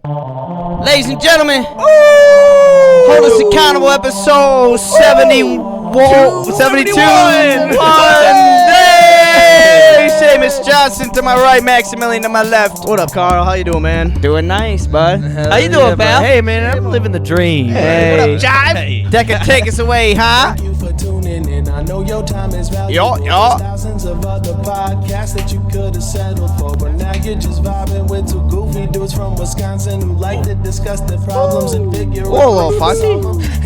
Ladies and gentlemen, hold us accountable, episode 72. Hey, Seamus Johnson to my right, Maximilian to my left. What up, Kärel? How you doing, man? Doing nice, bud. How you doing, pal? Hey, man, I'm living the dream. Hey. What up, Jive? That can take us away, huh? Yo. Thousands of other podcasts that you could have settled for, but now you're just vibing with two goofy dudes from Wisconsin who like to discuss their problems and figure out Whoa, Fuzzy.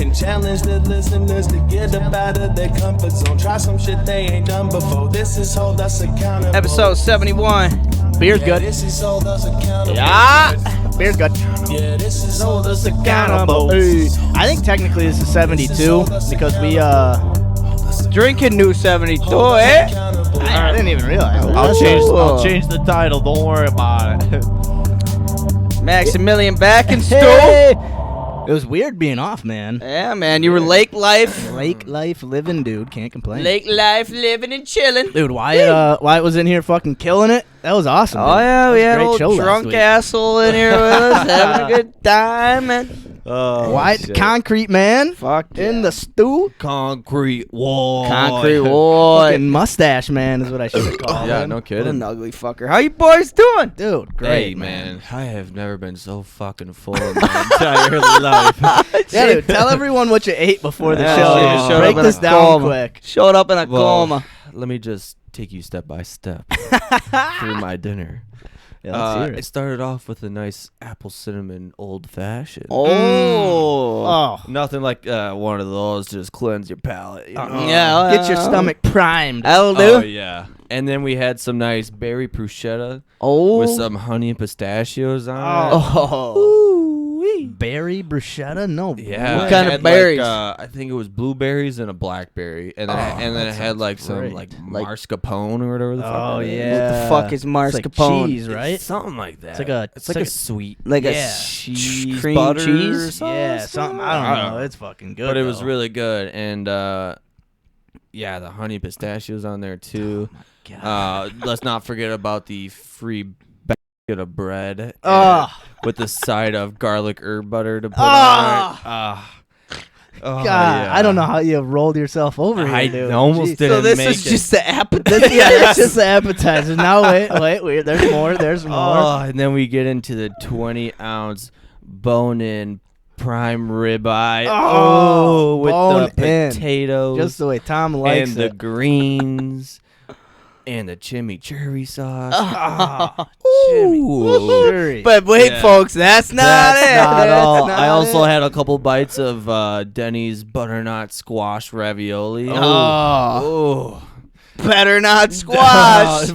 and challenge the listeners to get up out of their comfort zone. Try some shit they ain't done before. This is Hold Us Accountable. Episode 71. Beer's good. This is Hold Us Accountable. Yeah. Beer's good. Yeah, this is Hold Us Accountable. Hey, I think technically this is 72 because we Drinking new 72, eh? I didn't even realize that. I'll change the title. Don't worry about it. Maximilian back in stool. Hey. It was weird being off, man. Yeah, man, you were lake life. Lake life living, dude. Can't complain. Lake life, living and chilling. Dude, Wyatt was in here fucking killing it. That was awesome. Oh, dude. yeah, we had a Great show little last drunk week. asshole in here with us, having a good time, man. Wyatt, shit. Concrete Man Fuck in the stew. Concrete wall. Concrete wall. Fucking mustache man is what I should have called Yeah, him. no What kidding. an ugly fucker. How you boys doing? Dude, great, Hey, man, I have never been so fucking full in my entire life. Yeah, dude, tell everyone what you ate before the Yeah, show. shit, Dude. showed Break up in this a down coma. quick. Showed up in a Well, coma. Let me just take you step by step through my dinner. Yeah, let's hear It it. started off with a nice apple cinnamon old fashioned. Oh. Oh, Nothing like one of those to just cleanse your palate. You know? Yeah. get your stomach primed. That'll do. Oh yeah. And then we had some nice berry bruschetta with some honey and pistachios on it. Oh. Berry bruschetta? No. Yeah. What it kind of had, berries? I think it was blueberries and a blackberry, and then it had like some great. like mascarpone or whatever the fuck. Oh, that is. yeah. What the fuck is It's like mascarpone? cheese, right? It's something like that. It's like a- it's like a sweet Like Yeah. a cheese cream butter cheese? sauce? Yeah, something. I don't know. It's fucking good. But it was though. really good, and yeah, the honey pistachios on there too. God. Let's not forget about the free basket of bread with the side of garlic herb butter to put on it. God, yeah. I don't know how you rolled yourself over here, I dude. almost Jeez. didn't So this make is it. just the appetizer. Yeah, that's just the appetizer. Now wait. There's more. There's more. Oh, and then we get into the 20-ounce bone-in prime ribeye. Oh, with bone the in. potatoes Just the way Tom likes and the it. greens and the chimichurri sauce. Sure. But wait, Yeah. folks, that's not That's it. not That's all. not I also it. had a couple bites of Denny's butternut squash ravioli. Oh. Better not squash.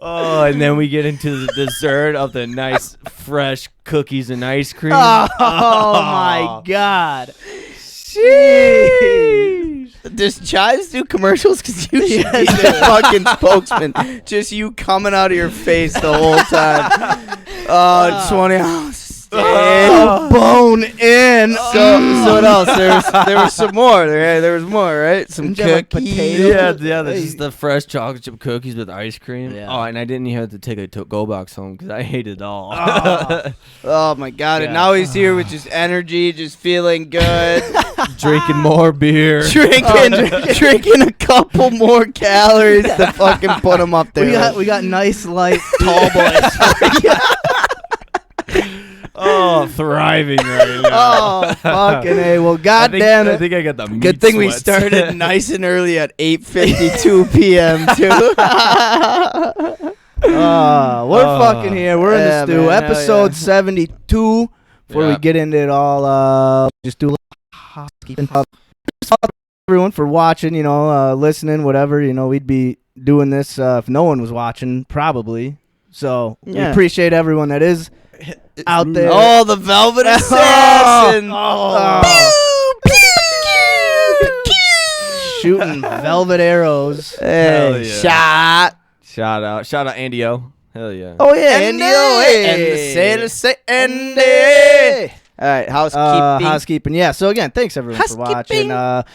Oh, and then we get into the dessert of the nice fresh cookies and ice cream. Oh my God. Does Chives do commercials? Because you should be the fucking spokesman. Just you coming out of your face the whole time. 20 ounces. Bone in. So what else? There was some more. There was more, right? Some Didn't you have, like, cookies. potatoes? Yeah, that's just the fresh chocolate chip cookies with ice cream. Yeah. Oh, and I didn't even have to take a go box home because I ate it all. Oh my God! And Yeah. now he's here with just energy, just feeling good, Drinking more beer. drinking a couple more calories to fucking put him up there. We got nice light tall boys. Oh, thriving right now. Oh fucking A. Well, I goddamn it. think I got the meat Good thing we sweats. started nice and early at 8:52 p.m. too. We're fucking here. We're in Yeah, the stew. man, hell Episode yeah. 72. Before we Yeah. get into it all, just do a little housekeeping. Thanks everyone for watching, listening, whatever. We'd be doing this if no one was watching, probably. So we Yeah. appreciate everyone that is out there. Oh, the Velvet Assassin! Shooting velvet arrows. Hell Hey, yeah. shot! Shout out Andy-O. Hell yeah. Oh yeah, Andy, Andy. and the sailor say Andy. All right, housekeeping. Housekeeping. Yeah. So again, thanks everyone for watching. Housekeeping.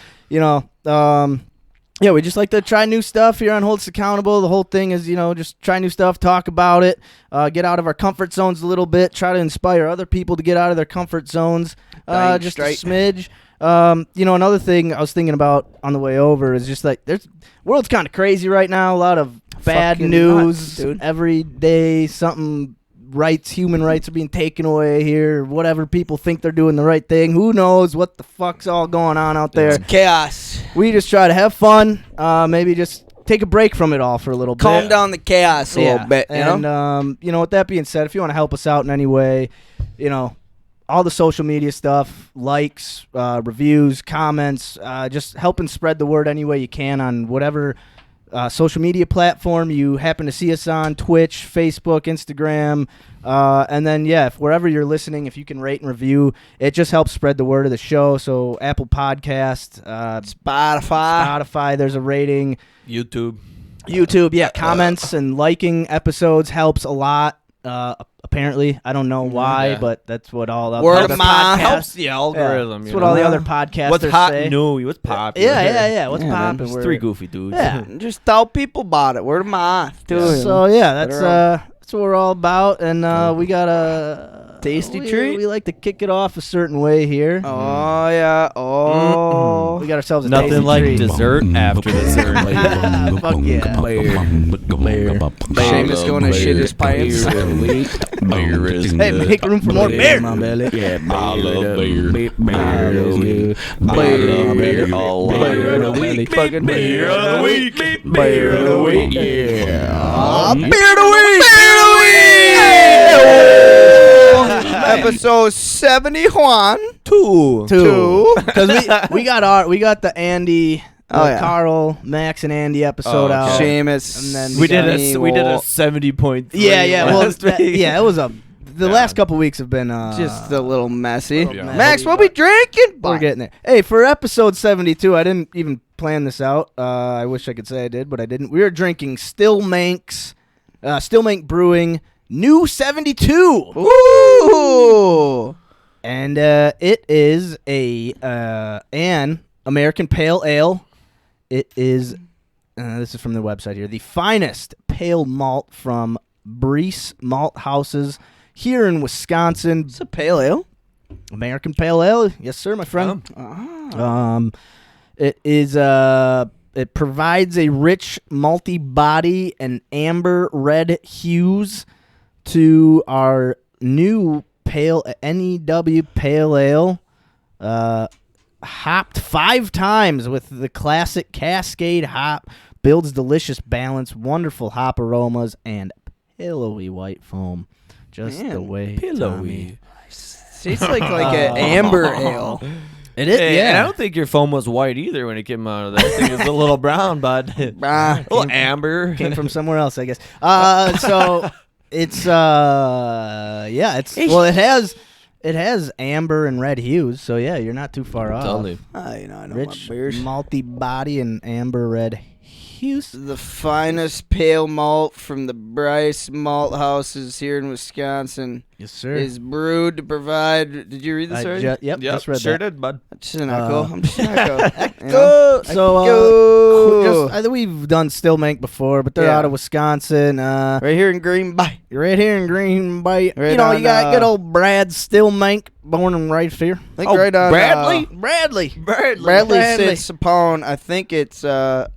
yeah, we just like to try new stuff here on Hold Us Accountable. The whole thing is, just try new stuff, talk about it, get out of our comfort zones a little bit, try to inspire other people to get out of their comfort zones just a smidge. Another thing I was thinking about on the way over is just like world's kind of crazy right now. A lot of bad Fucking news nuts, dude. every day. Human rights are being taken away here. Whatever, people think they're doing the right thing. Who knows what the fuck's all going on out there? It's chaos. We just try to have fun. Maybe just take a break from it all for a little bit. Calm down the chaos a little bit, you know? And with that being said, if you want to help us out in any way, all the social media stuff, likes, reviews, comments, just helping spread the word any way you can on whatever social media platform you happen to see us on, Twitch, Facebook, Instagram. And then, if wherever you're listening, if you can rate and review, it just helps spread the word of the show. So Apple Podcast, Spotify, there's a rating. YouTube, comments and liking episodes helps a lot. Apparently, I don't know why, but that's what all the Word other of mouth helps podcasts. the algorithm. That's what all the other podcasters What's hot say. new? What's popular? Yeah. What's poppin'? Just three goofy dudes. Yeah. Just tell people about it. Word of mouth. So that's what we're all about, and we got a tasty treat. We like to kick it off a certain way here. Oh yeah. Oh. We got ourselves a Nothing tasty like treat. dessert after dessert. Fuck yeah. Seamus going to shit his pants. Hey, make room for more beer. Yeah, I love beer. Beer of the week. Fucking beer of the week. Beer of the week. Yeah. Beer of the week. Beer of the week. Episode 71. Two. Because we got the Andy, Kärel, Max, and Andy episode out. Seamus. And then We did a 70.3. Yeah. Well, last week. it was the last couple weeks have been Just a little messy. little messy, Max, what we drinking? we're getting there. Hey, for episode 72, I didn't even plan this out. I wish I could say I did, but I didn't. We were drinking Stillmank Brewing New 72. Ooh. And it is an American Pale Ale. It is, this is from their website here, the finest pale malt from Breese Malt Houses here in Wisconsin. It's a pale ale. American Pale Ale. Yes, sir, my friend. It is, it provides a rich malty body and amber red hues to our new N.E.W. Pale Ale, hopped 5 times with the classic Cascade hop, builds delicious balance, wonderful hop aromas, and pillowy white foam. Just the way pillowy. Tastes like an amber ale. It is. Hey, Yeah, and I don't think your foam was white either when it came out of that. I think it was a little brown, bud. A little amber. came from somewhere else, I guess. So it's it has amber and red hues. So yeah, you're not too far off. Totally. I know Rich my beers. malty body and amber red hues. The finest pale malt from the Bryce Malt Houses here in Wisconsin Yes, sir. is brewed to provide. Did you read this already? Yep, just read that. did, bud. I'm just an echo. I'm just an echo. So I think we've done Stillmank before, but they're out of Wisconsin. Right here in Green Bay. Right here in Green Bay. Right you on, you got good old Brad Stillmank, born and raised here. I think right on Bradley sits upon, I think it's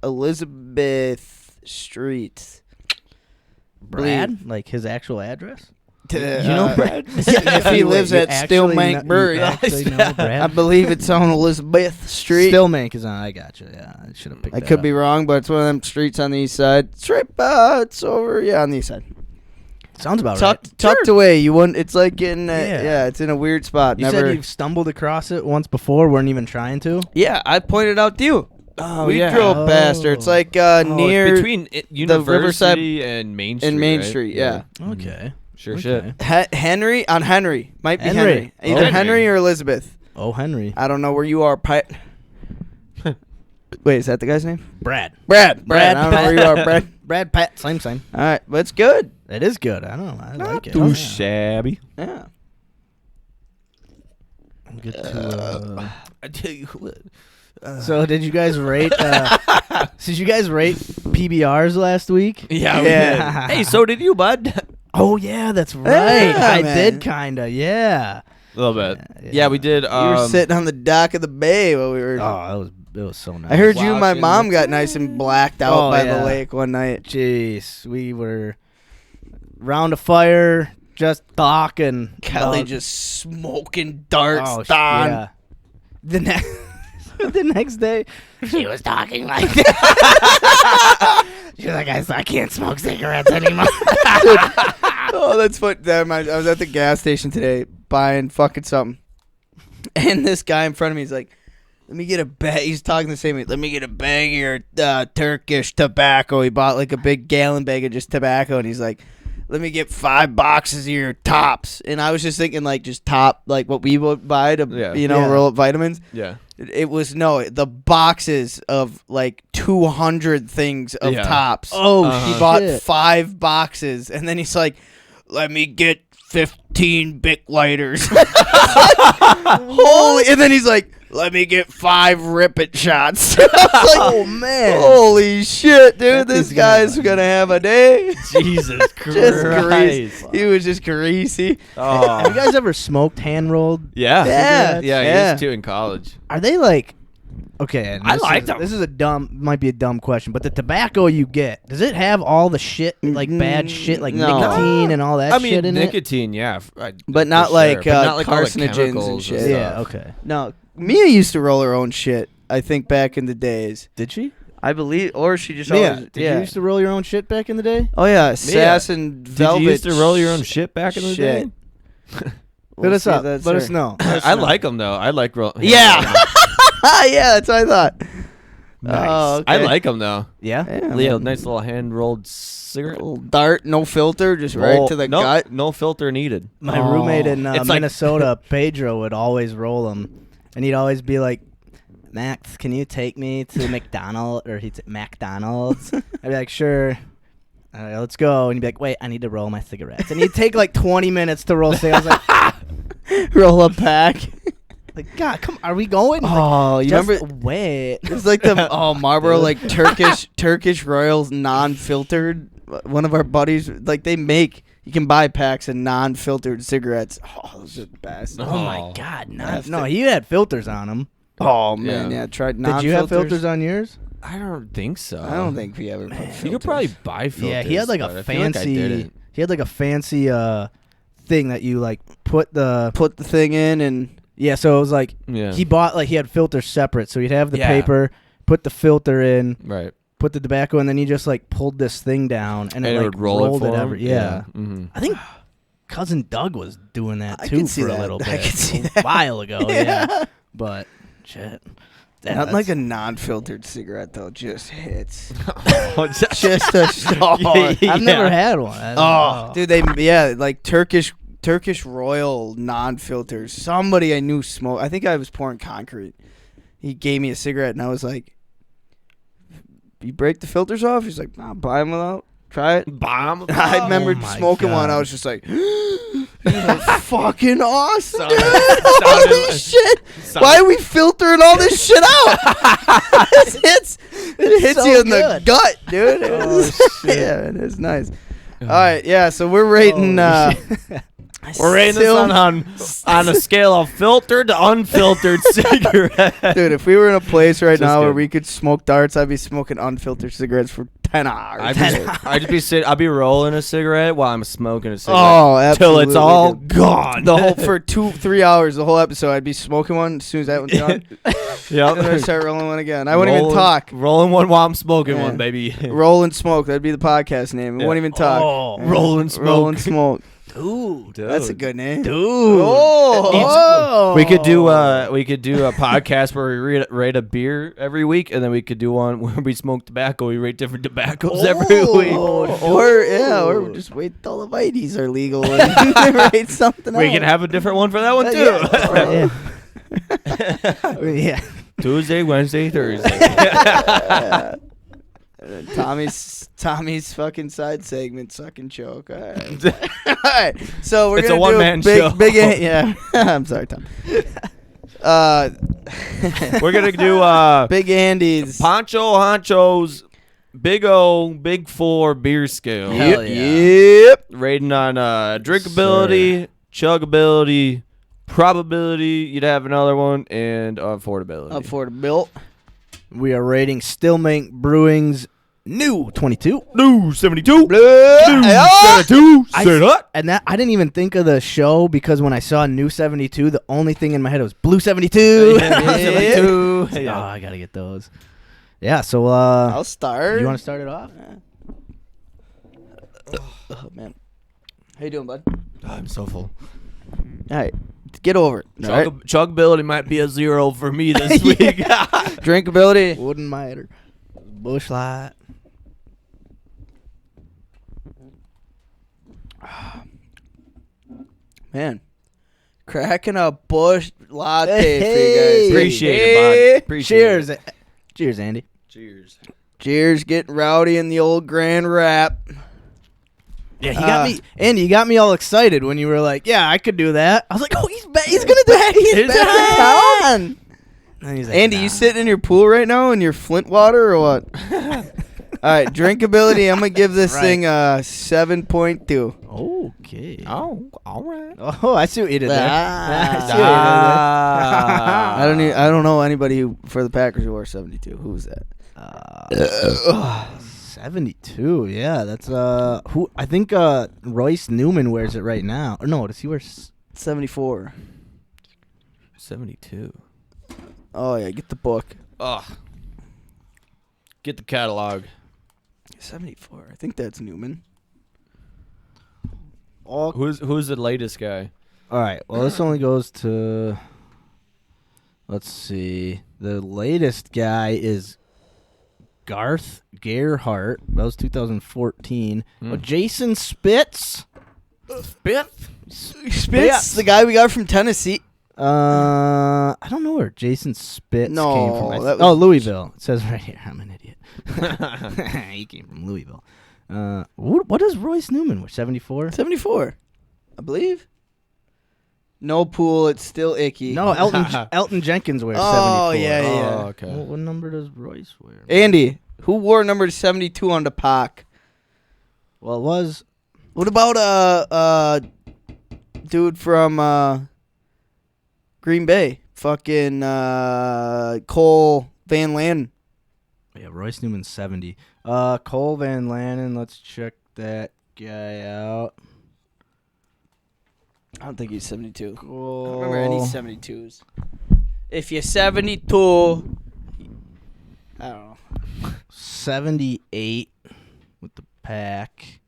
Elizabeth Street. Brad? Like his actual address? You know Brad? If he lives at Stillmank Brewery. I believe it's on Elizabeth Street. Stillmank is on. I got you. Yeah, I should have picked I that could up. be wrong, but it's one of them streets on the east side. It's right, it's over, on the east side. Sounds about Tucked away. You wouldn't. It's like in, it's in a weird spot. You said you've stumbled across it once before, weren't even trying to? Yeah, I pointed out to you. Oh, we yeah. drove past her. It's like near It's between University Riverside and Main Street. and Main right? Street. Yeah. Okay. Sure Okay. shit. Henry might be Henry. Henry. Either Oh, Henry or Elizabeth. Oh, Henry. I don't know where you are, Pat. Wait, is that the guy's name? Brad. Brad. I don't know where you are, Brad. Brad, Pat, same. All right, but it's good. It is good. I don't know. I like it. Too shabby. Yeah. Good to, I tell you what. So did you guys rate? Did you guys rate PBRs last week? Yeah. Yeah. Hey, so did you, bud? Oh yeah, that's right. Yeah, I man. did kinda. Yeah. A little bit. Yeah, we did. We were sitting on the dock of the bay while we were. Oh, it was so nice. I heard you and my Watching mom the- got nice and blacked out Oh, by yeah. the lake one night. Jeez, we were round a fire, just talking. Kelly about- just smoking darts. Oh, Don. yeah. The next, the next day, she was talking like that. She's like, I can't smoke cigarettes anymore. Oh, that's what. I was at the gas station today buying fucking something, and this guy in front of me is like, "Let me get a bag." He's talking the same way. "Let me get a bag of your Turkish tobacco." He bought like a big gallon bag of just tobacco, and he's like, "Let me get 5 boxes of your tops." And I was just thinking, like, just top, like what we would buy to, Yeah. roll up vitamins. Yeah. It was the boxes of like 200 things of Yeah. tops. Oh, He bought shit. 5 boxes, and then he's like, "Let me get 15 Bic lighters." Holy! And then he's like, "Let me get 5 Rip It shots." I was like, Oh man. holy shit, dude! That This dude's gonna guy's gonna have a day. Jesus Just Christ. greasy. He was just greasy. Have you Oh. guys ever smoked hand rolled? Yeah. Yeah. Yeah, Yeah. I used to in college. Are they like? Okay, and I this liked is- them. This is might be a dumb question, but the tobacco you get, does it have all the shit, like bad shit, like No. nicotine and all that I mean, shit in it? nicotine, yeah. But not for like, sure. But not like all the carcinogens and chemicals shit. Yeah, stuff. okay. No, Mia used to roll her own shit. I think back in the days. Did she? I believe, or she just Mia, always. did you used to roll your own shit back in the day? Oh yeah, sass and Did velvet. you used to roll your own shit back in the shit. day? We'll Let us see if up. that's Let her. us know. I like them though. I like roll. Yeah. Yeah, that's what I thought. Nice. Oh, okay. I like them though. Yeah. Yeah, Yeah, man. nice little hand rolled cigarette. Little dart, no filter, just right to the no, gut. No filter needed. My Oh. roommate in It's like- Minnesota, Pedro, would always roll them, and he'd always be like, "Max, can you take me to McDonald's?" Or he'd say, "McDonald's." I'd be like, "Sure." All right, let's go. And he'd be like, "Wait, I need to roll my cigarettes." And he'd take like 20 minutes to roll cigarettes. I was like, Roll a pack. God, come, are we going? He's like, Oh, you "Just remember? wait. It was like the Marlboro, like Turkish Royals non-filtered. One of our buddies, like they make. You can buy packs of non-filtered cigarettes. Oh, those are the best. Oh my Oh, God, nasty. no, he had filters on him. Oh man, Yeah. yeah. Tried Did non-filters. you have filters on yours? I don't think so. I don't think we ever. Put You filters. could probably buy filters. Yeah, he had like but a I feel like I fancy. didn't. He had like a fancy thing that you like put the. put the thing in and. Yeah, so it was like Yeah. he bought like he had filters separate, so he'd have the Yeah. paper, put the filter in, Right. put the tobacco, and then he just like pulled this thing down and, it like would roll rolled it for it him? ever. Yeah. Mm-hmm. I think cousin Doug was doing that I too could see for that. a little bit. I could see a that. while ago. Yeah, but shit. Not like a non-filtered cigarette though. Just hits. Just Just a shot. I've never had one. I don't Oh, know. dude, like Turkish Royal non-filters. Somebody I knew smoked. I think I was pouring concrete. He gave me a cigarette, and I was like, "You break the filters off?" He's like, "Nah, buy them without. Try it." bomb. I remember my smoking one. I God. was just like, "This is fucking awesome, Sounded- dude! sounded Holy like- shit! Why are we filtering all this shit out?" it hits so you in the good. gut, dude. It Oh, was- shit. yeah, it is nice. All right, yeah. So we're rating. Holy shit. We're rating this still- on a scale of filtered to unfiltered cigarette. Dude, if we were in a place right Just now where good. we could smoke darts, I'd be smoking unfiltered cigarettes for 10 hours. I'd be rolling a cigarette while I'm smoking a cigarette. Oh, till absolutely. it's all dude. gone. The whole for 2-3 hours, the whole episode, I'd be smoking one. As soon as that one's done, and then I'd Yep. start rolling one again. I wouldn't even talk. Rolling one while I'm smoking Yeah. one, baby. Roll and smoke. That'd be the podcast name. We Yeah. wouldn't even talk. Oh. Yeah. Roll and smoke. Roll and smoke. Dude. That's a good name. Dude. Oh. We could do a podcast where we rate a beer every week, and then we could do one where we smoke tobacco. We rate different tobaccos every week. Or just wait till the Vites are legal and rate something else. We can have a different one for that one too. Yeah. Tuesday, Wednesday, Thursday. Tommy's fucking side segment, suck and choke. All right. All right. So we're It's gonna a one-man do show. yeah. I'm sorry, Tom. We're gonna do Big Andy's. Poncho Honcho's Big 4 beer scale. Hell Yep. yeah. Yep. Rating on drinkability, chuggability, probability you'd have another one, and affordability. Up for the bill. We are rating Stillmank Brewing's new 22. New 72. Oh! 72. Say that. And that I didn't even think of the show because when I saw new 72, the only thing in my head was blue 72. Yeah, Blue 72. Oh, Yeah. I gotta get those. Yeah. So I'll start. you want to start it off? Oh, man. How you doing, bud? I'm so full. All right. Get over it. All right. Chuggability might be a 0 for me this week. Drinkability. Wouldn't matter. Bush Light. Man. Cracking a bush latte Hey. for you guys. Appreciate Hey. it, bud. Appreciate Cheers. it. Cheers, Andy. Cheers. Cheers. Getting rowdy in the old Grand Rap. Yeah, he got me. Andy, you got me all excited when you were like, "Yeah, I could do that." I was like, "Oh, he's gonna do that. He's back in town." And he's like, Andy, "Nah." you sitting in your pool right now in your Flint water or what? All right, drinkability. I'm gonna give this Right. thing a 7.2. Okay. Oh, all right. Oh, I see what you did there. Ah. I see what you Ah. I don't know anybody for the Packers who are 72. Who was that? did there. 72. Yeah, that's who I think Royce Newman wears it right now. Or no, does he wear 74. 72. Oh yeah, get the book. Ugh. Get the catalog. 74. I think that's Newman. Who's the latest guy? All right. Well, this only goes to let's see. The latest guy is Garth Gerhardt. That was 2014. Oh, Jason Spitz. Spitz, the guy we got from Tennessee. I don't know where Jason Spitz No, came from. that Oh, was- Louisville. It says right here. I'm an idiot. He came from Louisville. What does Royce Newman wear? 74? 74, I believe. No pool. It's still icky. No, Elton Jenkins wears Oh, 74. yeah, yeah. Oh, okay. Well, what number does Royce wear? Andy, who wore number 72 on the pack? Well, it was What about dude from Green Bay? Fucking Cole Van Lannon. yeah, Royce Newman's 70. Cole Van Lannon, let's check that guy out. I don't think he's 72. Cole. I don't remember any 72s. If you're 72, I don't know. 78 with the pack.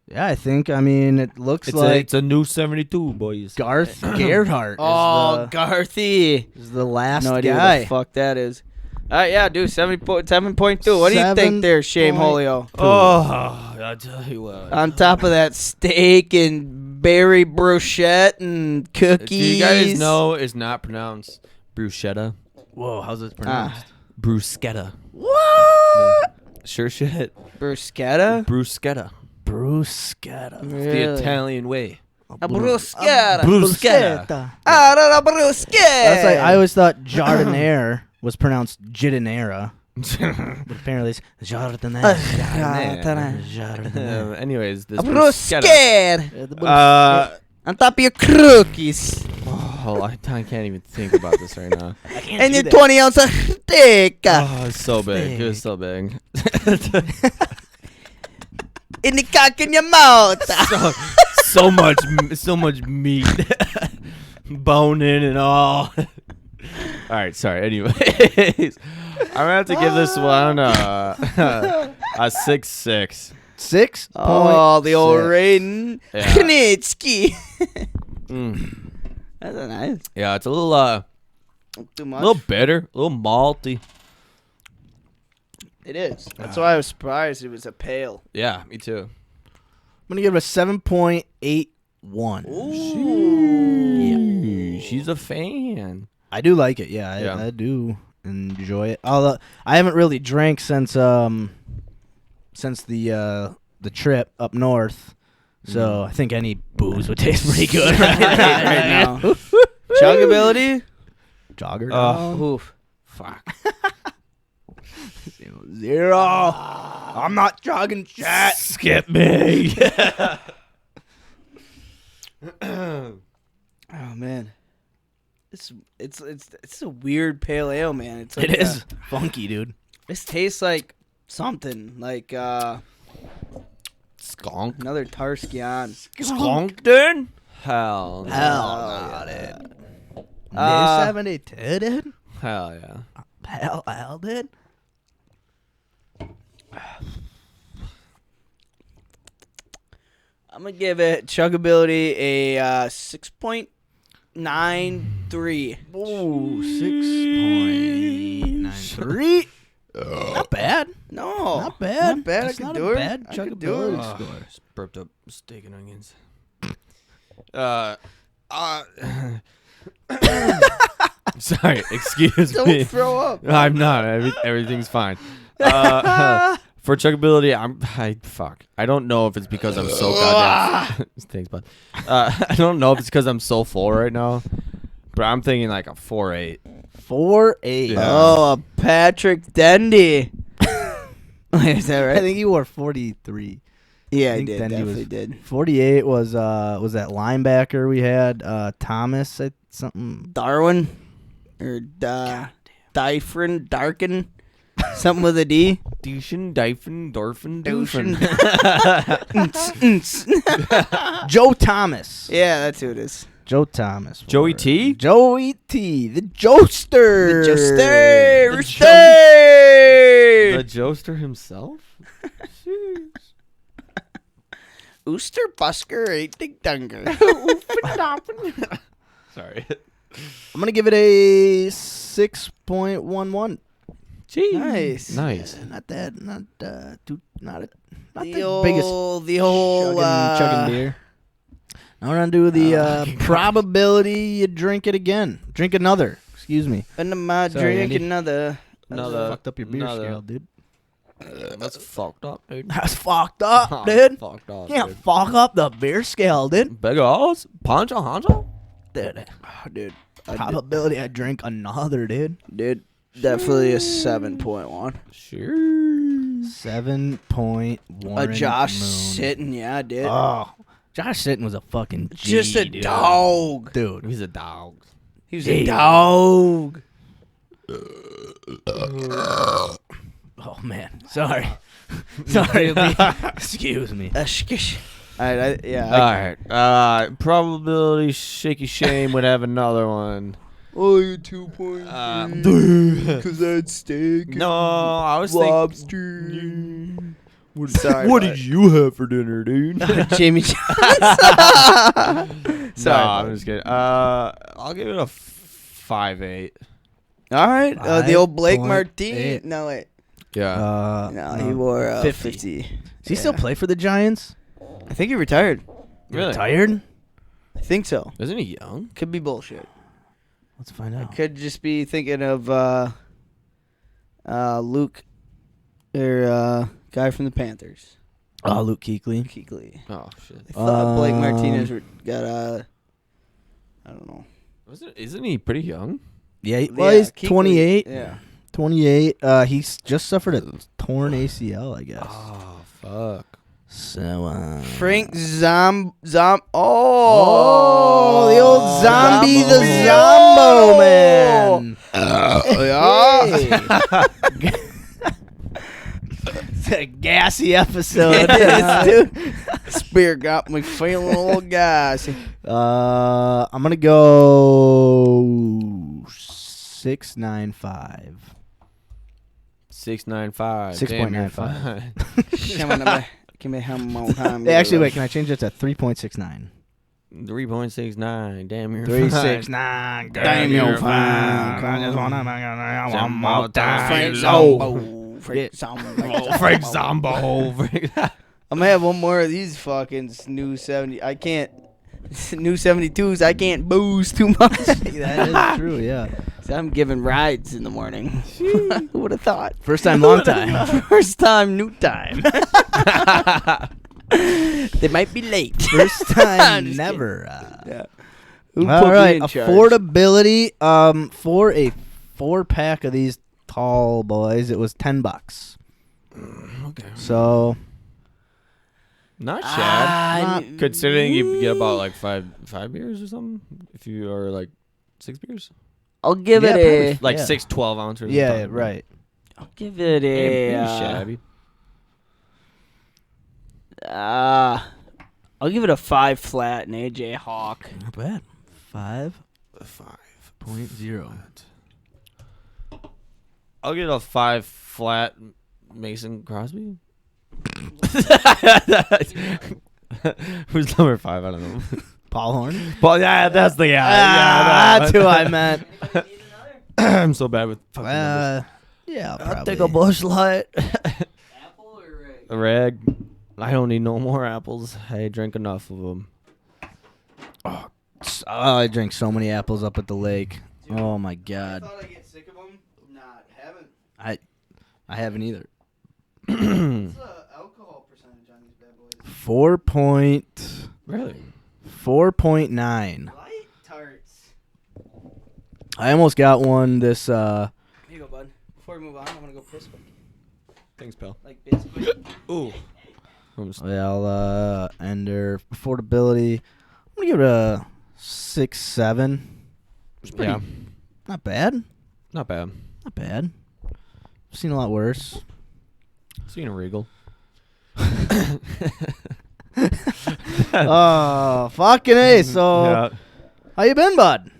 Yeah, I mean, it looks It's a new 72, boys. Garth Gerhardt Oh, Garthy. is the last No idea guy. what the fuck that is. Yeah, dude, 7.2. What do you think there, Shame Holio? Oh, I tell you what. On top of that steak and berry brochette and cookies. Do you guys know it's not pronounced bruschetta? Whoa, how's this pronounced? Bruschetta. What? Sure shit. Bruschetta? Bruschetta. Bruschetta. It's the Italian way. A bruschetta. Bruschetta. Ah, la bruschetta. That's like I always thought jardiniere was pronounced giardinera, but apparently it's jardinera. Anyways, this A bruschetta. bruschetta. On top of your cookies. Oh, I can't even think about this right now. And your 20-ounce of steak. Oh, it's so big. It was so big. In the cock in your mouth. so much meat, bone in and all. All right, sorry. Anyways, I'm gonna have to give this one a 6.6. 6. Oh, the old Raiden. Yeah. Knitsky. Mm. That's nice. Yeah, it's a little Too much. little bitter, a little malty. It is. That's why I was surprised it was a pale. Yeah, me too. I'm gonna give it a 7.81. Ooh. She's a fan. I do like it. Yeah, Yeah. I do enjoy it. Although I haven't really drank since the trip up north, so I think any booze would taste pretty good right Right now. Chuggability? Jogger. Oof. Fuck. 0. I'm not jogging chat. Skip me. Oh man, it's a weird pale ale, man. It's like It is funky, dude. This tastes like something like Skunk. another Tarskian. Skunk, dude? Hell no. Hell no, dude. Uh, 72, dude. Hell yeah. Hell, dude. I'm gonna give it chuggability a 6.93. Ooh, 6.93. Not bad. No, Not bad. Not bad. That's I could not do a it. bad I could do chuggability it. score. Just burped up steak and onions. Sorry, excuse Don't me. throw up. I'm not. Everything's fine. For chuggability, I don't know if it's because I'm so goddamn. Thanks, bud. I don't know if it's because I'm so full right now, but I'm thinking like a 4.8. 4.8. Yeah. Oh, a Patrick Dendy. Is that right? I think you were 43. yeah, I I think did. Dendy Definitely was- did. 48 was that linebacker we had, Thomas, something. Darwin or Dyfrin, Darkin, something with a D. Douchen, Dyfen, Dorfen, Douchen. Doofen. Joe Thomas. Yeah, that's who it is. Joe Thomas. Joey T? Joey T. The Joester. The Joester. The Joester himself? Ooster Busker ain't Ding Dunger. Sorry. I'm going to give it a 6.11. Nice. Nice. Not that, not the The biggest old chugging beer. Now we're going to do the probability you drink it again. Drink another. Excuse me. Into my Sorry, drink Andy. another. Fucked up your beer scale, dude. That's fucked up, dude. That's fucked up, dude. Fucked up, Can't dude. fuck up the beer scale, dude. Big ass? Pancho Hancho? Dude, Dude. probability I drink another, dude. Dude. Definitely a 7.1. Sure. 7.1. A Josh Moon. Sitton, yeah, dude. Oh, Josh Sitton was a fucking G, Just a dude. dog. Dude. He's a dog. He was a dog. Oh, man. Sorry. Sorry. Excuse me. Skish. Alright, All right. Probability shaky shame would have another one. Oh, you're 2.3. Because that's steak. No, I was lobster. Sorry. What did you have for dinner, dude? Jamie Johnson. No, Sorry. I'm just kidding. I'll give it a 5.8. All right. The old Blake 5.8. Martinez. No, wait. Yeah. No, he wore 50. 50. Does he still play for the Giants? I think he retired. Really? Retired? I think so. Isn't he young? Could be bullshit. Let's find out. Could just be thinking of Luke, or guy from the Panthers. Oh, Luke Kuechly. Kuechly. Oh shit. I thought Blake Martinez got I don't know. Isn't he pretty young? Yeah, he's Kuechly, 28. Yeah. 28. He's just suffered a torn ACL, I guess. Oh fuck. So, Frank Oh, the old zombie, the Zombo man. Yeah. It's a gassy episode. Dude. Spear got me feeling a little gassy. I'm gonna go 6.95. 6.95. 6.95. Give me how more time. Hey, actually, wait. Can I change that to 3.69? 3.69. Damn, you're 3.69. Damn, you're fine. I just wanna make One more time. Frank Zombo. Frank Zombo. Frank Zombo. I'm gonna have one more of these fucking new 70. I can't. New 72s. I can't booze too much. That is true, yeah. So I'm giving rides in the morning. Who would have thought? First time, long time. First time, new time. They might be late. First time, Just never. Yeah. Who All put me right, in charge? affordability. For a 4-pack of these tall boys, it was $10. Okay. So Not Chad. Ah, Considering you get about like five beers or something, if you are like 6 beers, I'll give Yeah, it a. probably. like Yeah. 6 12-ounces. yeah, right. I'll give it a. Ain't shabby. I'll give it a 5 flat and AJ Hawk. Not bad. 5.0. I'll get a 5 flat Mason Crosby. Who's number 5? I don't know. Paul Horn. Well, yeah, that's the guy. That's who I meant. I'm so bad with fucking numbers. Yeah, I'll take a Busch Light. Apple or reg? I don't need no more apples. I drank enough of them. Oh, I drank so many apples up at the lake. Oh my god. I'd get sick of them. Not haven't. I haven't either. What's the alcohol percentage on these bad boys? 4.9. Light tarts. I almost got one this Here you go, bud. Before we move on, I'm gonna go piss quick. Thanks, pal. Like basically. Ooh. well Ender affordability. I'm gonna give it a 6-7. Yeah. Not bad. Not bad. Not bad. I've seen a lot worse. Seen a Regal. Oh, fucking A. So, Yeah. how you been, bud?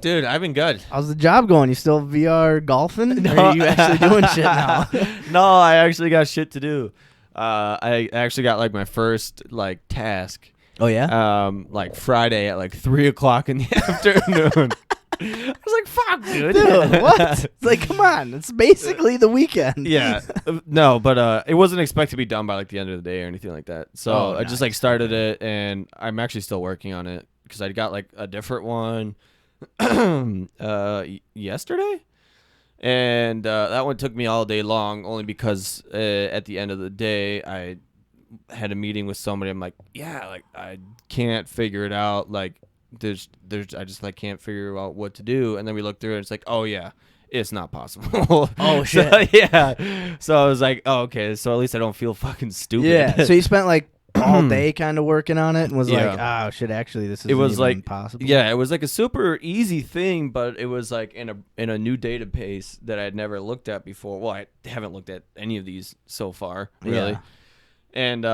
Dude, I've been good. How's the job going? You still VR golfing? No. Or are you actually doing shit now? No, I actually got shit to do. I actually got like my first like task. Oh, yeah? Like Friday at like 3:00 in the afternoon. I was like, "Fuck, dude!" Dude, what? It's like, come on. It's basically the weekend. Yeah, no, but it wasn't expected to be done by like the end of the day or anything like that. So Oh, I just like started it, and I'm actually still working on it because I got like a different one yesterday, and that one took me all day long only because at the end of the day I had a meeting with somebody. I'm like, yeah, like I can't figure it out. Like there's I just like can't figure out what to do. And then we looked through it. And it's like, oh yeah, it's not possible. Oh, shit. So, yeah. So I was like, oh okay. So at least I don't feel fucking stupid. Yeah. So you spent like all day kind of working on it and was like, Yeah. oh shit, actually this is It was like possible. Yeah, it was like a super easy thing, but it was like in a new database that I'd never looked at before. Well, I haven't looked at any of these so far, really. Yeah. And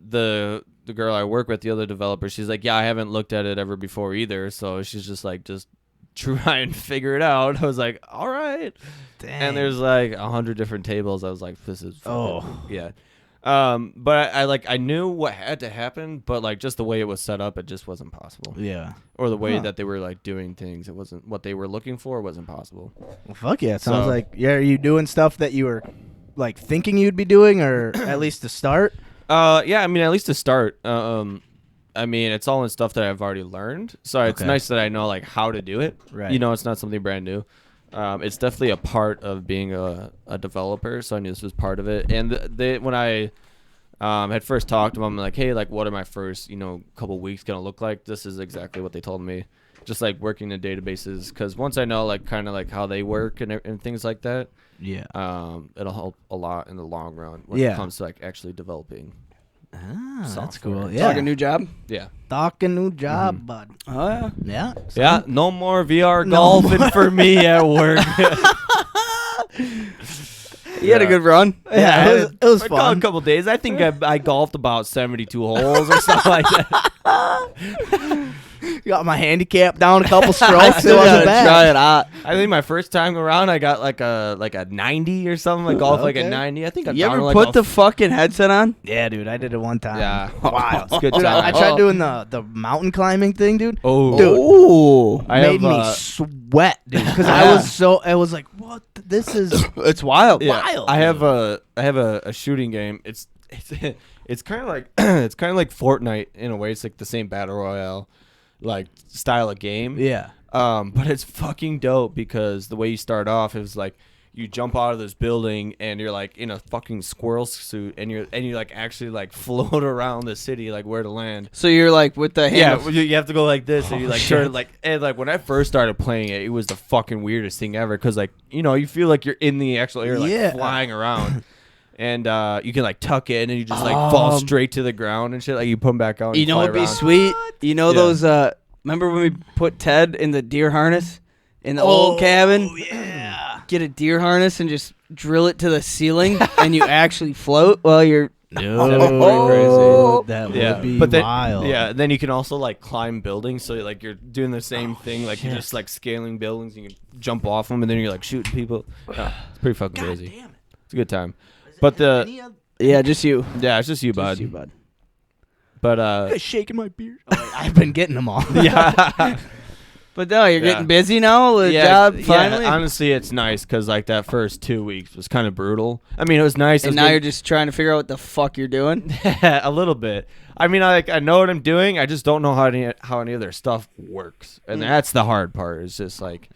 the girl I work with, the other developer, she's like, yeah, I haven't looked at it ever before either. So she's just like, just try and figure it out. I was like, all right. Dang. And there's like 100 different tables. I was like, this is fucking, Oh. yeah. But I knew what had to happen, but like just the way it was set up, it just wasn't possible. Yeah. Or the way Huh. that they were like doing things, it wasn't what they were looking for. Wasn't possible. Well, fuck yeah. It sounds So- like, yeah, are you doing stuff that you were like thinking you'd be doing or at least to start? Yeah, I mean, at least to start. I mean, it's all in stuff that I've already learned, so it's Okay. nice that I know like how to do it. Right. You know, it's not something brand new. It's definitely a part of being a developer, so I knew this was part of it. And when I had first talked to them, I'm like, hey, like, what are my first, couple weeks gonna look like? This is exactly what they told me. Just like working in databases, because once I know like kind of like how they work and things like that, Yeah. it'll help a lot in the long run when Yeah. it comes to like actually developing. Ah, that's Software. cool. Yeah. Start a new job. Yeah. Start a new job, bud. Oh yeah. Yeah. Yeah, no more VR No golfing for me at work. You had a good run. Yeah, it was I fun. called a couple days. I think I golfed about 72 holes or something like that. Got my handicap down a couple strokes. I It still wasn't gotta bad. try it out. I think my first time around, I got like a 90 or something. I golfed like a Okay. 90. I think I You down ever like put a the fucking headset on? Yeah, dude, I did it one time. Yeah. Wow. It's a good Dude, time. I tried doing the mountain climbing thing, dude. Oh, Dude. Ooh. I Made have, me sweat, dude, because I was like, what? This is It's wild. yeah, wild, I have a shooting game. It's kind of like it's kind of like Fortnite in a way. It's like the same battle royale like style of game. yeah. But it's fucking dope because the way you start off is like you jump out of this building and you're like in a fucking squirrel suit and you like actually like float around the city like where to land. So you're like with the hand. Yeah, you have to go like this and you like turn like and like when I first started playing it, it was the fucking weirdest thing ever because like you feel like you're in the actual air like flying around. And you can like tuck in and you just like fall straight to the ground and shit. Like you put them back out. You know what'd be sweet? You know those remember when we put Ted in the deer harness in the old cabin? Yeah. Get a deer harness and just drill it to the ceiling and you actually float while you're crazy. That would be wild. Yeah, then you can also like climb buildings, so like you're doing the same thing, like you're just like scaling buildings. You can jump off them, and then you're like shooting people. It's pretty fucking crazy. Damn it. It's a good time. But just you. Yeah, it's just you, bud. Just you, bud. But shaking my beard. I've been getting them all. Yeah. But no, you're getting busy now. The job finally. Yeah, honestly, it's nice because like that first 2 weeks was kind of brutal. I mean, it was nice. And now you're just trying to figure out what the fuck you're doing. A little bit. I mean, I know what I'm doing. I just don't know how any of their stuff works, and that's the hard part. It's just like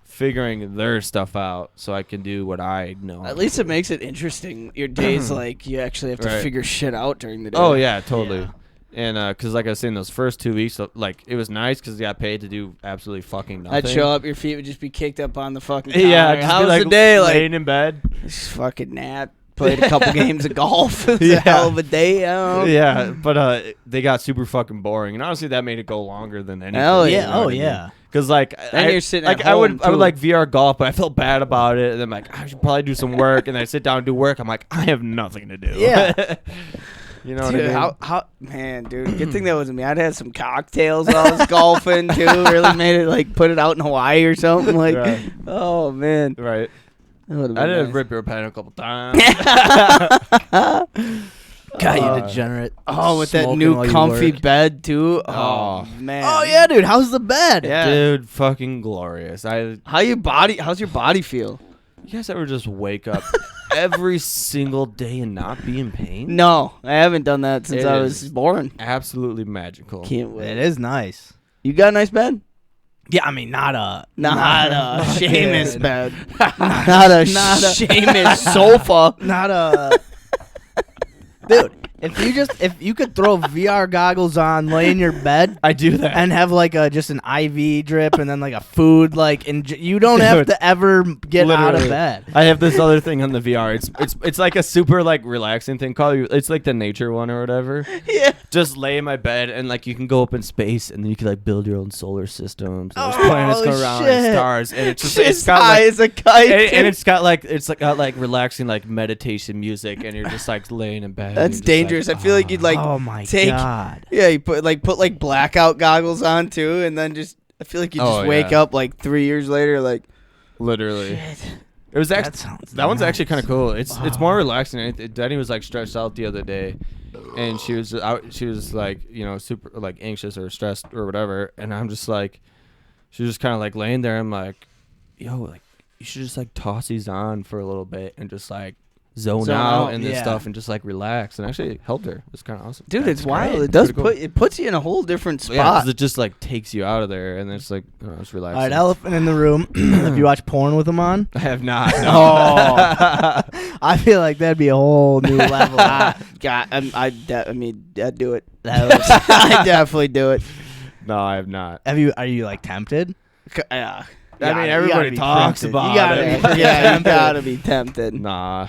figuring their stuff out so I can do what I know. At least it makes it interesting. Your days like you actually have to figure shit out during the day. Oh yeah, totally. Yeah. And because like I was saying, those first 2 weeks, like it was nice because you got paid to do absolutely fucking nothing. I'd show up, your feet would just be kicked up on the fucking counter. Yeah, just how's like the day? Like laying in bed, just fucking nap. Played a couple games of golf. It was a hell of a day. Yeah, but they got super fucking boring, and honestly, that made it go longer than anything. Hell yeah! You know what I mean? Because like, you're sitting like at I home, would like VR golf, but I felt bad about it, and then like I should probably do some work, and then I sit down and do work. I'm like, I have nothing to do. Yeah. You know dude, what I mean? how man, dude. Good thing that wasn't me. I'd had some cocktails while I was golfing too. Really made it like put it out in Hawaii or something. Like, oh man. Right. I did rip your pen a couple times. God, you degenerate. Oh, with that new comfy bed too. Oh man. Oh yeah, dude. How's the bed? Yeah, dude, fucking glorious. How's your body feel? You guys ever just wake up every single day and not be in pain? No, I haven't done that since I was born. Absolutely magical. Can't wait. It is nice. You got a nice bed? Yeah, I mean, not a Seamus bed. not a Seamus sofa. Not a dude. If you could throw VR goggles on, lay in your bed, I do that, and have like just an IV drip and then like a food you don't have to ever get out of bed. I have this other thing on the VR. It's like a super like relaxing thing called. It's like the nature one or whatever. Yeah. Just lay in my bed and like you can go up in space and then you can like build your own solar systems. And there's planets go around and stars and it's just it's got high like as a kite and it's got like relaxing like meditation music and you're just like laying in bed. That's dangerous. I feel like you'd like God. Yeah, you put blackout goggles on too, and then I feel like you just wake up like 3 years later, like literally. Shit. It was actually that one's actually kind of cool. It's more relaxing. Denny was like stressed out the other day, and she was like super like anxious or stressed or whatever, and I'm just like, she was just kind of like laying there. I'm like, yo, like you should just like toss these on for a little bit and just like zone out and this stuff and just like relax, and actually it helped her. It's kind of awesome, dude. It's wild. It does it puts you in a whole different spot. Yeah, 'cause it just like takes you out of there, and it's like it's relaxing. All right, elephant in the room. Have you watched porn with them on? I have not. No. Oh, I feel like that'd be a whole new level. God, I'd do it. I'd definitely do it. No, I have not. Are you like tempted? Yeah. I mean, everybody talks about it. Yeah, you gotta be tempted. Nah.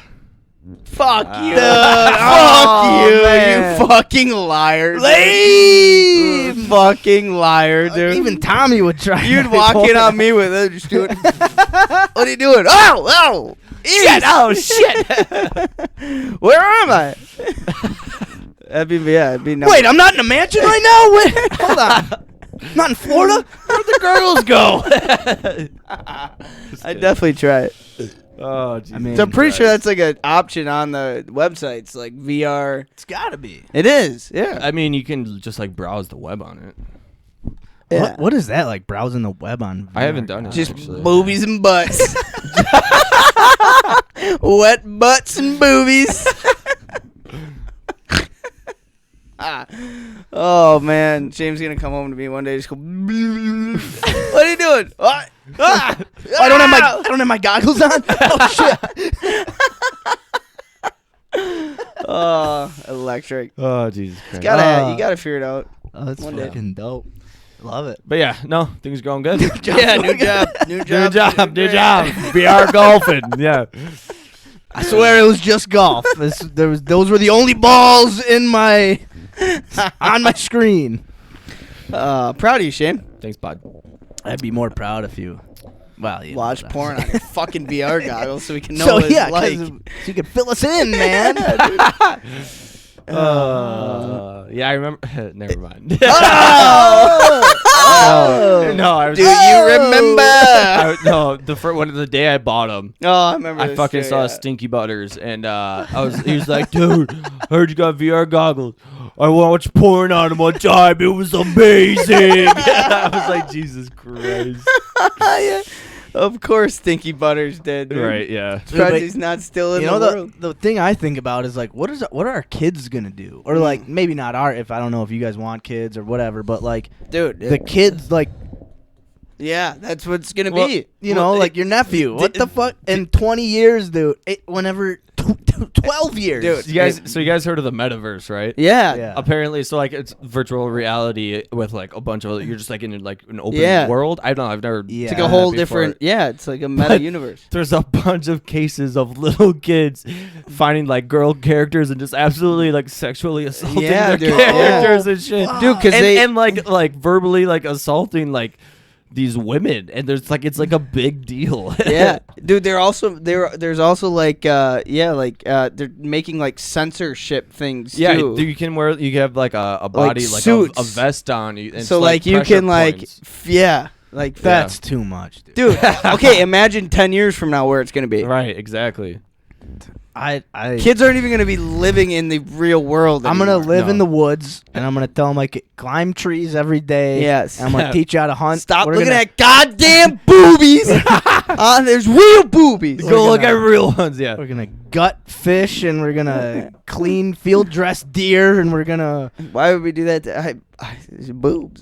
Fuck you. Fuck you, man. You fucking liar. Lame. Fucking liar, dude. Even Tommy would try. You'd walk in on me with it. Just do it. What are you doing? Oh. Shit. Oh, shit. Where am I? It'd be nice. Wait, I'm not in a mansion right now? Wait, hold on. Not in Florida? Where'd the girls go? I'd definitely try it. Oh, geez. I mean, so I'm pretty sure that's like an option on the websites, like VR. It's gotta be. It is, yeah. I mean, you can just like browse the web on it. Yeah. What is that, like browsing the web on VR? I haven't done it. Just actually. boobies and butts. Wet butts and boobies. Oh man, James gonna come home to me one day, just go. What are you doing? What? Ah! I don't have my goggles on. Oh shit. Oh, electric. Oh, Jesus Christ. You gotta figure it out. Oh, that's One day. fucking dope. Love it. But yeah, no, things are going good. Yeah, new job. New job. VR golfing. Yeah. I swear it was just golf. Those were the only balls in my on my screen. Proud of you, Shane. Thanks, bud. I'd be more proud if you. Well, you Watch know, porn on your fucking VR goggles so we can know So what it's yeah, like. so you can fill us in, man. Yeah, I remember. Never mind. Oh! No, I was. Do you remember? No, the day I bought them, Oh, I remember. I this fucking too, saw yeah. Stinky Butters, and he was like, dude, I heard you got VR goggles. I watched porn on them one time. It was amazing. I was like, Jesus Christ. Yeah. Of course, Stinky Butters did. Dude. Right? Yeah. Surprised but- he's not still in You know, the world. the thing I think about is like, what are our kids gonna do? Or like, maybe not if I don't know if you guys want kids or whatever, but like, Dude, the kids, like, yeah, that's what it's gonna Well, be. you know, like your nephew. What the fuck? In 20 years, dude. 12 years. Dude. So you guys heard of the metaverse, right? Yeah. Yeah. Apparently, so like it's virtual reality with like a bunch of you're just like in like an open Yeah. world. I don't know. I've never. Yeah. It's done like a that whole before. different. Yeah, it's like a meta But- universe. There's a bunch of cases of little kids finding like girl characters and just absolutely like sexually assaulting Yeah, their dude, characters and shit. Dude, because and, they and like verbally like assaulting like these women, and there's like it's like a big deal. yeah, dude. There's also like they're making like censorship things Yeah, too. you can have like a body like a suits. vest on you, and So it's, like you pressure can like points. like That's too much, dude. dude. Okay, imagine 10 years from now where it's gonna be. Right, exactly. I Kids aren't even gonna be living in the real world. I'm gonna anymore. live in No. the woods, and I'm gonna tell them like climb trees every day. Yes. and I'm gonna teach you how to hunt. Stop We're looking gonna- at goddamn boobies. There's real boobies. Go look at real ones. Yeah. We're gonna gut fish, and we're gonna clean field dressed deer, and we're gonna. Why would we do that? There's boobs.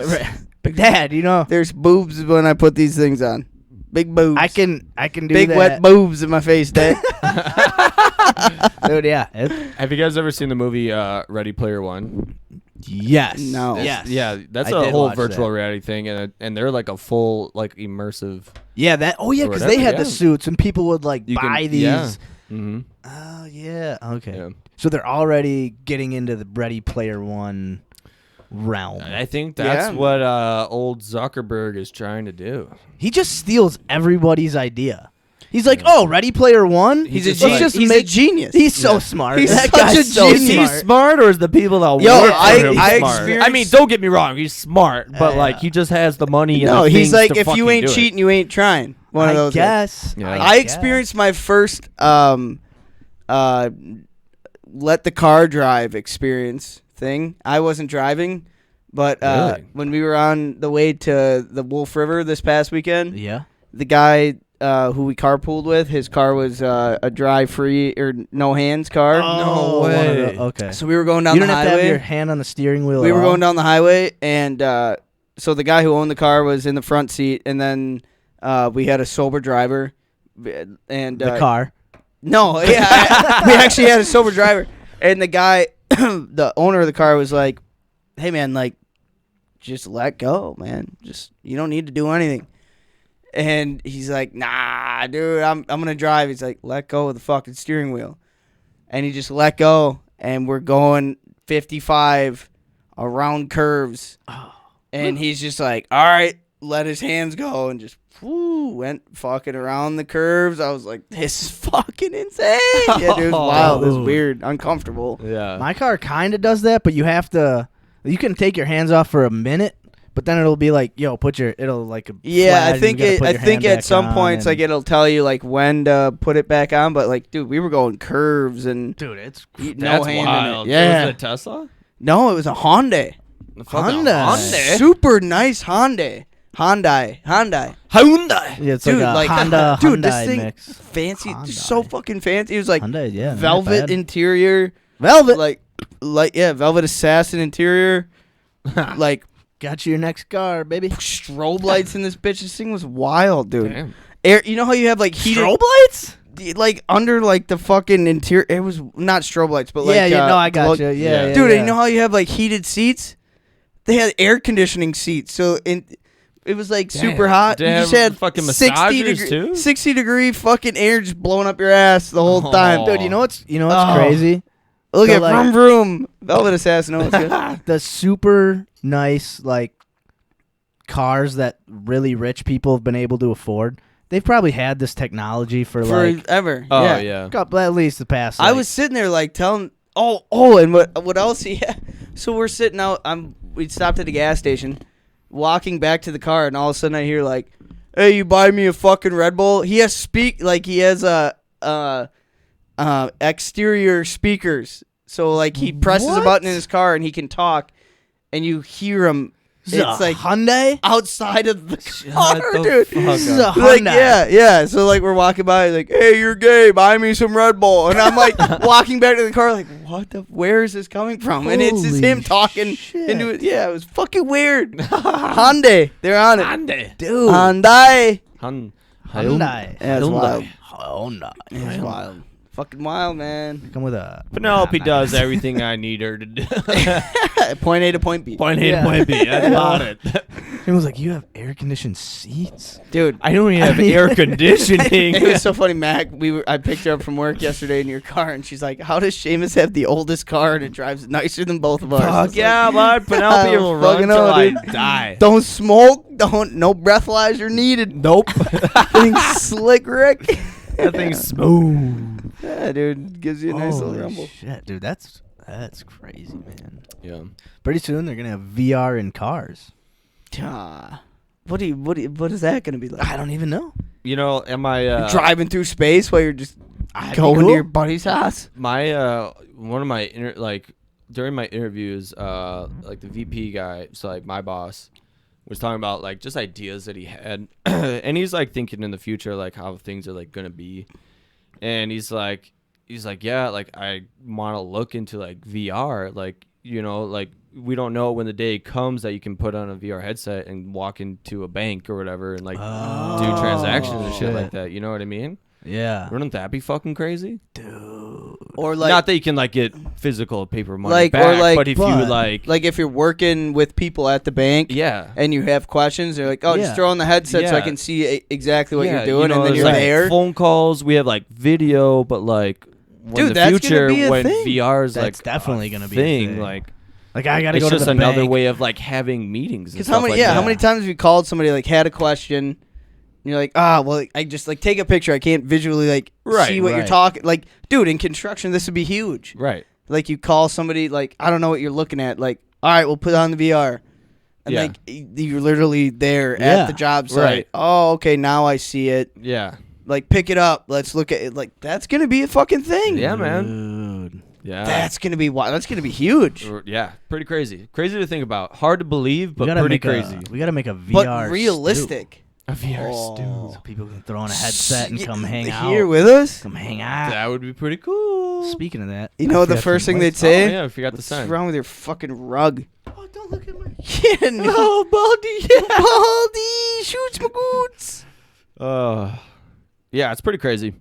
Dad, you know, There's boobs when I put these things on. Big boobs. I can do Big that. wet boobs in my face, Dad. Dude, yeah. Have you guys ever seen the movie Ready Player One? Yes. No. Yes. Yeah, that's I a did whole watch virtual that. reality thing, and they're like a full like immersive. Yeah. That. Oh yeah, Or because they whatever, had yeah. the suits, and people would like You buy can- these. yeah. Mm-hmm. Oh yeah. Okay. Yeah. So they're already getting into the Ready Player One realm. I think that's Yeah. what old Zuckerberg is trying to do. He just steals everybody's idea. He's like, oh, Ready Player One. He's just a like- genius. He's a genius. He's so smart. He's that such guy's a so genius. Is he smart. smart, or is the people that Yo, work for I- him I smart? experienced- I mean, don't get me wrong, he's smart, but Yeah. like he just has the money. And No, the he's things like, to if you fucking ain't do it. cheating, you ain't trying. One of those guys. guess. Yeah. I guess. experienced my first let the car drive experience thing. I wasn't driving, but Really? when we were on the way to the Wolf River this past weekend, Yeah. the guy who we carpooled with, his car was a drive-free or no-hands car. No one of way. okay. So we were going down You the don't have to have highway. your hand on the steering wheel. We at were all? going down the highway, and so the guy who owned the car was in the front seat, and then we had a sober driver, and the car. No, yeah, we actually had a sober driver, and the guy, the owner of the car, was like, "Hey, man, like, just let go, man. Just you don't need to do anything." And he's like, "Nah, dude, I'm gonna drive." He's like, "Let go of the fucking steering wheel," and he just let go, and we're going 55 around curves, and he's just like, "All right," let his hands go, and just went fucking around the curves. I was like, "This is fucking insane." Yeah, dude, it was wild. It was weird, uncomfortable. Yeah. My car kind of does that, but you have to. You can take your hands off for a minute, but then it'll be like, "Yo, it'll like." Yeah, flag I and think you gotta it. put I your think hand at back some on points, and- like it'll tell you like when to put it back on. But like, dude, we were going curves and dude, it's no That's hand wild. in it. Yeah, Was it a Tesla? no, it was a Hyundai. The fucking Hyundai. Super nice Hyundai. Hyundai. Hyundai. Yeah, it's Dude, like a like Honda. dude, this Hyundai thing mix. fancy, just so fucking fancy. It was like Hyundai, yeah, not velvet bad. interior, Velvet. like yeah, velvet assassin interior, like Got you your next car, baby. Strobe lights in this bitch. This thing was wild, dude. Damn. Air, you know how you have like heated Strobe lights? like under like the fucking interior. It was not strobe lights, but like I got look- you. Yeah, dude. yeah. You know how you have like heated seats? They had air conditioning seats, so it was like super hot. Did You they just have had fucking 60 massagers too? 60-degree fucking air just blowing up your ass the whole time. Dude, you know what's Oh. crazy? Look So, at like- Vroom Vroom. Velvet Assassin. No, it's good. The super nice like cars that really rich people have been able to afford. They've probably had this technology for like Forever. Oh yeah. yeah. couple, at least the past. I like- was sitting there like telling, and what else? Yeah. So we're sitting out. We stopped at a gas station, walking back to the car, and all of a sudden I hear like, "Hey, you buy me a fucking Red Bull?" He has he has exterior speakers, so like he presses a What? button in his car and he can talk, and you hear him. This is It's a like Hyundai. outside of the car, the dude. fuck This is a up. Like, Hyundai. yeah. So like we're walking by, like, hey, you're gay, buy me some Red Bull, and I'm like walking back to the car, like, what the? Where is this coming from? And it's just Holy him talking shit. into it. Yeah, it was fucking weird. Hyundai, they're on it. Hyundai. Dude. Hyundai. Hyundai. Yeah, it's wild. Hyundai. It's wild. Fucking wild, man. Come with a Penelope does everything I need her to do. Point A to point B. Point A Yeah. to point B. That's about it. He was like, "You have air conditioned seats." Dude. I don't even have I mean- air conditioning. It was so funny, Mac. I picked her up from work yesterday in your car, and she's like, "How does Seamus have the oldest car and it drives nicer than both of us?" I Fuck was yeah, like, bud. Penelope I don't will run fucking till know, I dude. die. Don't smoke. No breathalyzer needed. Nope. Thing's slick, Rick. That thing's smooth. Yeah, dude, gives you a nice little Holy rumble. shit, dude, that's crazy, man. Yeah. Pretty soon they're gonna have VR in cars. What is that gonna be like? I don't even know. You know, am I Driving through space while you're just That'd be going cool. to your buddy's house. my one of my during my interviews, like the VP guy, so like my boss was talking about like just ideas that he had, and he's like thinking in the future like how things are like gonna be, and he's like yeah, like I want to look into like VR, like you know, like we don't know when the day comes that you can put on a VR headset and walk into a bank or whatever and like do transactions and shit like that. You know what I mean? Yeah. Wouldn't that be fucking crazy? Or like, Not that you can like get physical paper money Like, back, or like- but if you but- like if you're working with people at the bank, yeah, and you have questions, they're like, "Oh, Yeah. just throw on the headset so I Yeah. can see exactly what yeah, you're doing," you know, and then there's, you're like, there. Phone calls, we have like video, but like when Dude, the that's gonna future be a when thing. VR is That's like definitely a gonna be a thing, thing. like Like I gotta it's go to just the another bank. way of like having meetings. Because Because how many times have you called somebody like had a question? And you're like, well, I just like take a picture. I can't visually like Right, see what you're right. talking. Like, dude, in construction, this would be huge. Right. Like you call somebody, like I don't know what you're looking at. Like, all right, we'll put on the VR, and Yeah. like you're literally there Yeah. at the job site. Right. Oh, okay, now I see it. Yeah. Like, pick it up. Let's look at it. Like, that's gonna be a fucking thing. Yeah, man. Dude. Yeah. That's gonna be wild. That's gonna be huge. Yeah, pretty crazy. Crazy to think about. Hard to believe, We but gotta pretty make crazy. we gotta make a VR But realistic. A VR Oh. stew. So people can throw on a headset and come hang out. here with us. Come hang out. That would be pretty cool. Speaking of that, You I know the forgot first to thing invite- they'd say? Oh, yeah, I forgot the What's sign. wrong with your fucking rug? Oh, don't look at my. Yeah, no, Baldy. Baldy shoots my goods. Yeah, it's pretty crazy.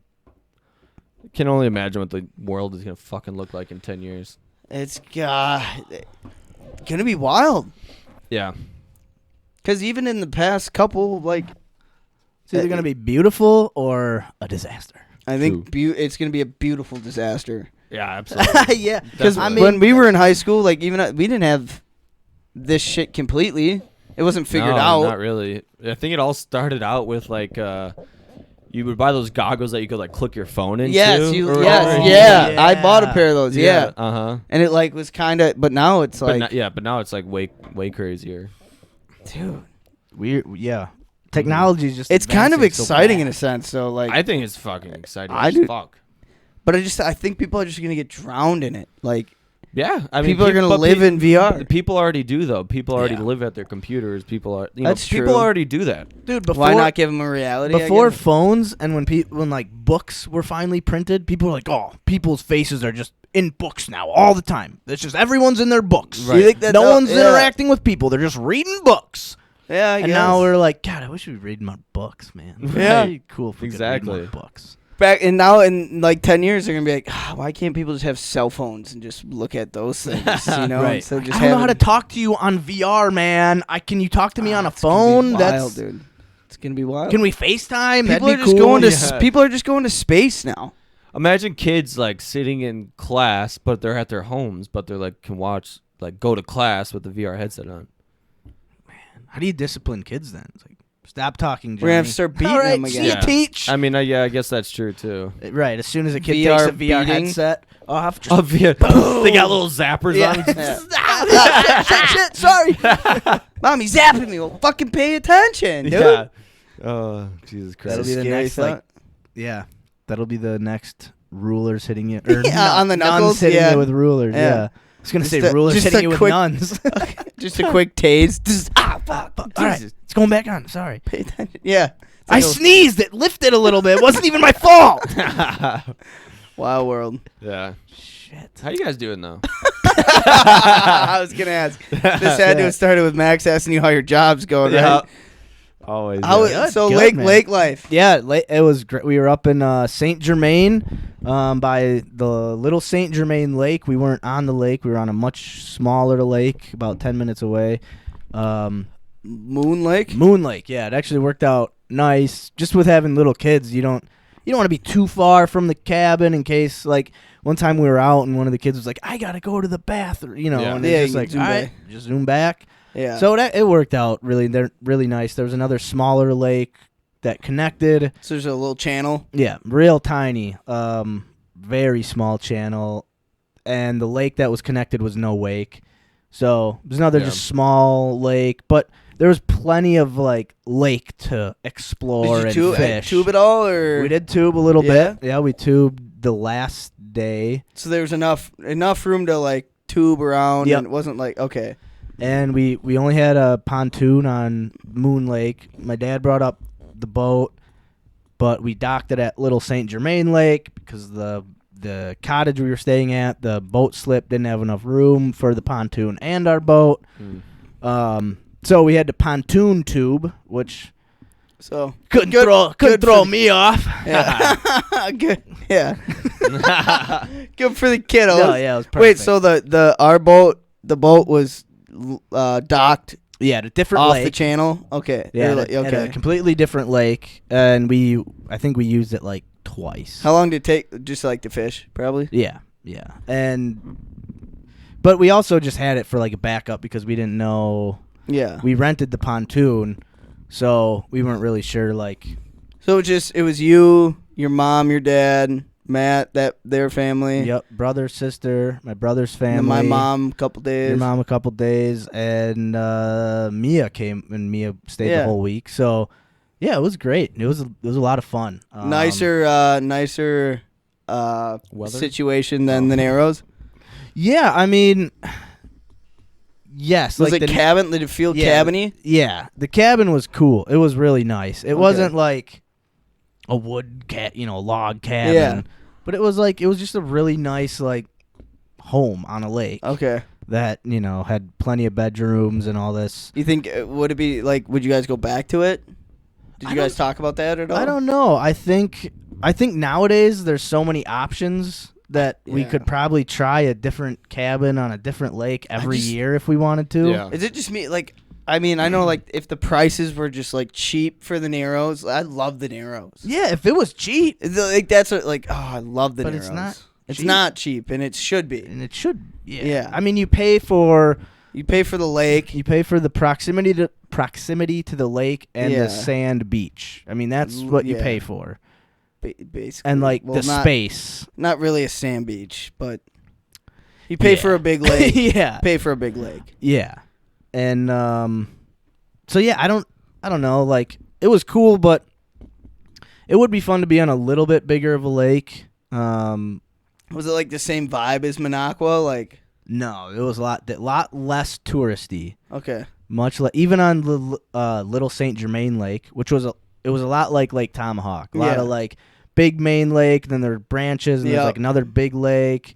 Can only imagine what the world is gonna fucking look like in 10 years. It's gonna be wild. Yeah. Because even in the past couple, like, It's either gonna be beautiful or a disaster. I think it's gonna be a beautiful disaster. Yeah, absolutely. Yeah, because Definitely. when we were in high school, like even we didn't have this shit completely. It wasn't figured No, out. Not really. I think it all started out with like you would buy those goggles that you could like click your phone into. Yes, or whatever. yeah. Yeah. I bought a pair of those. Yeah, Uh huh. and it like was kind of, but now it's like, But now it's like way crazier. dude, Weird. Yeah. Technology is just. it's kind of advancing so exciting in a fast. sense. So like, I think it's fucking exciting. I as do- fuck. but I think people are just gonna get drowned in it. Like, Yeah, I mean, people are gonna but live in VR. People already do though. People already Yeah. live at their computers. People are. That's people true. already do that. Dude. Before Why not give them a reality? I before guess? phones and when like books were finally printed, people were like, "Oh, people's faces are just in books now all the time. It's just everyone's in their books. Right. You think that's No all- one's yeah. interacting with people. They're just reading books. Yeah, I And guess. now we're like, God, I wish we were reading more books, man. Yeah. It'd be cool if we could Exactly. read more books. back and now in like 10 years they're gonna be like, why can't people just have cell phones and just look at those things? You know, Right. instead of just I don't know how to having- talk to you on VR, man. Can you talk to me on a It's gonna phone? be wild, dude. It's gonna be wild. Can we FaceTime? That'd People be are just cool. going to Yeah. people are just going to space now. Imagine kids like sitting in class, but they're at their homes, but they're like can watch like go to class with the VR headset on. How do you discipline kids then? It's like, stop talking, Johnny. We're gonna have to start beating All right, them again. see you, Yeah. teach. I mean, yeah, I guess that's true too. Right, as soon as a kid VR takes a VR beating. headset off, just Oh, VR. They got little zappers Yeah. on. shit, sorry. Mommy zapping me. Well, fucking pay attention, dude. Yeah. Oh, Jesus Christ. That'll be the Scary next, thought. like, yeah, that'll be the next rulers hitting you. Or Yeah, on the nuns knuckles, hitting yeah. you with rulers, Yeah. yeah. I was going to Just say a- rulers just hitting a you with quick- nuns. Just a quick tase. Just, fuck. All right, it's going back on. Sorry. Pay attention. Yeah. It's I like a sneezed. It lifted a little bit. It wasn't even my fault. wild world. Yeah. Shit. How you guys doing though? I was gonna ask. This had to have started with Max asking you how your job's going, right? Always. How yeah. Good, so good, lake man. life. Yeah, it was great. We were up in Saint Germain by the little Saint Germain Lake. We weren't on the lake. We were on a much smaller lake about 10 minutes away. Moon Lake. Moon Lake, yeah. It actually worked out nice. Just with having little kids, you don't want to be too far from the cabin in case, like, one time we were out and one of the kids was like, I got to go to the bathroom, Yeah. and Yeah, it's just you like, zoom all right, back. just zoom back. Yeah. So it worked out really. They're really nice. There was another smaller lake that connected. So there's a little channel. Yeah, real tiny, very small channel, and the lake that was connected was no wake. So there's another Yeah. just small lake, but there was plenty of like lake to explore Did you and fish. tube it all, or We did tube a little Yeah? bit. Yeah, we tubed the last day, So there was enough room to like tube around, Yep. and it wasn't like okay. and we only had a pontoon on Moon Lake. My dad brought up the boat, but we docked it at Little Saint Germain Lake because the cottage we were staying at, the boat slip didn't have enough room for the pontoon and our boat. So we had to pontoon tube, which So couldn't Good- throw good throw for- me off. yeah, good. Yeah, good for the kiddos. No, yeah, it was perfect. Wait, so the boat was docked yeah, at a different off lake. the channel. Okay. Yeah, Or at like- a completely different lake, and I think we used it like twice. How long did it take? Just like to fish, probably. Yeah, but we also just had it for like a backup because we didn't know. Yeah. We rented the pontoon, so we weren't really sure. Like, So it was you, your mom, your dad, Matt, their family. yep, brother, sister, my brother's And family, then my mom, a couple days. your mom a couple days, and Mia came, and Mia stayed Yeah. the whole week. So, yeah, it was great. It was a lot of fun. Nicer Weather? situation than the Narrows. Yeah, I mean, yes. Was like it the- cabin? Did it feel Yeah. cabin-y? Yeah, the cabin was cool. It was really nice. It Okay. wasn't like a wood log cabin. Yeah. But it was just a really nice like home on a lake Okay. that, had plenty of bedrooms and all this. You think would it be like? Would you guys go back to it? Did I you guys talk about that at all? I don't know. I think nowadays there's so many options that we Yeah. could probably try a different cabin on a different lake every just- year if we wanted to. Yeah. Is it just me? Like, I mean, I know like if the prices were just like cheap for the Narrows, I love the Narrows. Yeah, if it was cheap, Like that's what, like, oh, I love the But Narrows. it's not It's cheap. not cheap, and it should be. and it should. Yeah. Yeah. I mean, you pay for You pay for the lake. the proximity to the lake and Yeah. the sand beach. I mean, that's what you Yeah. pay for. Basically, And like Well, the not, space. Not really a sand beach, but you pay for Yeah. a big lake. Yeah. Pay for a big lake. Yeah. And so yeah, I don't know, like it was cool, but it would be fun to be on a little bit bigger of a lake. Was it like the same vibe as Minocqua? Like, No, it was a lot less touristy. okay, Much like even on the Little Saint Germain Lake, which was a lot like Lake Tomahawk. A lot Yeah. of like big main lake, then there were branches, and there's Yep. like another big lake.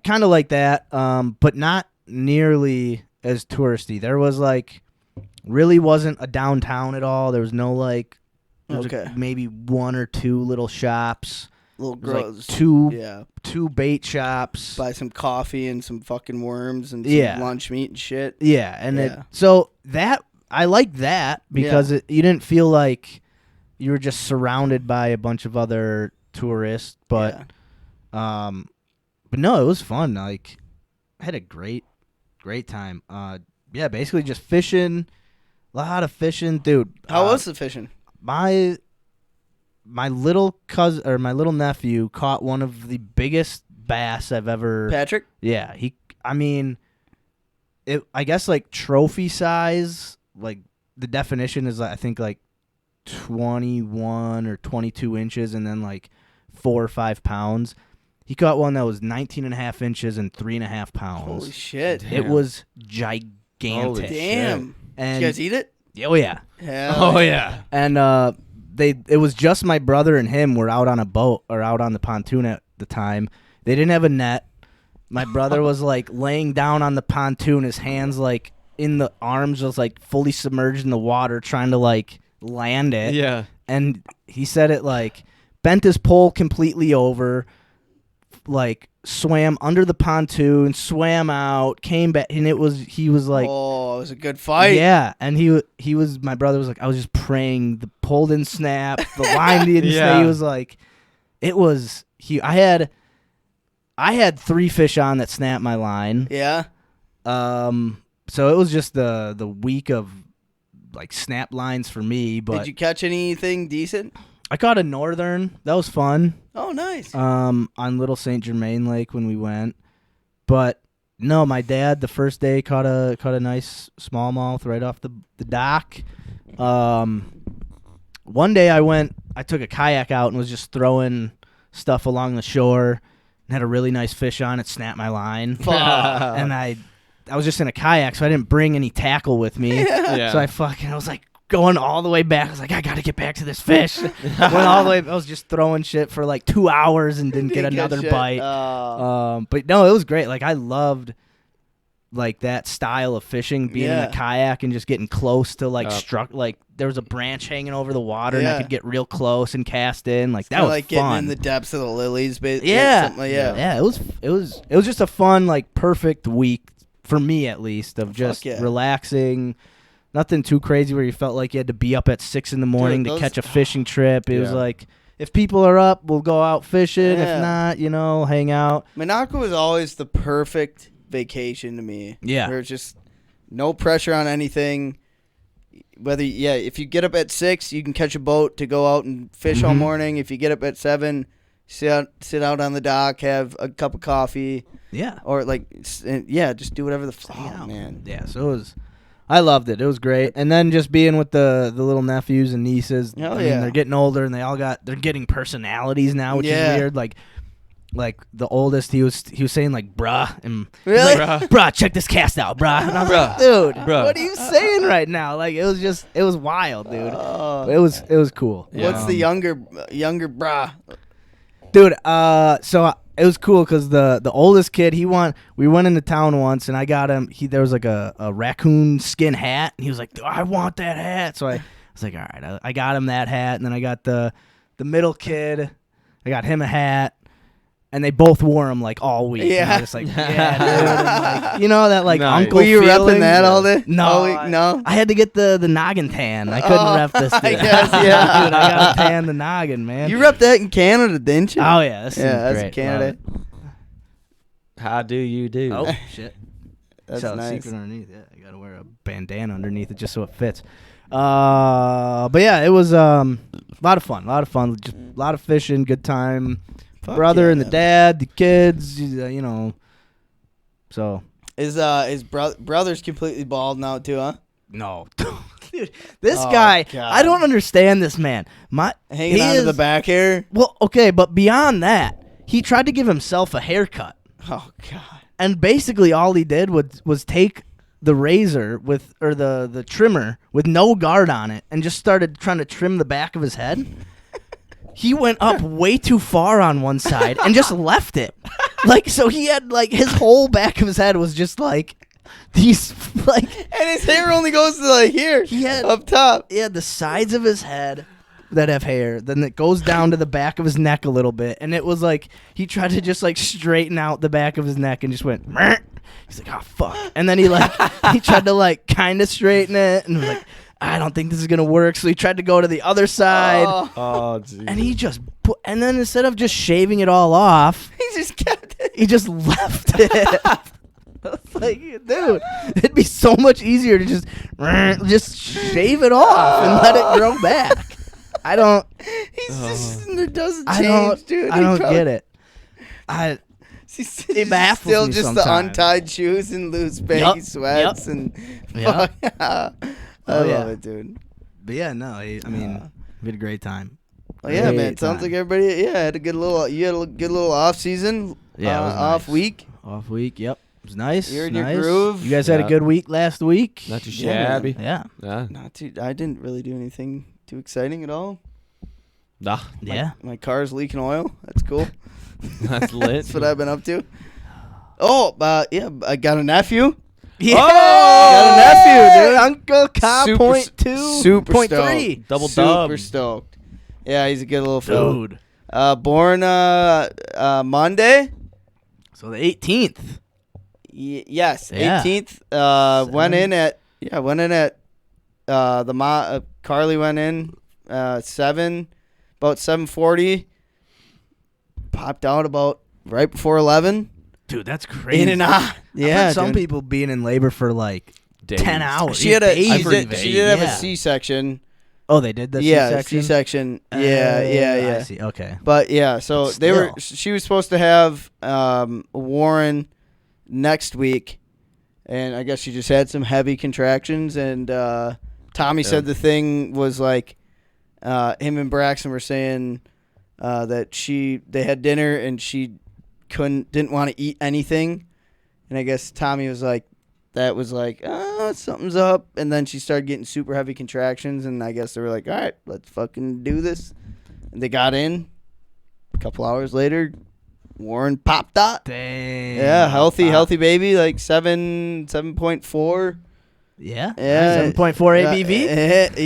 kind of like that, but not nearly as touristy. There was really wasn't a downtown at all. There was no there was maybe one or two little shops. Little gross. Yeah. Two bait shops. Buy some coffee and some fucking worms and some lunch meat and shit. Yeah, and so that I like that because you didn't feel like you were just surrounded by a bunch of other tourists, but no, it was fun. I had a great time. Basically just fishing, a lot of fishing, dude. How was the fishing? My little cousin or my little nephew caught one of the biggest bass I've ever. Patrick? Yeah, I guess trophy size. The definition is I think 21 or 22 inches, and then 4 or 5 pounds. He caught one that was 19 and a half inches and 3.5 pounds. Holy shit! Damn. It was gigantic. Damn! And did you guys eat it? Oh yeah. Hell yeah. And it was just my brother and him were out on a boat or out on the pontoon at the time. They didn't have a net. My brother was laying down on the pontoon, his hands in the arms, was fully submerged in the water, trying to land it. Yeah. And he said it bent his pole completely over, swam under the pontoon, swam out, came back, and he was oh, it was a good fight. Yeah, and my brother was I was just praying the pole didn't snap, the line didn't snap. He was I had 3 fish on that snapped my line. Yeah. So it was just the week of snap lines for me. But did you catch anything decent? I caught a northern. That was fun. Oh, nice. On Little St. Germain Lake when we went. But no, my dad the first day caught a nice smallmouth right off the dock. One day I took a kayak out and was just throwing stuff along the shore and had a really nice fish on it, snapped my line. And I was just in a kayak, so I didn't bring any tackle with me. Yeah. So I was going all the way back. I was I got to get back to this fish. Went all the way. I was just throwing shit for 2 hours and didn't get another bite. But no, it was great. I loved that style of fishing, being in a kayak and just getting close to there was a branch hanging over the water and I could get real close and cast in. That was fun. Getting in the depths of the lilies. Yeah. It was just a fun, perfect week for me at least of just relaxing. Nothing too crazy where you felt like you had to be up at 6 a.m. to catch a fishing trip. It was if people are up, we'll go out fishing. If not, hang out. Monaco was always the perfect vacation to me. Yeah. There's just no pressure on anything. If you get up at 6, you can catch a boat to go out and fish all morning. If you get up at 7, sit out on the dock, have a cup of coffee. Yeah. Or just do whatever the fuck, man. Yeah, so I loved it. It was great. And then just being with the little nephews and nieces. Hell I mean, they're getting older and they're getting personalities now, which is weird. The oldest, he was saying bruh, and really, bruh, check this cast out, bruh. And I was dude, what are you saying right now? It was wild, dude. It was cool. What's the younger bruh? Dude, so it was cool because the oldest kid, we went into town once and I got him. There was a raccoon skin hat and he was like, I want that hat. So I was like, all right, I got him that hat, and then I got the middle kid, I got him a hat. And they both wore them all week. Yeah. And I was just yeah, dude. And, that nice. uncle Were you feeling? repping that all day? No, no. I had to get the noggin tan. I couldn't rep this. Dude. I guess, yeah. Dude, I gotta tan the noggin, man. You repped that in Canada, didn't you? Oh yeah, that's in great. Canada. How do you do? Oh shit. That's so nice. secret underneath. Yeah, I gotta wear a bandana underneath it just so it fits. But yeah, it was a lot of fun. Just a lot of fishing, good time. Fuck Brother yeah, and the dad, the kids, So is brother's completely bald now too, huh? no, dude, this Oh, guy, God. I don't understand this man. Hanging on to the back hair. Well, okay, but beyond that, he tried to give himself a haircut, Oh God. and basically all he did was take the razor or the trimmer with no guard on it, and just started trying to trim the back of his head. He went up way too far on one side and just left it. Like, so he had, like, his whole back of his head was just, like, these, like... And his hair only goes to, like, here, He had... up top. He had the sides of his head that have hair, then it goes down to the back of his neck a little bit, and it was, like, he tried to just, like, straighten out the back of his neck and just went... Meh. He's like, oh, fuck. And then he, like, he tried to, like, kind of straighten it, and was like... I don't think this is gonna work. So he tried to go to the other side. Oh, geez. And he just and then instead of just shaving it all off, He just kept it. he just left it. I was like, dude, it'd be so much easier to just shave it off and let it grow back. I don't. He's just, it doesn't I change, don't, dude. I don't get it. It baffles still me just sometimes. the untied shoes and loose baggy sweats and. Yep. I love it, dude. But yeah, no, I mean, we had a great time. Well, yeah, man. It sounds like everybody, had a good little. You had a good little off season. Yeah, it was off nice. week. Off week, yep. It was nice. You're in nice. your groove. You guys had a good week last week. Not too Yeah, shabby. Yeah. Yeah. Not too. I didn't really do anything too exciting at all. Nah. Yeah. My car's leaking oil. That's cool. That's lit. That's what I've been up to. Oh, yeah. I got a nephew. Yeah. Got a nephew, dude. Uncle Ka Super point two. super point stoked. three. Double Super dub. stoked. Yeah, he's a good little fella. Dude. Born Monday. So the 18th. Yes, Yeah. 18th. Went in at Carly went in 7, about 7:40. Popped out about right before 11. Dude, that's crazy. In and out. Yeah, some dude. people being in labor for like Days. 10 hours. She had a Days she even. did have a Yeah. C-section. Oh, they did the Yeah, C-section? C-section. Yeah. I see. Okay. But yeah, so Still. she was supposed to have Warren next week, and I guess she just had some heavy contractions. And Tommy said the thing was like him and Braxton were saying that they had dinner and she didn't want to eat anything, and I guess Tommy was like, that was like, oh, something's up. And then she started getting super heavy contractions, and I guess they were like, all right, let's fucking do this. And they got in. A couple hours later, Warren popped out. Dang. Yeah, healthy baby, like 7.4. Yeah. Yeah. 7.4 ABV. ABV.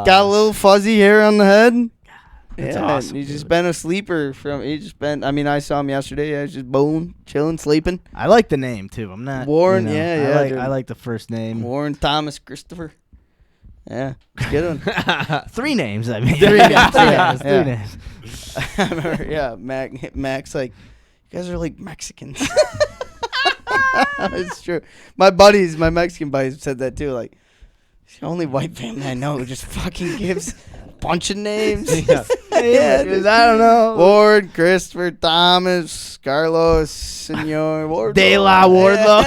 Got a little fuzzy hair on the head. That's yeah, awesome, he's just dude. been a sleeper I mean, I saw him yesterday. I was just bone, chilling, sleeping. I like the name too. I'm not Warren, yeah, dude. I like the first name. Warren Thomas Christopher. Yeah, good one. 3 names. I mean, Three names, yeah, Three yeah. names. I remember, yeah, Max, like, you guys are like Mexicans. It's true. My Mexican buddies said that too. Like, it's the only white family I know who just fucking gives a bunch of names. Yeah, dude, I don't know. Ward, Christopher, Thomas, Carlos, Senor, Wardlow. De La Wardlow.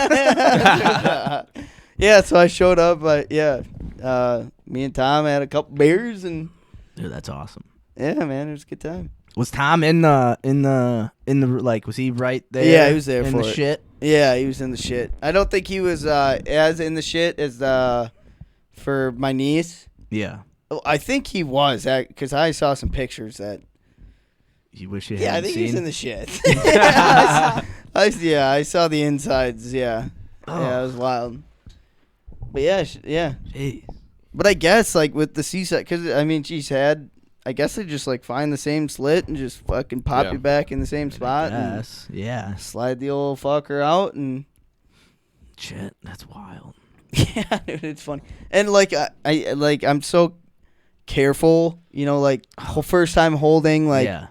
Yeah, so I showed up. Me and Tom had a couple beers, and Dude, that's awesome. yeah, man, it was a good time. Was Tom in the like? Was he right there? Yeah, he was there in for the it. shit. Yeah, he was in the shit. I don't think he was as in the shit as for my niece. Yeah. Oh, I think he was, because I saw some pictures that. You wish you Yeah, I hadn't think seen. he was in the shit. I saw the insides. Yeah, yeah, it was wild. But yeah, yeah. Jeez. But I guess like with the C-set, because I mean she's had. I guess they just like find the same slit and just fucking pop you back in the same spot and Yes. Yeah. slide the old fucker out and. Shit. That's wild. Yeah, dude, it's funny. And like I'm so careful, you know, like first time holding, like yeah.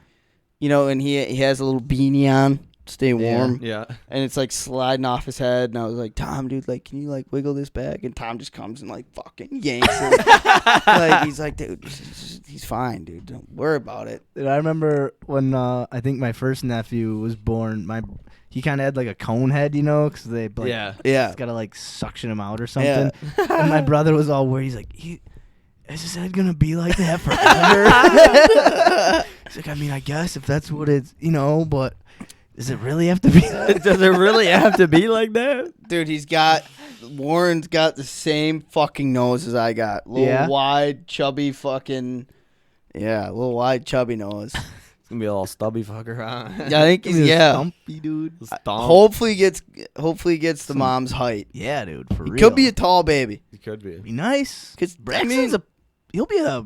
you know, and he has a little beanie on, to stay warm, Yeah. and it's like sliding off his head. And I was like, Tom, dude, like, can you like wiggle this back? And Tom just comes and like fucking yanks it. Like he's like, dude, he's fine, dude. Don't worry about it. Dude, I remember when I think my first nephew was born. He kind of had like a cone head, you know, because they like, Yeah. Yeah. gotta like suction him out or something. And my brother was all worried. He's like, is his head gonna be like that forever? He's like, I mean, I guess if that's what it's, you know, but does it really have to be? Does it really have to be like that? Dude, Warren's got the same fucking nose as I got. Little Yeah? wide, chubby fucking, little wide, chubby nose. Gonna be a little stubby fucker, huh? Yeah, I think he's stumpy dude. Hopefully he gets the mom's height. Yeah, dude, for He real. could be a tall baby. He could be. Be nice. Cause Braxton's he'll be a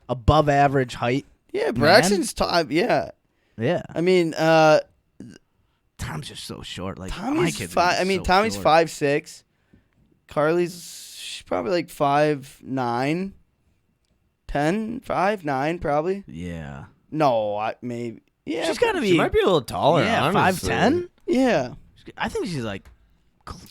above average height. yeah, Braxton's tall. Yeah, Yeah. I mean, Tom's just so short. Like Tommy's my kids. Tommy's 5'6". She's probably like 5'9", 10, 5'9", probably. Yeah. No, maybe. Yeah, She's got to be. She might be a little taller. Yeah, honestly. 5'10". Yeah. I think she's like.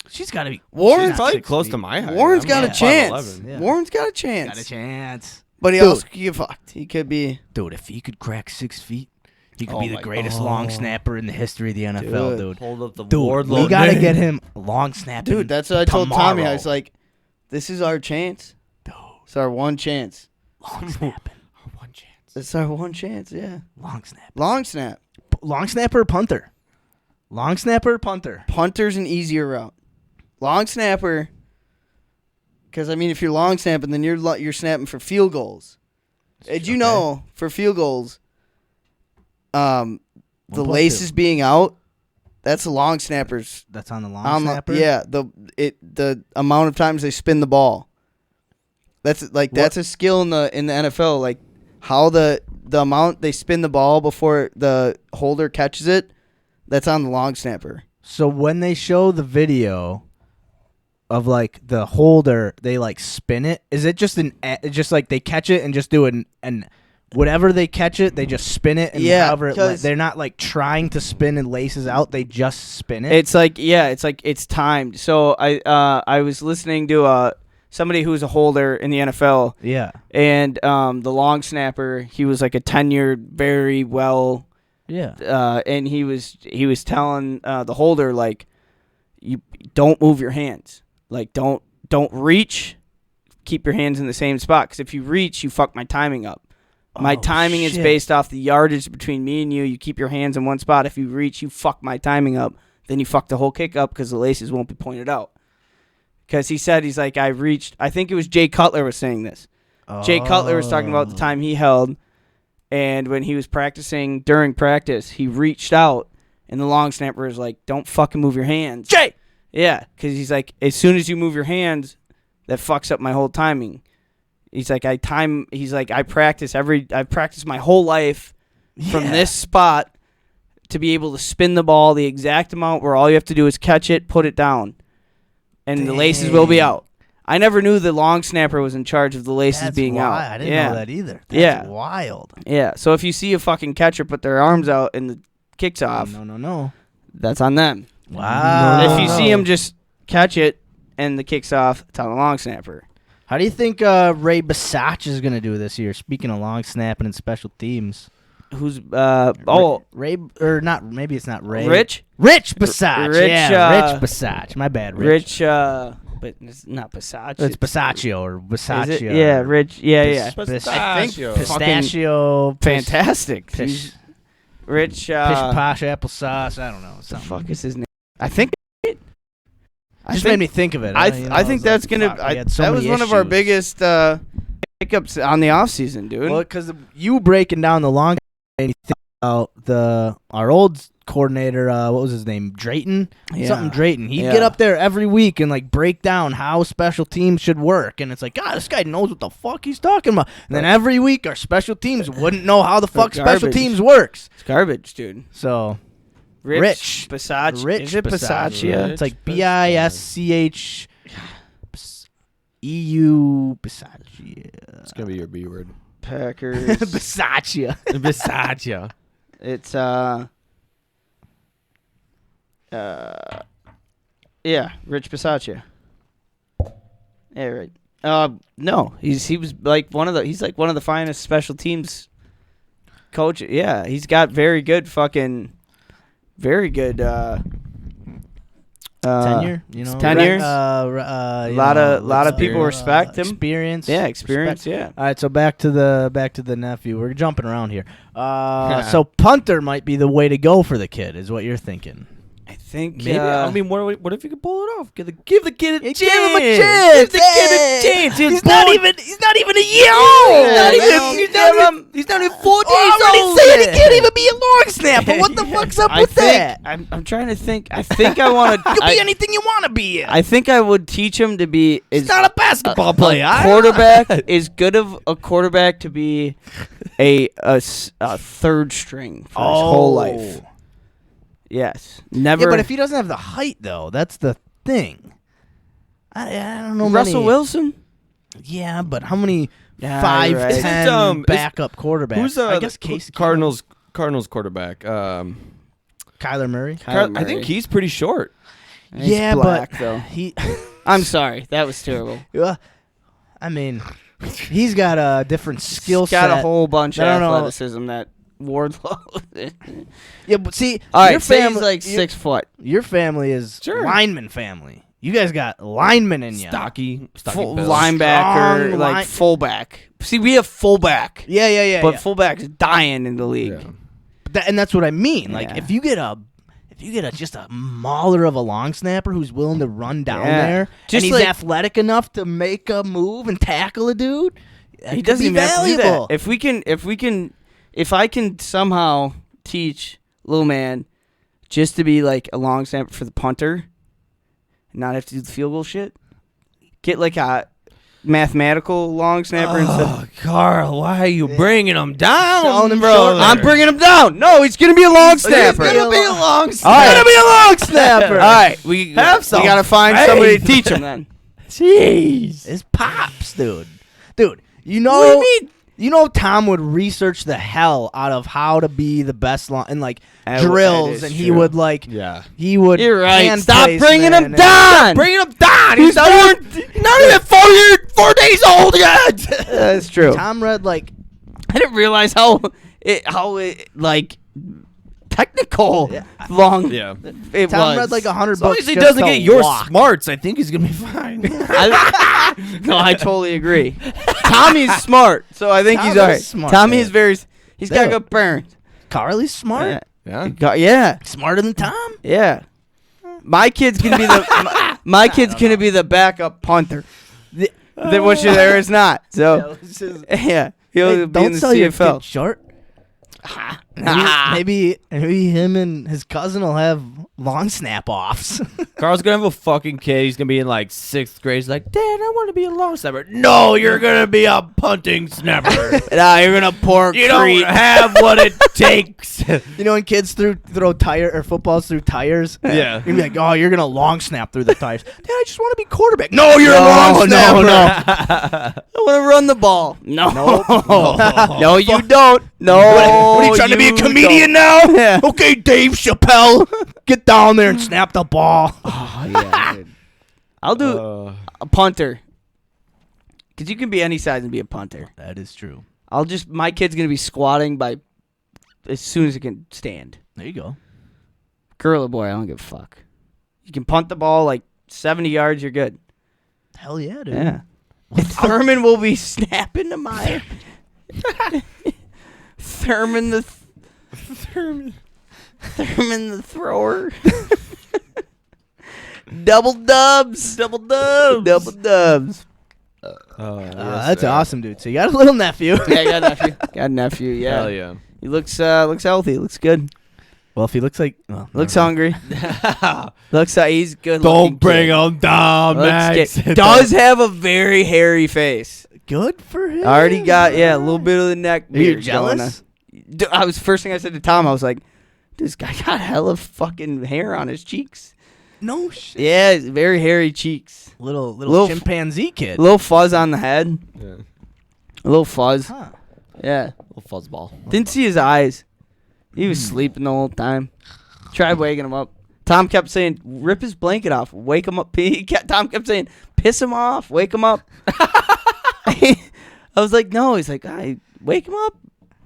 She's got to be. Warren's She's probably 6 close feet. to my height. Warren's I'm got like a chance. 5'11". Yeah. Warren's got a chance. Got a chance. But he also could get fucked. He could be. Dude, if he could crack 6 feet, he could Oh be the my greatest God. long snapper in the history of the NFL, dude. Hold up the Dude, Wardlow. we gotta get him long snapping. Dude, that's what I told Tommy. I tomorrow. was like, this is our chance. Dude, It's our one chance. long snapping. One chance. It's our one chance, yeah. Long snap. Long snap. Long snapper or punter? Long snapper or punter? Punter's an easier route. Long snapper, because, I mean, if you're long snapping, then you're snapping for field goals. Did you know, for field goals, the 1.2. laces being out, that's a long snapper's. That's on the long snapper? Yeah, the amount of times they spin the ball. That's a skill in the NFL. Like how the amount they spin the ball before the holder catches it. That's on the long snapper. So when they show the video of like the holder, they like spin it. Is it just just like they catch it and just do an whatever they catch it, they just spin it and however they're not like trying to spin and laces out, they just spin it. It's timed. So I was listening to somebody who's a holder in the NFL. Yeah. And the long snapper, he was like a tenured, very well. Yeah. And he was telling the holder, like, you don't move your hands. Like, don't reach. Keep your hands in the same spot. Because if you reach, you fuck my timing up. My timing is based off the yardage between me and you. You keep your hands in one spot. If you reach, you fuck my timing up. Then you fuck the whole kick up because the laces won't be pointed out. Because he said, he's like, I reached. I think it was Jay Cutler was saying this. Jay Cutler was talking about the time he held. And when he was practicing during practice, he reached out. And the long snapper was like, don't fucking move your hands. Jay! Yeah, because he's like, as soon as you move your hands, that fucks up my whole timing. He's like, I've practiced my whole life from this spot to be able to spin the ball the exact amount where all you have to do is catch it, put it down, and the laces will be out. I never knew the long snapper was in charge of the laces being out. I didn't know that either. That's Yeah. wild. Yeah, so if you see a fucking catcher put their arms out and the kicks off, No. that's on them. Wow. If you see him just catch it and the kicks off, it's on the long snapper. How do you think Ray Basach is going to do this year? Speaking of long snapping and special teams. Who's Ray or not? Maybe it's not Ray. Rich Basach. Rich, Rich Basach. My bad, Rich. But it's not Basach. It's Pistachio or Basaccio. Yeah, Rich. Yeah. I think Pistachio. Fantastic. Pish Rich. Pish Posh applesauce. I don't know. The Something. fuck is his name? I think. Just made me think of it. I think that's gonna. That was one of our biggest pickups on the off season, dude. Well, because you breaking down the long and you think about our old coordinator, what was his name? Drayton? Yeah. Something Drayton. He'd get up there every week and like break down how special teams should work. And it's like, God, this guy knows what the fuck he's talking about. And then every week our special teams wouldn't know how the fuck special teams works. It's garbage, dude. So Rich Basach. Rich Is it Basach. Basach? It's like BISCH EU Basaccia. It's gonna be your B word. Packers. Basaccia. Basaccia. It's Rich Basaccia. Yeah, right. No, he was like one of the finest special teams coaches. Yeah, he's got very good tenure, you know. Tenure. A lot of people respect him. Experience. Yeah, experience. Respect. Yeah. All right, so back to the nephew. We're jumping around here. So punter might be the way to go for the kid, is what you're thinking. I think Maybe. I mean, what if you could pull it off? Give the kid a chance. Give him a chance. Give the kid a chance. He's not even a year old. He's not even 4 days I'm old. saying he can't even be a long snapper. What the fuck's up with that? I'm trying to think. I think I want to. You can be anything you want to be. I think I would teach him to be. He's not a basketball player. A quarterback is good of a quarterback to be a third string for his whole life. Yes, never. Yeah, but if he doesn't have the height, though, that's the thing. I don't know. Russell Wilson. Yeah, but how many Yeah, 5'10" you're right. backup quarterbacks? Who's I guess Casey Cardinals quarterback? Kyler Murray. I think he's pretty short. He's yeah, black, but though. he. I'm sorry, that was terrible. I mean, he's got a different skill He's set. got a whole bunch of I don't know. athleticism that Wardlow. Yeah, but see, All right, your say family he's like 6 foot. Your family is Sure. lineman family. You guys got linemen in you. Stocky Full build. linebacker, Strong like fullback. See, we have fullback, Yeah. but fullback's dying in the league. Yeah. And that's what I mean. Like, Yeah. if you get just a mauler of a long snapper who's willing to run down Yeah. there, Just and he's like- athletic enough to make a move and tackle a dude, that He could doesn't be even have to do valuable. that. If I can somehow teach little man just to be like a long snapper for the punter, and not have to do the field goal shit, get like a mathematical long snapper instead. Oh, Carl, why are you bringing him down, Selling him bro? short. I'm bringing him down. No, he's gonna be a long snapper. He's gonna be a long All right. snapper. All right, we gotta find somebody to teach him then. Jeez. It's pops, dude. Dude, you know. What do you mean? You know, Tom would research the hell out of how to be the best and like That drills, is and he true. would like Yeah. he would. You're right. hand Stop placement bringing him and- down. Bringing him down. He's not even 4 days old yet. That's true. Tom read like I didn't realize how it like technical long. Yeah. It Tom was. read like 100 As long books. as he just doesn't to get your walk. smarts, I think he's gonna be fine. No, I totally agree. Tommy's smart, so I think Tom he's is all right. smart, Tommy man. is very. He's got Yeah. good parents. Carly's smart, Yeah. Yeah. smarter than Tom. Yeah. My kid's gonna be my kid's gonna be the backup punter, which there is not. So yeah, he'll Hey, be don't in the sell your CFL. kid short. Maybe him and his cousin will have long snap offs. Carl's gonna have a fucking kid. He's gonna be in like 6th grade. He's like, Dad, I want to be a long snapper. No, you're gonna be a punting snapper. Nah, you're gonna pour You don't have what it takes. You know, when kids throw footballs through tires. Yeah. You're gonna be like, oh, you're gonna long snap through the tires. Dad, I just want to be quarterback. No, you're a No, long snapper. I want to run the ball. No, no, you don't. No, What are you trying to be a comedian now? Yeah. Okay, Dave Chappelle, get down there and snap the ball. Oh yeah, dude. I'll do a punter. Cause you can be any size and be a punter. That is true. My kid's gonna be squatting by as soon as it can stand. There you go. Girl or boy, I don't give a fuck. You can punt the ball like 70 yards, you're good. Hell yeah, dude. Yeah. Thurman will be snapping to my Thurman the thrower. Double dubs. That's awesome, dude. So you got a little nephew. Yeah, I got a nephew. Got a nephew. Yeah. Hell yeah. He looks healthy. Looks good. Well, if he looks like Looks hungry. Looks like he's good. Don't bring him down, Max. Does have a very hairy face. good for him. Already got a little bit of the neck. Are you beard jealous? going on. First thing I said to Tom, I was like, this guy got hella fucking hair on his cheeks. No shit. Yeah, he's very hairy cheeks. Little chimpanzee kid. A little fuzz on the head. Yeah. A little fuzz. Huh. Yeah. Little fuzzball. Didn't see his eyes. He was sleeping the whole time. Tried waking him up. Tom kept saying, rip his blanket off. Wake him up. Tom kept saying, piss him off. Wake him up. I was like, no. He's like, wake him up.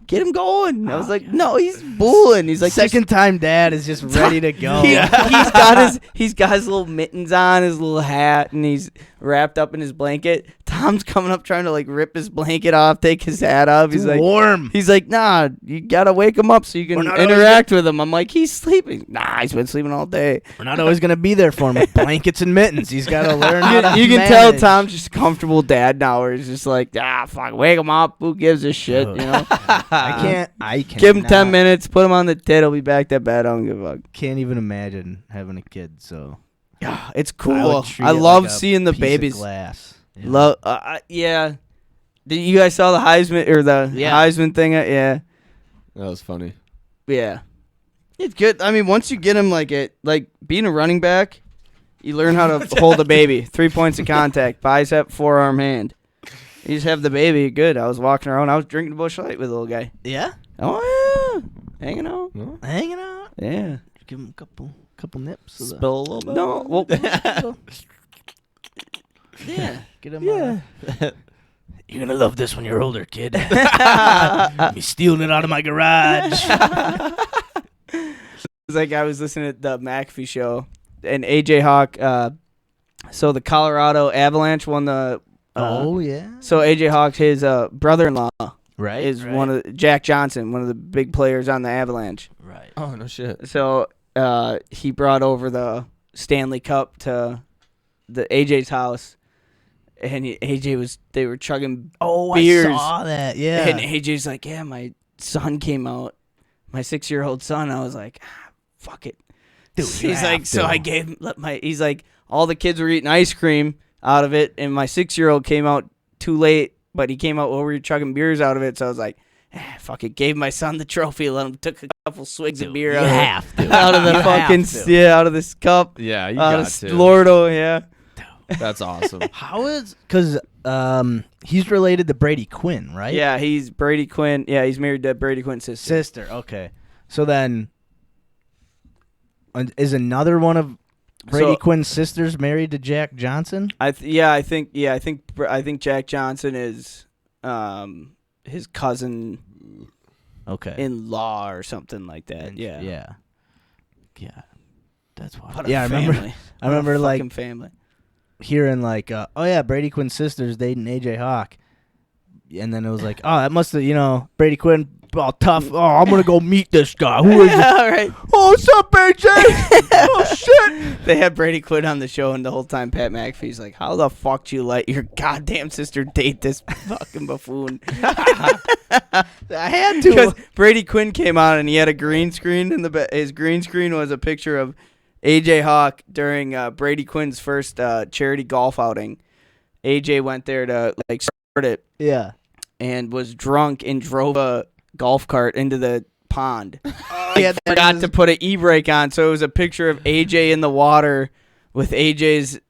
Get him going. I was like, no, he's bulling. He's like, Second time dad is just ready to go. He's got his little mittens on, his little hat, and he's wrapped up in his blanket. Tom's coming up trying to like rip his blanket off, take his hat off. He's like, warm. He's like, nah, you gotta wake him up so you can interact with him. I'm like, he's sleeping. Nah, he's been sleeping all day. We're not always gonna be there for him with blankets and mittens. He's gotta learn how to You can tell manage. Tom's just a comfortable dad now, where he's just like, fuck, wake him up. Who gives a shit, you know? I can't Give him 10 minutes, put him on the tit, he'll be back to bed. I don't give a fuck. Can't even imagine having a kid. So It's I cool. would treat I it love like a seeing the piece of babies. glass. Yeah. Love, yeah. Did you guys saw the Heisman or the Heisman thing? Yeah, That was funny. yeah. It's good. I mean, once you get him like being a running back, you learn how to hold a baby. 3 points of contact, bicep, forearm, hand. You just have the baby. Good. I was walking around. I was drinking Busch Light with a little guy. Yeah, Oh yeah, hanging out. No? hanging out. Yeah. Give him a couple nips. Of the- Spill a little bit. No. Well, yeah. Get him. Yeah. You're gonna love this when you're older, kid. Be stealing it out of my garage. It's like I was listening to the McAfee show, and AJ Hawk. So the Colorado Avalanche won the. Oh yeah. So AJ Hawk, his brother-in-law, Right. is one of Jack Johnson, one of the big players on the Avalanche. Right. Oh, no shit. So he brought over the Stanley Cup to the AJ's house, and they were chugging beers. I saw that. Yeah. And AJ's like, yeah, my son came out, my 6-year-old son. I was like, fuck it. Dude, He's like, so I gave him he's like, all the kids were eating ice cream out of it, and my 6-year-old came out too late, but he came out while we were chugging beers out of it. So I was like, fuck it. Gave my son the trophy, let him took a couple swigs of beer out of the fucking out of this cup. Yeah, you got to. Lordo, yeah. That's awesome. How is because he's related to Brady Quinn, right? Yeah, he's Brady Quinn. Yeah, he's married to Brady Quinn's sister. Okay. So then, is another one of Brady Quinn's sisters married to Jack Johnson? I think Jack Johnson is his cousin in law or something like that. Yeah. That's why. What a family. I remember What a like fucking family. hearing like, oh yeah, Brady Quinn's sister's dating AJ Hawk, and then it was like, oh, that must have Brady Quinn. Oh, tough. Oh, I'm going to go meet this guy. Who is it? All right. Oh, what's up, AJ? Oh, shit. They had Brady Quinn on the show, and the whole time Pat McAfee's like, how the fuck do you let your goddamn sister date this fucking buffoon? I had to. Because Brady Quinn came out, and he had a green screen. His green screen was a picture of AJ Hawk during Brady Quinn's first charity golf outing. AJ went there to like start it. Yeah. And was drunk and drove a golf cart into the pond. Yeah, forgot to put an e-brake on, so it was a picture of AJ in the water with AJ's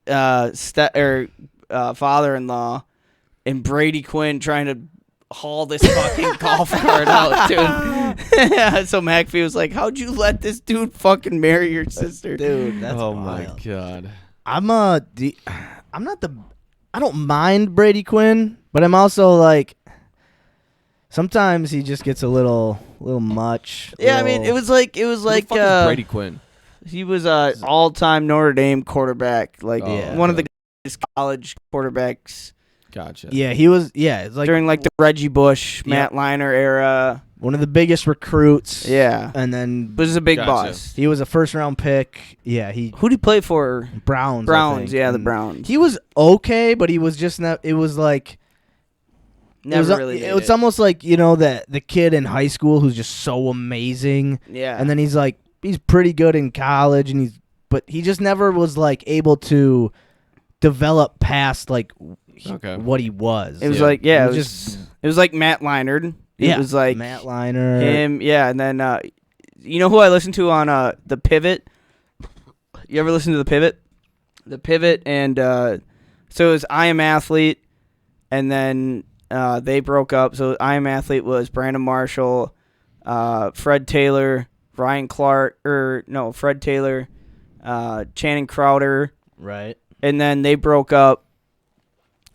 father-in-law and Brady Quinn trying to haul this fucking golf cart out, dude. So McAfee was like, "How'd you let this dude fucking marry your sister, dude?" That's oh wild. my god. I don't mind Brady Quinn, but I'm also like, sometimes he just gets a little much. Yeah, I mean, it was like Who the fuck is Brady Quinn? He was a all-time Notre Dame quarterback, like one of the greatest college quarterbacks. Gotcha. Yeah, he was. Yeah, it's like during like the Reggie Bush, Matt Leinart era. One of the biggest recruits. Yeah, and then was a big boss. He was a first-round pick. Yeah, who'd he play for? Browns. Browns. Yeah, the Browns. He was okay, but he was just not. It was like. Never really. It's almost like that the kid in high school who's just so amazing. Yeah. And then he's pretty good in college, but he just never was like able to develop past like what he was. It was it was like Matt Leinart. It was like Matt Leinart. Him, yeah, and then you know who I listened to on the Pivot? You ever listen to the Pivot? The Pivot, and so it was I Am Athlete, and then they broke up. So I Am Athlete was Brandon Marshall, Fred Taylor, Ryan Clark, Fred Taylor, Channing Crowder. Right. And then they broke up.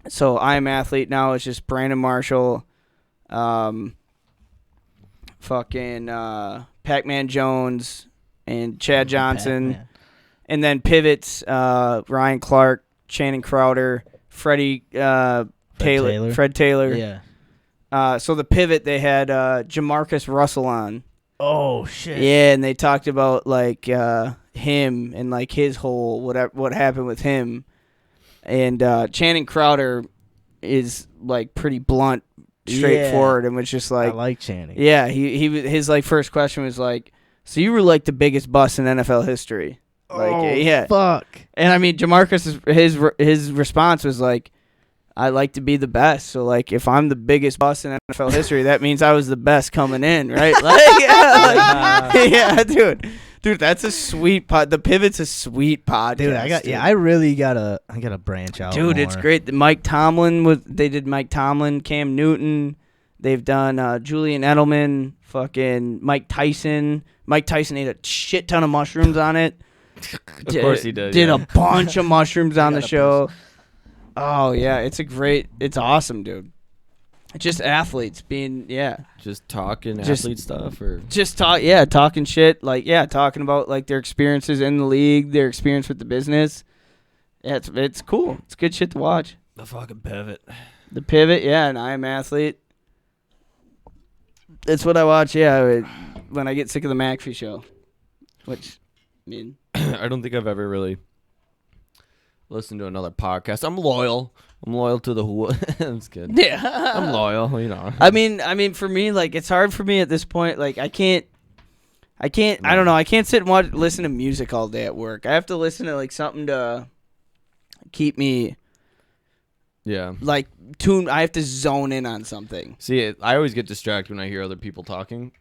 So I Am Athlete now is just Brandon Marshall, Pac-Man Jones, and Chad Johnson. Pac-Man. And then Pivots, Ryan Clark, Channing Crowder, Freddie Fred Taylor. Yeah. So the pivot, they had Jamarcus Russell on. Oh shit. Yeah, and they talked about like him and like his whole what happened with him. And Channing Crowder is like pretty blunt, straightforward, and was just like, I like Channing. Yeah, his like first question was like, so you were like the biggest bust in NFL history. Like, yeah. Fuck. And I mean, Jamarcus, his response was like, I like to be the best. So, like, if I'm the biggest bust in NFL history, that means I was the best coming in, right? Like, yeah, dude. Dude, that's a sweet pod. The Pivot's a sweet podcast. Dude, I really gotta branch out. Dude, more. it's great. Mike Tomlin they did Mike Tomlin, Cam Newton. They've done Julian Edelman, fucking Mike Tyson. Mike Tyson ate a shit ton of mushrooms on it. Of course he did. Did a bunch of mushrooms on the show. Oh, yeah. It's awesome, dude. Just athletes being, Just talking athlete stuff or just talking shit. Like, talking about like their experiences in the league, their experience with the business. Yeah, it's cool. It's good shit to watch. the fucking pivot. The Pivot, and I Am Athlete. That's what I watch, when I get sick of the McAfee show. Which, I mean, I don't think I've ever really listened to another podcast. I'm loyal to the HUA. That's good. Yeah. I'm loyal, you know. I mean, for me, like, it's hard for me at this point. Like, I don't know. I can't sit and listen to music all day at work. I have to listen to, like, something to keep me, like, tuned. I have to zone in on something. See, I always get distracted when I hear other people talking.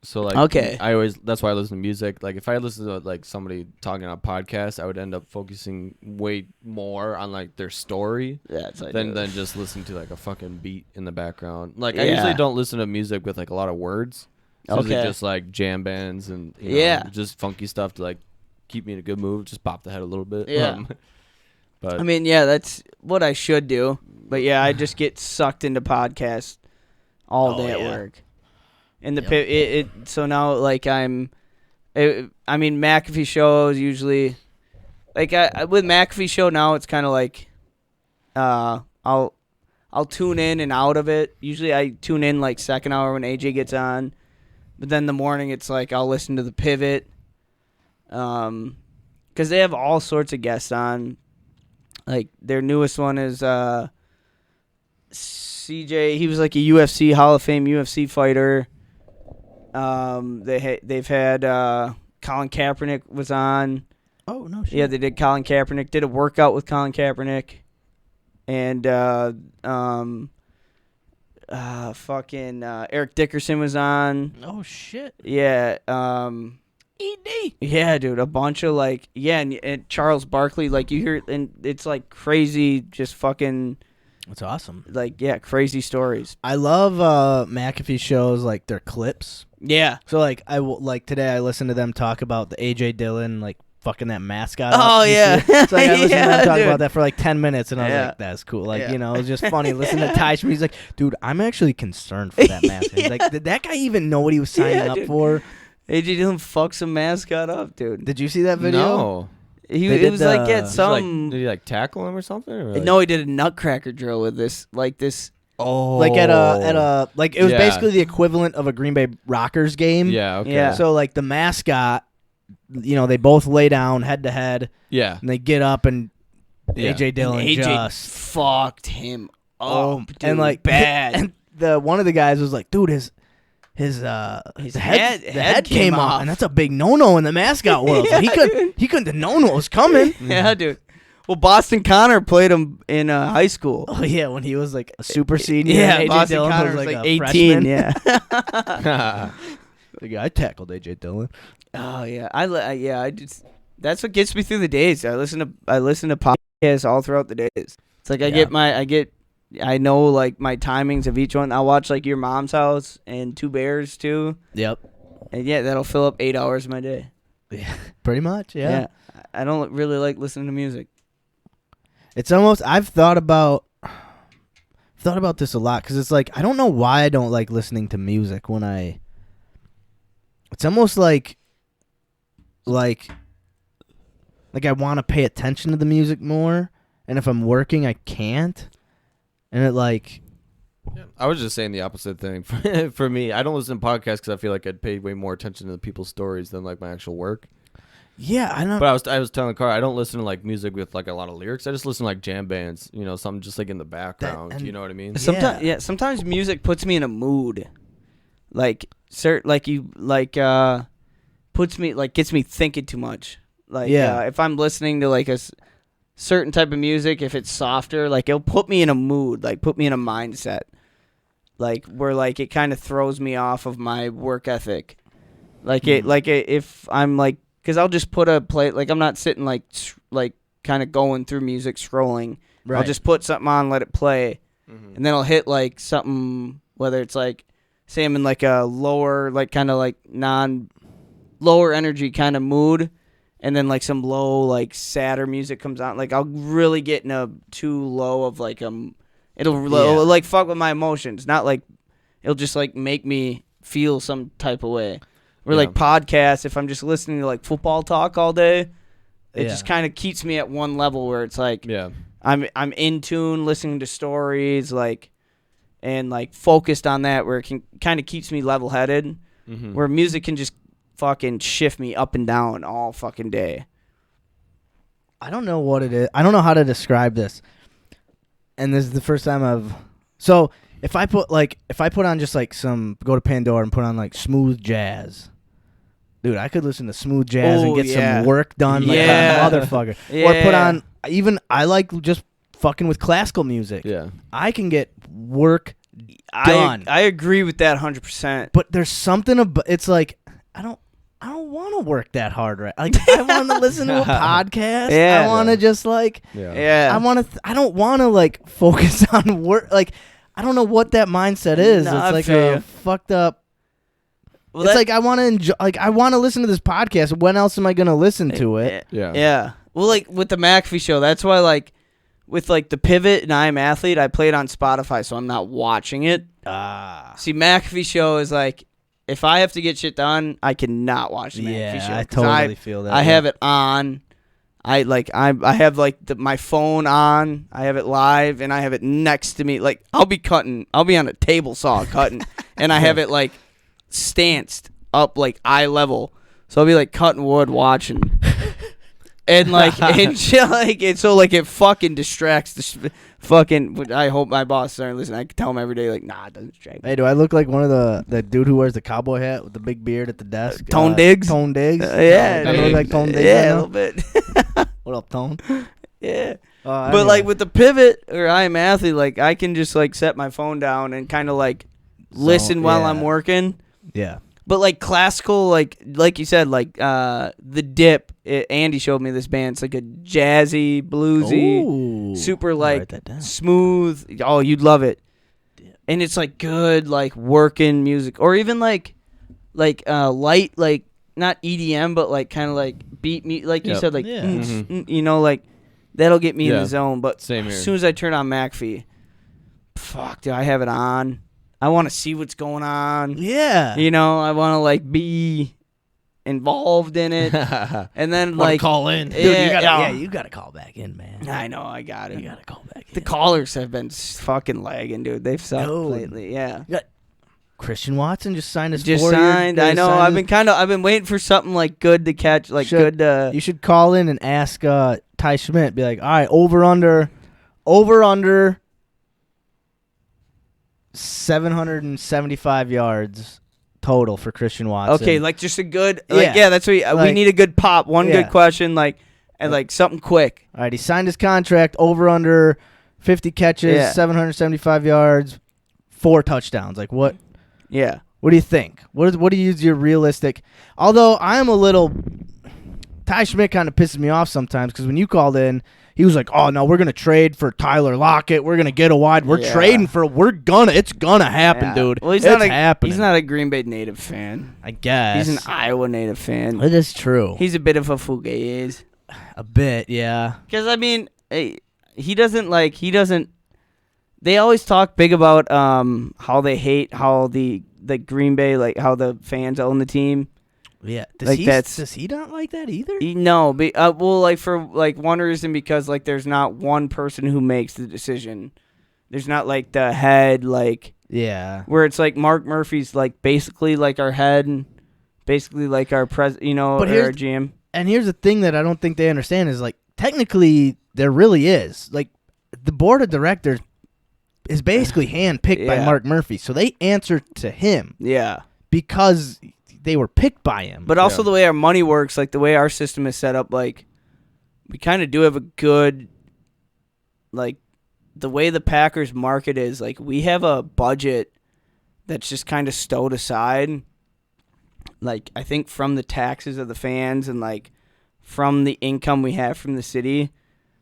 So, like, okay. That's why I listen to music. Like, if I listen to, like, somebody talking on a podcast, I would end up focusing way more on, like, their story than just listening to, like, a fucking beat in the background. Like, I usually don't listen to music with, like, a lot of words. It's usually just, like, jam bands and, you know, just funky stuff to, like, keep me in a good mood. Just pop the head a little bit. Yeah. But I mean, that's what I should do. But, I just get sucked into podcasts all day at work. And so now, like, I mean, McAfee shows usually, like, with McAfee show now, it's kind of like, I'll tune in and out of it. Usually I tune in, like, second hour when AJ gets on. But then the morning, it's like, I'll listen to the Pivot. Because they have all sorts of guests on. Like, their newest one is, CJ. He was, like, a UFC Hall of Fame UFC fighter. They've had Colin Kaepernick was on. Oh no shit. Yeah, they did Colin Kaepernick. Did a workout with Colin Kaepernick, and Eric Dickerson was on. Oh shit. Yeah. ED. Yeah, dude, a bunch of like and Charles Barkley, like you hear, and it's like crazy, just fucking. That's awesome. Like, crazy stories. I love McAfee shows, like their clips. Yeah. So like today I listened to them talk about the AJ Dillon like fucking that mascot. Oh yeah. So like, I listened to them talk dude. about that for like 10 minutes, and I was like, that's cool. Like you know, it was just funny. Listen to Ty Schmid. He's like, dude, I'm actually concerned for that mascot. He's like, did that guy even know what he was signing up for? AJ Dillon fucked some mascot up, dude. Did you see that video? No. It was like some. Did he like tackle him or something? Or like... No, he did a nutcracker drill with this. Oh, like at a like it was basically the equivalent of a Green Bay Rockers game. Yeah, okay. Yeah. So like the mascot, you know, they both lay down head to head. Yeah. And they get up and AJ Dillon just fucked him up. Oh, Dude, and like bad. And one of the guys was like, dude, his head came off, and that's a big no-no in the mascot world. So he couldn't have known what was coming. Yeah, dude. Well, Boston Connor played him in high school. Oh yeah, when he was like a super senior. Yeah, AJ Boston Dillon Connor was was like like a 18. freshman. Yeah. Like, I tackled AJ Dillon. Oh yeah, I just that's what gets me through the days. I listen to podcasts all throughout the days. It's like I know like my timings of each one. I'll watch like Your Mom's House and Two Bears too. Yep. And that'll fill up 8 hours of my day. Yeah, pretty much. Yeah. I don't really like listening to music. It's almost I've thought about this a lot because it's like I don't know why I don't like listening to music when I. It's almost like I want to pay attention to the music more, and if I'm working, I can't. and it like. I was just saying the opposite thing. For me, I don't listen to podcasts because I feel like I'd pay way more attention to the people's stories than like my actual work. Yeah, I know. But I was telling Carl, I don't listen to like music with like a lot of lyrics. I just listen to like jam bands, you know, something just like in the background. You know what I mean? Sometimes music puts me in a mood, like puts me like gets me thinking too much. Like if I'm listening to like a certain type of music, if it's softer, like it'll put me in a mood, like put me in a mindset, like where like it kind of throws me off of my work ethic. If I'm like. Because I'll just put a play, like I'm not sitting like kind of going through music, scrolling. Right. I'll just put something on, let it play, and then I'll hit like something, whether it's like, say I'm in like a lower, like kind of like lower energy kind of mood, and then like some low, like sadder music comes on. Like I'll really get in a too low of like it'll like fuck with my emotions. Not like it'll just like make me feel some type of way. Or like podcasts, if I'm just listening to like football talk all day, it just kind of keeps me at one level where it's like I'm in tune, listening to stories, like, and like focused on that, where it can kind of keeps me level headed. Where music can just fucking shift me up and down all fucking day. I don't know what it is. I don't know how to describe this. And this is the first time so if I put on just like go to Pandora and put on like smooth jazz. Dude, I could listen to smooth jazz and get some work done like a motherfucker. Or put on, I like just fucking with classical music. Yeah. I can get work done. I agree with that 100%. But there's something about, it's like, I don't want to work that hard, right? Like, I want to listen to a podcast. I want to just like, I don't want to like focus on work. Like, I don't know what that mindset is. It's like a fucked up. Well, it's like I want to enjoy. Like I want to listen to this podcast. When else am I going to listen to it? Yeah. Well, like with the McAfee show, that's why like with like the Pivot and I'm Athlete, I play it on Spotify, so I'm not watching it. See, McAfee show is like if I have to get shit done, I cannot watch the McAfee show. I totally feel that. I have it on. I have like my phone on. I have it live, and I have it next to me. Like I'll be on a table saw cutting, and I have it like stanced up like eye level. So I'll be like cutting wood, watching, and like and shit, like and so like it fucking distracts the fucking. I hope my boss aren't listening. I can tell him every day like, nah, it doesn't distract me. Hey, do I look like one of the dude who wears the cowboy hat with the big beard at the desk? Tone Diggs. Tone Diggs. Yeah, I look like Tone Diggs. Yeah, a little bit. What up, Tone? Yeah. But like with the Pivot or I Am Athlete, like I can just like set my phone down and kind of like listen while I'm working. Yeah. But like classical, like you said, like the Dip. Andy showed me this band. It's like a jazzy, bluesy, super like smooth. Oh, you'd love it. Dip. And it's like good, like working music, or even like light, like not EDM, but like kind of like beat me, like you said, like you know, like that'll get me in the zone. But as soon as I turn on McAfee, fuck, dude, I have it on. I want to see what's going on. Yeah. You know, I want to like be involved in it. And then like call in. Dude, you gotta call back in, man. I know, I got it. You gotta call back in. The callers have been fucking lagging, dude. They've sucked lately. Yeah. Christian Watson just signed his just signed. I know. I've been waiting for something like good to catch, like good. You should call in and ask Ty Schmidt. Be like, all right, over under 775 yards total for Christian Watson. Okay, like just a good, like that's what we need. A good pop, good question, like and like something quick. All right, he signed his contract. Over under 50 catches, 775 yards, 4 touchdowns. Like what? Yeah. What do you think? What do you use your realistic? Although I am a little, Ty Schmidt kind of pisses me off sometimes because when you called in, he was like, "Oh no, we're gonna trade for Tyler Lockett. We're gonna get a wide. We're trading for. It's gonna happen, dude. Well, happening." He's not a Green Bay native fan. I guess he's an Iowa native fan. It is true. He's a bit of a fugazi. A bit, yeah. Because I mean, he doesn't. They always talk big about how they hate how the Green Bay, like how the fans own the team. Yeah, does he not like that either? No, well, like for like one reason, because like there's not one person who makes the decision. There's not like the head like where it's like Mark Murphy's like basically like our head and basically like our our GM. And here's the thing that I don't think they understand is like technically there really is like the board of directors is basically handpicked by Mark Murphy, so they answer to him. Yeah, because they were picked by him. But also the way our money works, like the way our system is set up, like we kind of do have a good, like the way the Packers market is, like we have a budget that's just kind of stowed aside. Like I think from the taxes of the fans and like from the income we have from the city.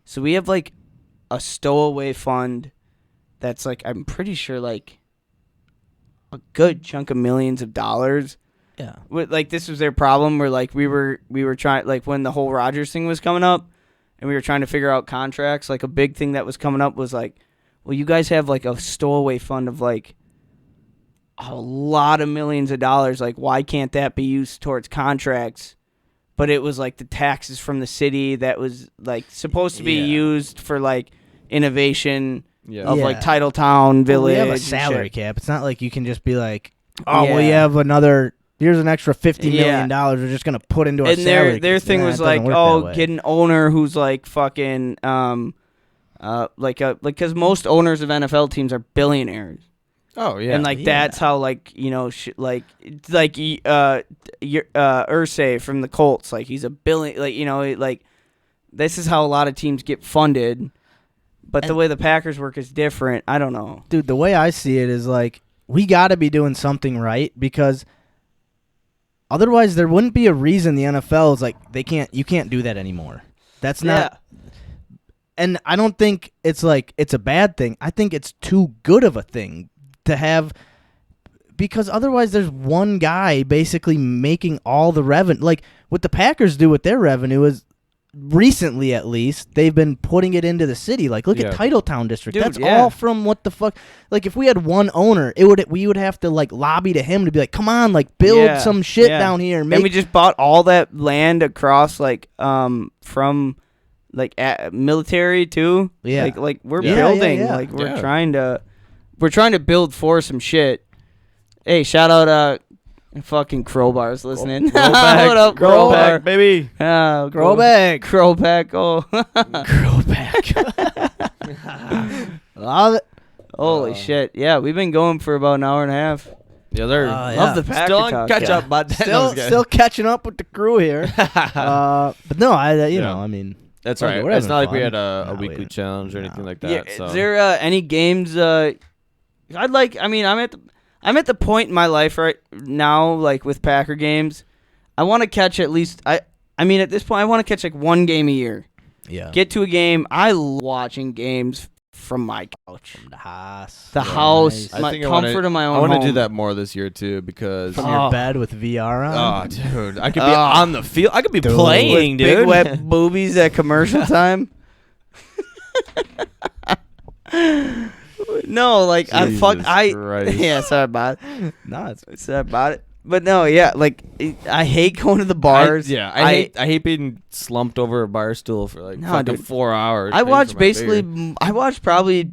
So we have like a stowaway fund that's like, I'm pretty sure like a good chunk of millions of dollars. Yeah. Like this was their problem where like we were trying, like when the whole Rodgers thing was coming up and we were trying to figure out contracts, like a big thing that was coming up was like, well, you guys have like a stowaway fund of like a lot of millions of dollars. Like why can't that be used towards contracts? But it was like the taxes from the city that was like supposed to be used for like innovation of like Titletown Village. We have a salary cap. It's not like you can just be like, oh, well, you have here's an extra $50 million we're just going to put into our salary. And their thing was like, get an owner who's like fucking, because most owners of NFL teams are billionaires. Oh yeah, and like that's how like Irsay from the Colts, like he's a billion, like this is how a lot of teams get funded, but the way the Packers work is different. I don't know, dude. The way I see it is like we got to be doing something right because otherwise there wouldn't be a reason the NFL is like you can't do that anymore. That's not. And I don't think it's like it's a bad thing. I think it's too good of a thing to have, because otherwise there's one guy basically making all the revenue. Like what the Packers do with their revenue is, recently at least, they've been putting it into the city. Like look at Titletown District. Dude, that's all from what the fuck. Like if we had one owner, we would have to like lobby to him to be like, come on, like build some shit down here. And we just bought all that land across like from like military too. Yeah, like we're building. Like we're trying to build for some shit. Hey, shout out fucking Crowbar's listening. Crowback, what up, Crowbar, baby? Crowback. Oh. Crowback. Love it. Holy shit. Yeah, we've been going for about an hour and a half. Yeah, they're love the Packer still talk. catch up, bud. Still catching up with the crew here. But no, I mean, that's right. It's not like we had a weekly challenge or anything like that. Yeah, so. Is there any games? I'm at the point in my life right now, like with Packer games, I want to catch at least. At this point, I want to catch like one game a year. Yeah. Get to a game. I love watching games from my couch, from the house. Nice. My comfort of my own. I want to do that more this year too, because from your bed with VR on. Oh, dude, I could be on the field. I could be playing, with dude. Big wet boobies at commercial time. No, like Jesus Christ. yeah, sorry about it. No, it's sorry about it. But no, yeah, like I hate going to the bars. I hate being slumped over a bar stool for like fucking 4 hours. I watched probably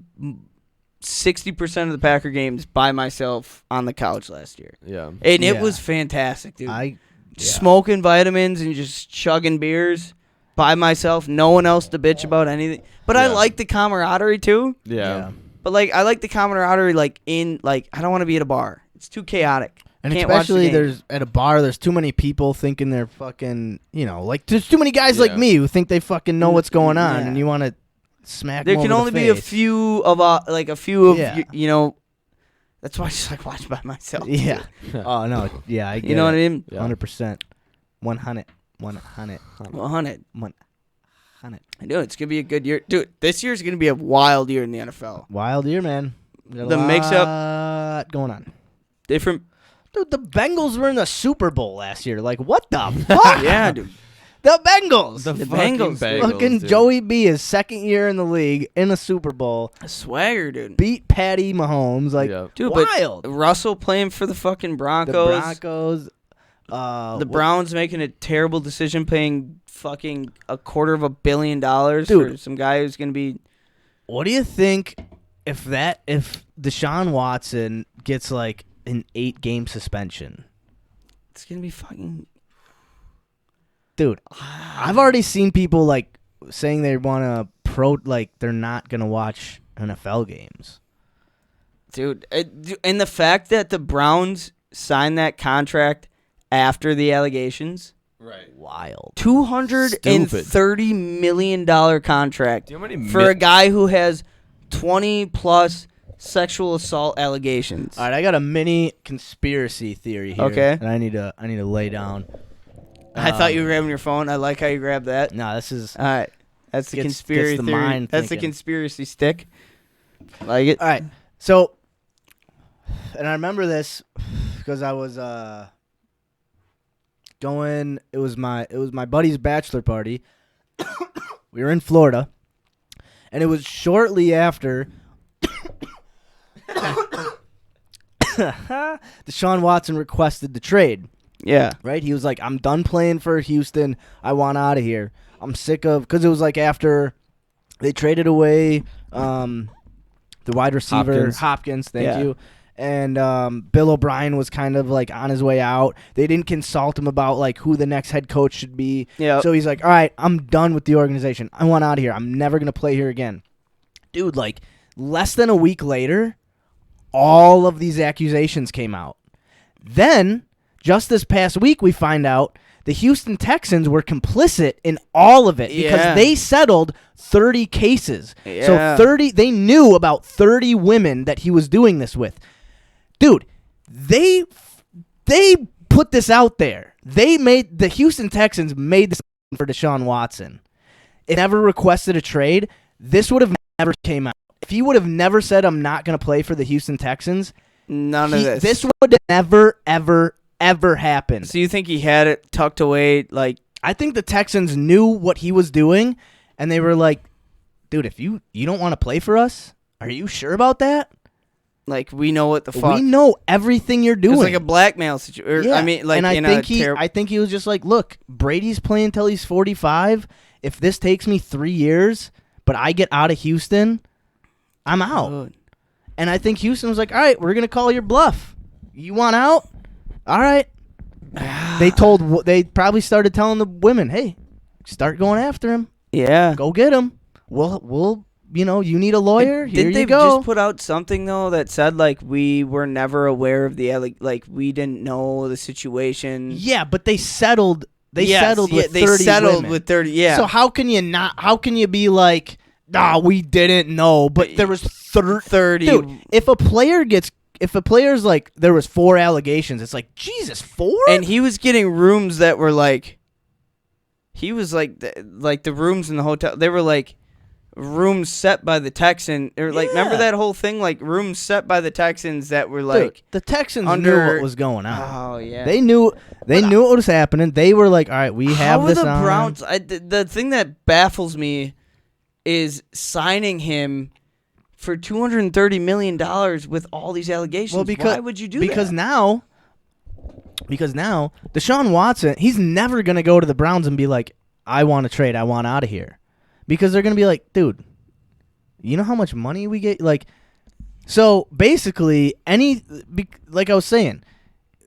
60% of the Packer games by myself on the couch last year. Yeah, and it was fantastic, dude. Smoking vitamins and just chugging beers by myself, no one else to bitch about anything. But I like the camaraderie too. Yeah. But like I like the camaraderie I don't want to be at a bar. It's too chaotic. And especially there's at a bar, there's too many people thinking they're fucking, like there's too many guys like me who think they fucking know what's going on, and you want to smack. There can only be a few of That's why I just like watch by myself. Yeah. Oh no. Yeah. I get you know what I mean? 100%. 100. Dude, it's gonna be a good year. Dude, this year's gonna be a wild year in the NFL. Wild year, man. The mix-up going on. Different. Dude, the Bengals were in the Super Bowl last year. Like, what the fuck? Yeah, dude. The Bengals. The Bengals. Fucking dude. Joey B, his second year in the league, in a Super Bowl. A swagger, dude. Beat Patty Mahomes. Like, dude, wild. But Russell playing for the fucking Broncos. The Browns making a terrible decision paying fucking $250 million for some guy who's going to be... What do you think if Deshaun Watson gets like an 8-game suspension, It's gonna be fucking. dude, I've already seen people like saying they want to they're not gonna watch NFL games. Dude, and the fact that the Browns signed that contract after the allegations, Right. Wild. $230 million contract Do you know how many for a guy who has 20 plus sexual assault allegations. All right, I got a mini conspiracy theory here. Okay. And I need to lay down. I thought you were grabbing your phone. I like how you grabbed that. No, this is All right. That's the Gets conspiracy the theory. mind That's the thinking. conspiracy stick. Like it. all right. So, and I remember this because I was going. It was my buddy's bachelor party. We were in Florida, and it was shortly after Deshaun Watson requested the trade. Yeah. Right? He was like, I'm done playing for Houston. I want out of here. I'm sick of, because it was like after they traded away the wide receiver, Hopkins, thank you. And Bill O'Brien was kind of like on his way out. They didn't consult him about like who the next head coach should be. Yep. So he's like, all right, I'm done with the organization. I want out of here. I'm never going to play here again. Dude, like less than a week later, all of these accusations came out. Then, just this past week, we find out the Houston Texans were complicit in all of it because they settled 30 cases. Yeah. So they knew about 30 women that he was doing this with. Dude, they put this out there. The Houston Texans made this for Deshaun Watson. If he never requested a trade, this would have never came out. If he would have never said, I'm not going to play for the Houston Texans, None of this. This would have never, ever happened. So you think he had it tucked away? Like, I think the Texans knew what he was doing, and they were like, dude, if you don't want to play for us, are you sure about that? Like we know what the fuck. We know everything you're doing. It's like a blackmail situation. Yeah. I mean, like, and I I think he was just like, look, Brady's playing till he's 45. If this takes me 3 years, but I get out of Houston, I'm out. Dude. And I think Houston was like, all right, we're going to call your bluff. You want out? All right. They probably started telling the women, hey, start going after him. Yeah. Go get him. We'll you need a lawyer. Here Didn't they you go. just put out something though that said like we were never aware of like we didn't know the situation? Yeah, but they settled. They Yes, settled with 30 They settled women. with 30. Yeah. So how can you not? How can you be like, nah, we didn't know, but there was 30. Dude, if a player's like, there was 4 allegations, it's like, Jesus, 4? And he was getting rooms that were like, he was like the rooms in the hotel. They were like rooms set by the Texans. Or like, remember that whole thing? Like rooms set by the Texans that were like, dude, the Texans under, knew what was going on. Oh yeah, they knew what was happening. They were like, all right, we have this on. How are the Browns? The thing that baffles me is signing him for $230 million with all these allegations. Well, why would you do that? Because now, Deshaun Watson, he's never going to go to the Browns and be like, I want to trade. I want out of here. Because they're going to be like, dude, you know how much money we get? Like, so basically, like I was saying,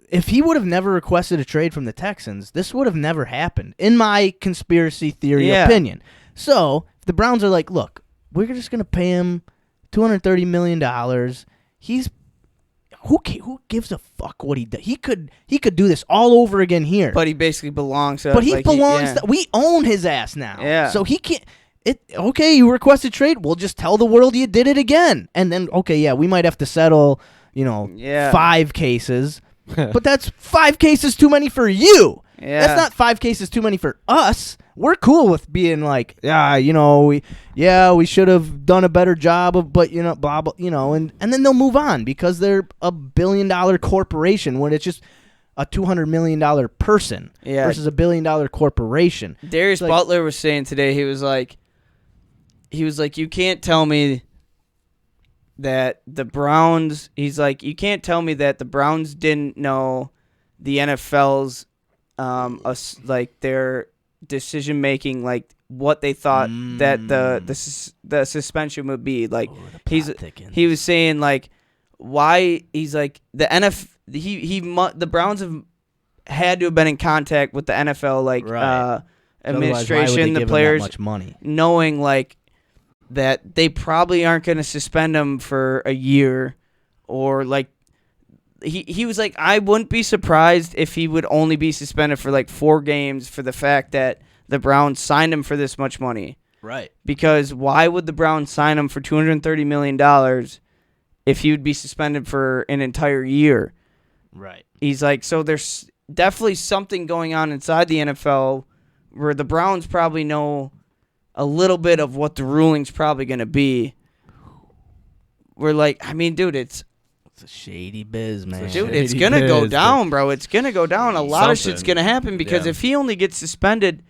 if he would have never requested a trade from the Texans, this would have never happened, in my conspiracy theory opinion. So if the Browns are like, look, we're just going to pay him $230 million. He's who gives a fuck what he does? He could do this all over again here. But he basically belongs to. But he like belongs. We own his ass now. Yeah. So he can't. Okay, you requested trade. We'll just tell the world you did it again, and then we might have to settle. 5 cases, but that's 5 cases too many for you. Yeah. That's not 5 cases too many for us. We're cool with being like, we should have done a better job of, but blah blah, and then they'll move on because they're a $1 billion corporation when it's just a $200 million person versus a $1 billion corporation. Darius Butler was saying today, he was like, you can't tell me that the Browns. He's like, you can't tell me that the Browns didn't know the NFL's like their decision making like what they thought that the suspension would be. Like he was saying like why he's like the the Browns have had to have been in contact with the NFL like administration, the players, much money, knowing like that they probably aren't going to suspend him for a year, or like he was like, I wouldn't be surprised if he would only be suspended for like 4 games for the fact that the Browns signed him for this much money. Right. Because why would the Browns sign him for $230 million if he would be suspended for an entire year? Right. He's like, so there's definitely something going on inside the NFL where the Browns probably know a little bit of what the ruling's probably going to be. We're like, I mean, dude, it's a shady biz, man. Dude, it's going to go down, bro. It's going to go down. A lot of shit's going to happen because if he only gets suspended,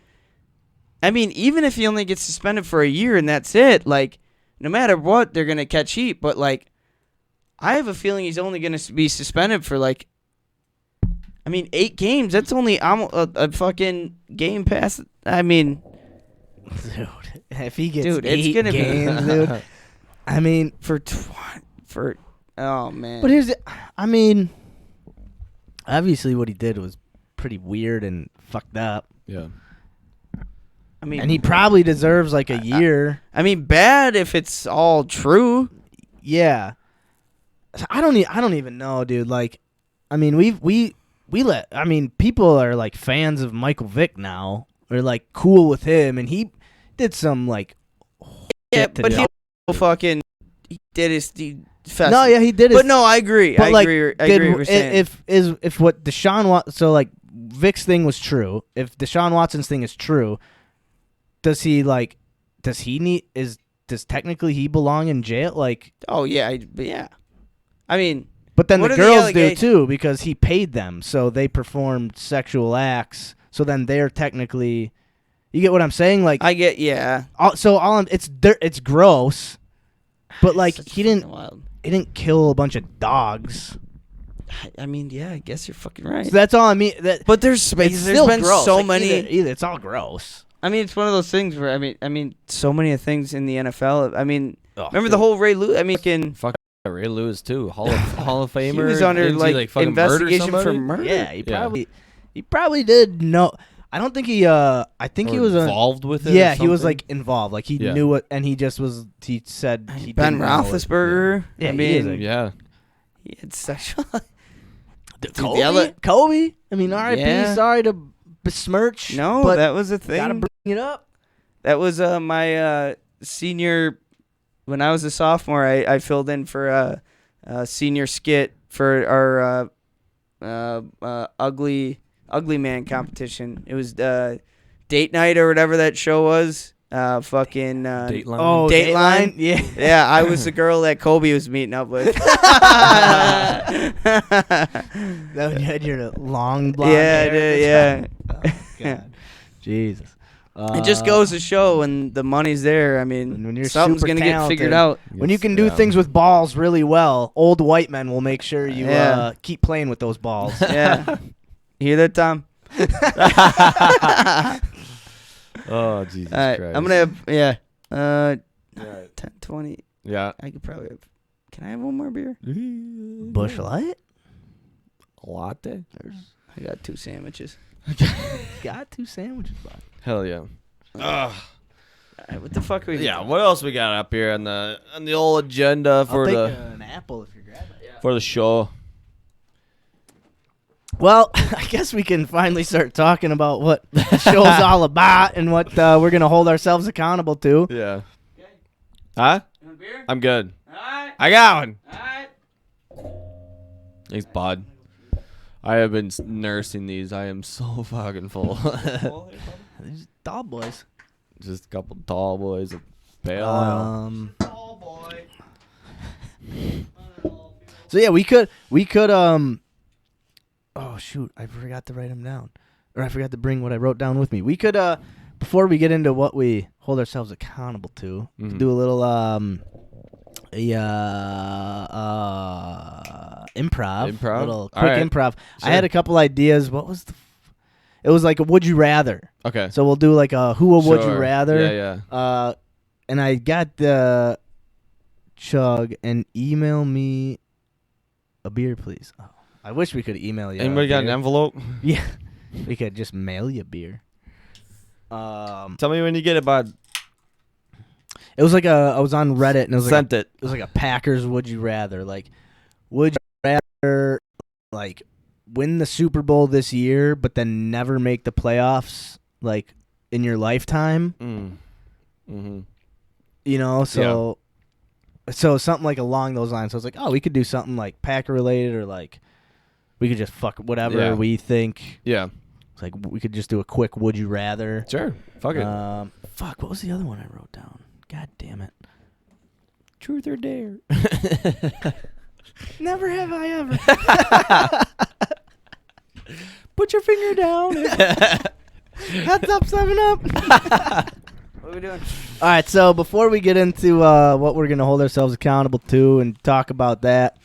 I mean, even if he only gets suspended for a year and that's it, like, no matter what, they're going to catch heat. But, like, I have a feeling he's only going to be suspended for, like, 8 games. That's only a fucking game pass. I mean, dude, if he gets dude, 8 it's gonna games, be, dude. I mean, oh man. But obviously, what he did was pretty weird and fucked up. Yeah. I mean, and he probably deserves like a year. I mean, bad if it's all true. Yeah. I don't even know, dude. Like, I mean, people are like fans of Michael Vick now. Or like cool with him, and he did some like. Yeah, but he did his festival. No, yeah, he did it. But no, I agree. I agree what you're saying. If what Deshaun Watson, so like Vick's thing was true, if Deshaun Watson's thing is true, does technically he belong in jail? Like, oh yeah, yeah. I mean, but then the girls do too because he paid them, so they performed sexual acts. So then they're technically, you get what I'm saying? Like I get, yeah. It's gross, but like he didn't kill a bunch of dogs. I mean, yeah, I guess you're fucking right. So that's all I mean. But there's been gross. so like many. Either it's all gross. I mean, it's one of those things where I mean, so many things in the NFL. I mean, remember the whole Ray Lewis? I mean, fuck Ray Lewis too, Hall of Famer. He was under like investigation for murder. Yeah, he probably did know. I don't think he. I think he was involved with it. Yeah, he was like involved. Like he knew it, and he just was. He said he Ben Roethlisberger. Yeah, I mean, he had sexual. Kobe. I mean, R.I.P. Yeah. Sorry to besmirch. No, but that was a thing. Gotta bring it up. That was my senior. When I was a sophomore, I filled in for a senior skit for our ugly man competition. It was date night or whatever that show was. Fucking Dateline. Oh, Dateline. Yeah, yeah. I was the girl that Kobe was meeting up with. That when you had your long blonde hair. Yeah. Oh, God. Jesus. It just goes to show when the money's there. I mean, when you're something's going to get figured out. When you can do things with balls really well, old white men will make sure you keep playing with those balls. Yeah. You hear that, Tom? Oh, Jesus Christ. I'm going to have, 10, 20. Yeah. I could probably have. Can I have one more beer? Busch Light? Latte? I got 2 sandwiches. Got 2 sandwiches, bud. Hell yeah. All right, what the fuck are we doing? Yeah, what else we got up here on the old agenda for an apple if you're grabbing it. For the show? Well, I guess we can finally start talking about what the show's all about and what we're going to hold ourselves accountable to. Yeah. Okay. Huh? You want a beer? I'm good. All right. I got one. All right. Thanks, bud. I have been nursing these. I am so fucking full. These tall boys. Just a couple tall boys. A pale ale. Tall boy. So yeah, we could oh shoot, I forgot to write them down. Or I forgot to bring what I wrote down with me. We could before we get into what we hold ourselves accountable to, do a little improv. A little quick improv. Sure. I had a couple ideas. What was It was like a would you rather. Okay. So we'll do like a who would you Sure. rather. Yeah. And I got the Chug and email me a beer, please. Oh, I wish we could email you. Anybody got an envelope? Yeah, we could just mail you beer. Tell me when you get it, bud. It was like I was on Reddit and it was Sent like it. It was like a Packers would you rather, like would you rather like win the Super Bowl this year but then never make the playoffs like in your lifetime? Mm-hmm. You know, so something like along those lines. So I was like, oh, we could do something like Packer related or like we could just fuck whatever we think. Yeah. It's like we could just do a quick would you rather. Sure. Fuck it. Fuck, what was the other one I wrote down? God damn it. Truth or dare? Never have I ever. Put your finger down. Heads up, 7-Up. What are we doing? All right, so before we get into what we're going to hold ourselves accountable to and talk about that,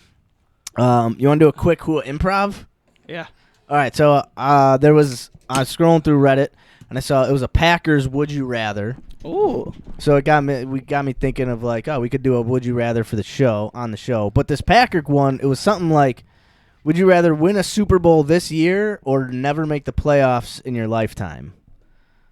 you want to do a quick HUA improv? Yeah. All right, so I was scrolling through Reddit, and I saw it was a Packers would you rather. Ooh. So it got me thinking of like, oh, we could do a would you rather for the show on the show. But this Packer one, it was something like, would you rather win a Super Bowl this year or never make the playoffs in your lifetime?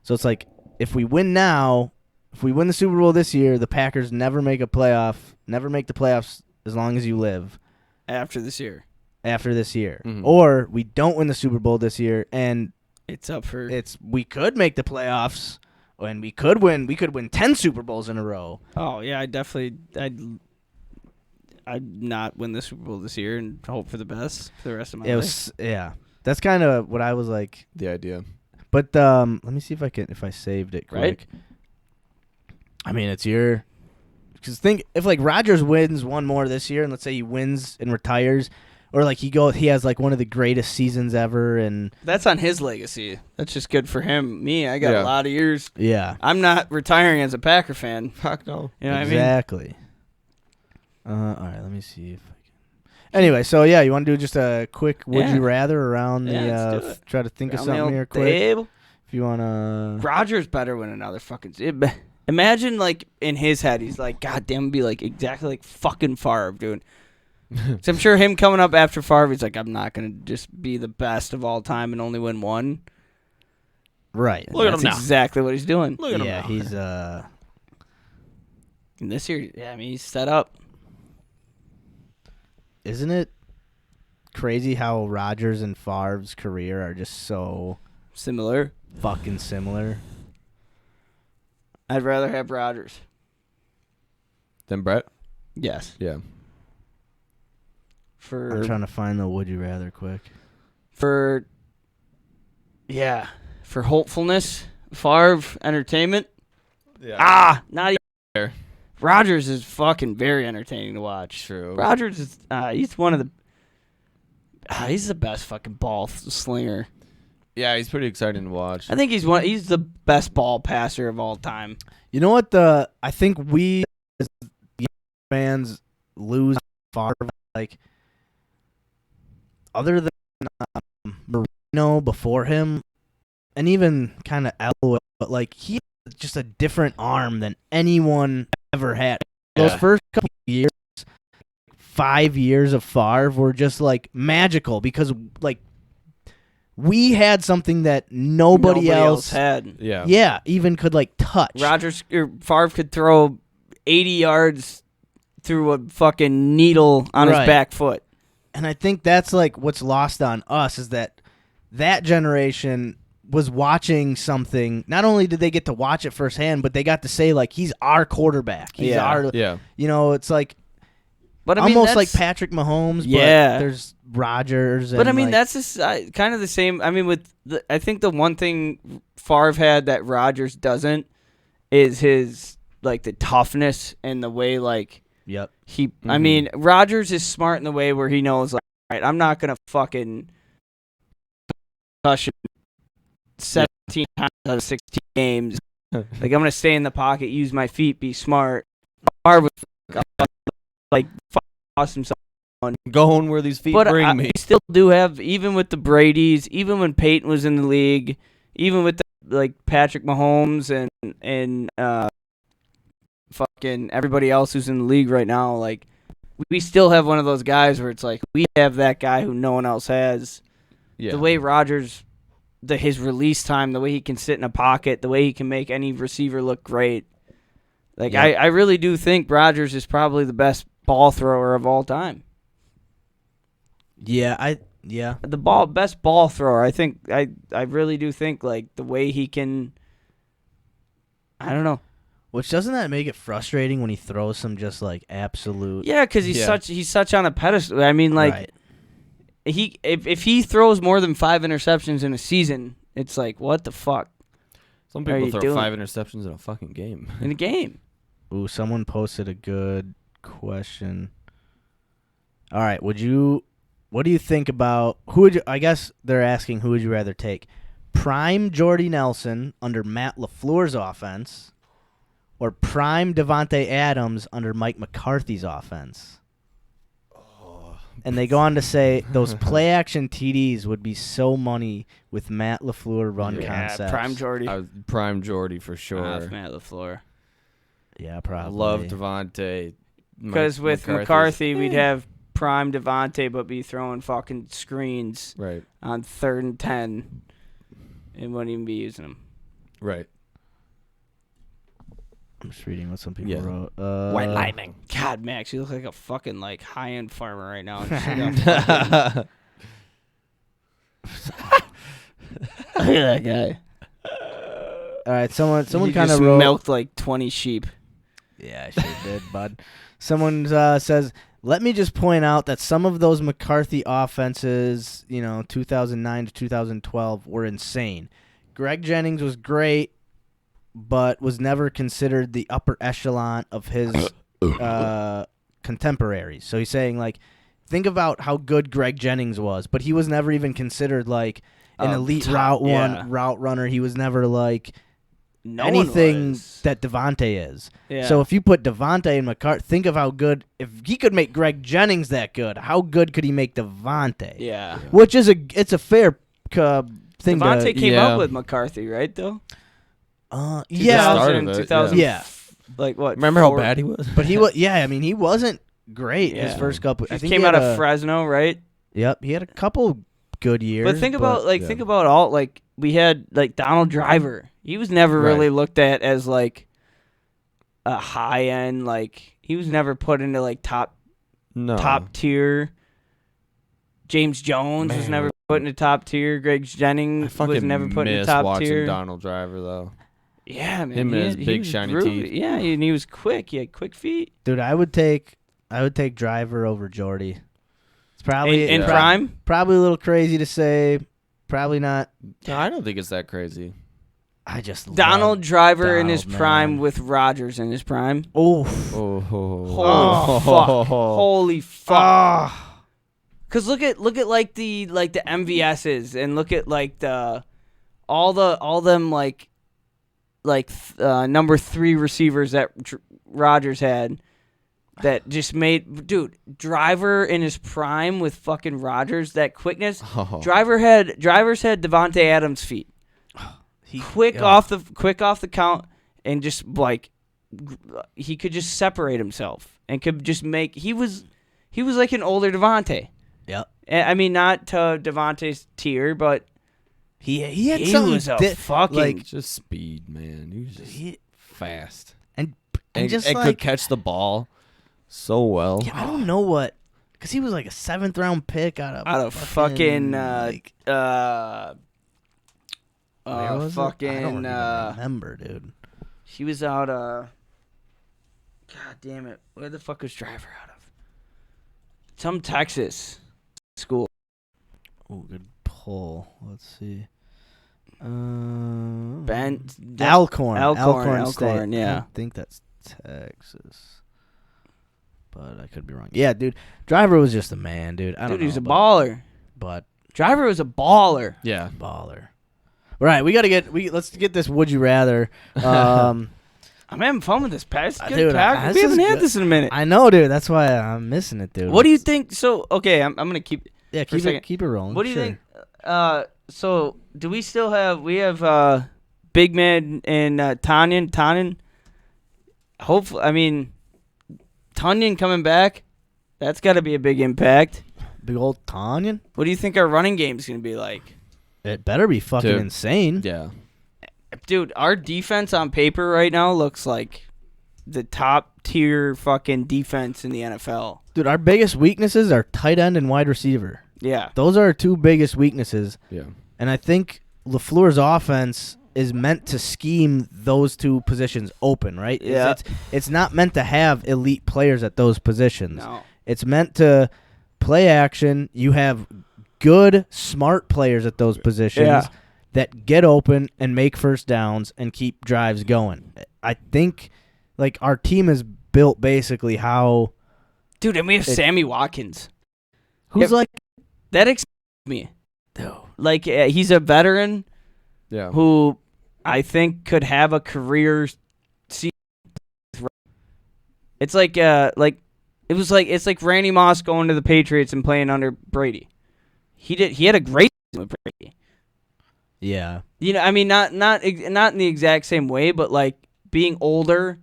So it's like, if we win now, if we win the Super Bowl this year, the Packers never make the playoffs as long as you live. After this year. After this year. Mhm. Or we don't win the Super Bowl this year and It's up for... we could make the playoffs and we could win 10 Super Bowls in a row. Oh, yeah, I'd not win the Super Bowl this year and hope for the best for the rest of my life. That's kind of what I was like. The idea. But let me see if I saved it quick. Right? I mean, it's your... Because think, if like Rodgers wins one more this year, and let's say he wins and retires, or like he has like one of the greatest seasons ever, and... That's on his legacy. That's just good for him. Me, I got a lot of years. Yeah. I'm not retiring as a Packer fan. Fuck no. You know what I mean? Exactly. All right, let me see if I can... Anyway, so yeah, you want to do just a quick would you rather around let's do it. try to think of Around the something old here quick. table. If you want to... Rodgers better win another fucking... Imagine, like, in his head, he's like, God damn, it'd be like exactly like fucking Favre, dude. So I'm sure him coming up after Favre, he's like, I'm not going to just be the best of all time and only win one. Right. Look at him now. That's exactly what he's doing. Look at him Yeah, now. he's... And this year, yeah, I mean, he's set up. Isn't it crazy how Rodgers and Favre's career are just so Similar. fucking similar? I'd rather have Rodgers. Then Brett? Yes. Yeah. I'm For trying to find the would you rather quick. for hopefulness, Favre entertainment. Yeah. Not even. Fair. Rodgers is fucking very entertaining to watch. True. Rodgers is he's one of the he's the best fucking ball slinger. Yeah, he's pretty exciting to watch. I think he's the best ball passer of all time. You know what I think we as fans lose Favre, like other than Marino before him and even kind of Elway, but like he has just a different arm than anyone ever had. Those first couple years, 5 years of Favre were just like magical because like we had something that nobody else had. Yeah. Yeah, even could like touch. Favre could throw 80 yards through a fucking needle on his back foot. And I think that's like what's lost on us is that generation was watching something. Not only did they get to watch it firsthand, but they got to say like he's our quarterback. He's our you know, it's like but I mean, almost like Patrick Mahomes, but there's Rodgers. But I mean, like, that's just, kind of the same. I mean, I think the one thing Favre had that Rodgers doesn't is his like the toughness and the way like he. Mm-hmm. I mean, Rodgers is smart in the way where he knows like, all right, I'm not gonna fucking concussion 17 times out of 16 games. Like I'm gonna stay in the pocket, use my feet, be smart. Favre was like lost himself Going where these feet But bring I me. still do have, even with the Bradys, even when Peyton was in the league, even with Patrick Mahomes and fucking everybody else who's in the league right now, like we still have one of those guys where it's like we have that guy who no one else has. Yeah. The way Rodgers, his release time, the way he can sit in a pocket, the way he can make any receiver look great. Like I really do think Rodgers is probably the best ball thrower of all time. Yeah. The best ball thrower. I think I really do think like the way he can. I don't know. Which doesn't that make it frustrating when he throws some just like absolute? Yeah, because he's such on a pedestal. I mean, like Right. if he throws more than 5 interceptions in a season, it's like what the fuck Some are people you throw doing? 5 interceptions in a fucking game. in a game. Ooh, someone posted a good question. All right, what do you think about I guess they're asking who would you rather take? Prime Jordy Nelson under Matt LaFleur's offense or prime Devontae Adams under Mike McCarthy's offense? And they go on to say those play action TDs would be so money with Matt LaFleur run concepts. Prime Jordy. Prime Jordy for sure. Matt LaFleur. Yeah, I probably. love Devontae. Because with McCarthy, we'd have prime Devontae, but be throwing fucking screens Right. on 3rd and 10, and wouldn't even be using them. Right. I'm just reading what some people Yeah. wrote. White lightning. God, Max, you look like a fucking high-end farmer right now. Look at that guy. All right, someone He kind of just wrote. milked like 20 sheep. Yeah, I sure did, bud. Someone says, let me just point out that some of those McCarthy offenses, 2009 to 2012, were insane. Greg Jennings was great, but was never considered the upper echelon of his contemporaries. So he's saying, like, think about how good Greg Jennings was, but he was never even considered, like, an elite route runner. He was never, like, anything that Devontae is. Yeah. So if you put Devontae and McCarthy, think of how good, if he could make Greg Jennings that good, how good could he make Devontae? Yeah. Which is it's a fair thing Devontae to... came Yeah. up with McCarthy, right, though? Yeah. Start of it, 2000, yeah. Like what? Remember how bad he was? But he was, he wasn't great his Yeah. first couple. I He think came he had out of Fresno, right? Yep, he had a couple good years. But think about all, like, we had, like, Donald Driver. He was never Right. really looked at as, like, a high-end, like, he was never put into, like, top tier. James Jones was never put into top tier. Greg Jennings was never put into top watching tier. Donald Driver, though. Yeah, man. Him and his he big was shiny groovy. teeth. Yeah, and he was quick. He had quick feet. Dude, I would take Driver over Jordy. It's probably In prime? Probably a little crazy to say. Probably not. No, I don't think it's that crazy. I just Donald love Driver in his Donald, prime man. with Rodgers in his prime. Oh, Holy fuck! Holy fuck! Cause look at like the MVSs and look at like all them like number 3 receivers that Rodgers had that just made Driver in his prime with fucking Rodgers, that quickness. Drivers had Devontae Adams' feet. Quick off the count, and just like he could just separate himself and could just make. He was like an older Devontae. Yep. I mean, not to Devontae's tier, but he had he something was a fucking like Just speed, man. He was just fast. and And like, could catch the ball so well. Yeah, I don't know what, because he was like a 7th round pick out of fucking like, where was it? fucking I don't even remember, dude. he was out God damn it, where the fuck was Driver out of? Some Texas school. Oh, good pull. Let's see. Alcorn State. yeah. I think that's Texas, but I could be wrong. Yeah, dude. Driver was just a man, dude. I don't know. Dude, he's a baller. But Driver was a baller. Yeah. baller. All right, let's get this would you rather. I'm having fun with this pack. Good Dude, pack. this We haven't is had good. this in a minute. I know, dude. That's why I'm missing it, dude. What do you think? So, okay, I'm gonna keep. Yeah, for a second. keep it rolling. What do you sure. think? So do we still have? We have Big Man and Tanyan. Tanyan. Hopefully, I mean, Tanyan coming back. That's got to be a big impact. Big old Tanyan? What do you think our running game's gonna be like? It better be fucking Dude. insane. Yeah. Dude, our defense on paper right now looks like the top tier fucking defense in the NFL. Dude, our biggest weaknesses are tight end and wide receiver. Yeah. Those are our two biggest weaknesses. Yeah. And I think LaFleur's offense is meant to scheme those two positions open, right? Yeah. It's not meant to have elite players at those positions. No. It's meant to play action. You have good, smart players at those positions that get open and make first downs and keep drives going. I think, like, our team is built basically how... Dude, and we have Sammy Watkins. Who's like... That excites me. Like, he's a veteran Yeah. who I think could have a career season. It's like it's like Randy Moss going to the Patriots and playing under Brady. He had a great season with Brady. Yeah. You know, I mean, not in the exact same way, but like being older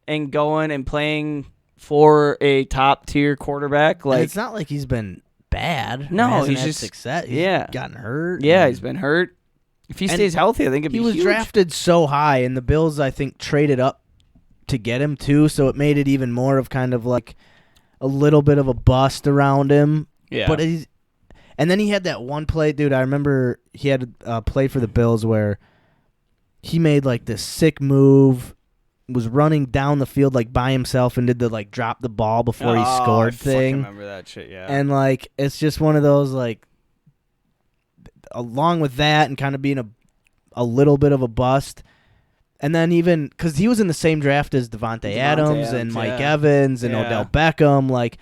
and going and playing for a top tier quarterback. And Like, it's not like he's been bad. No, He hasn't he's had just- success. He's yeah. gotten hurt. yeah, and he's been hurt. If he And stays healthy, I think it'd be he was huge. drafted so high, and the Bills, I think, traded up to get him too, so it made it even more of kind of like a little bit of a bust around him. Yeah, But and then he had that one play, dude. I remember he had a play for the Bills where he made like this sick move, was running down the field like by himself, and did the like drop the ball before he scored I thing. remember that shit. Yeah, And like it's just one of those like, along with that and kind of being a little bit of a bust. And then even because he was in the same draft as Devontae Adams and Mike yeah. Evans and Yeah. Odell Beckham, like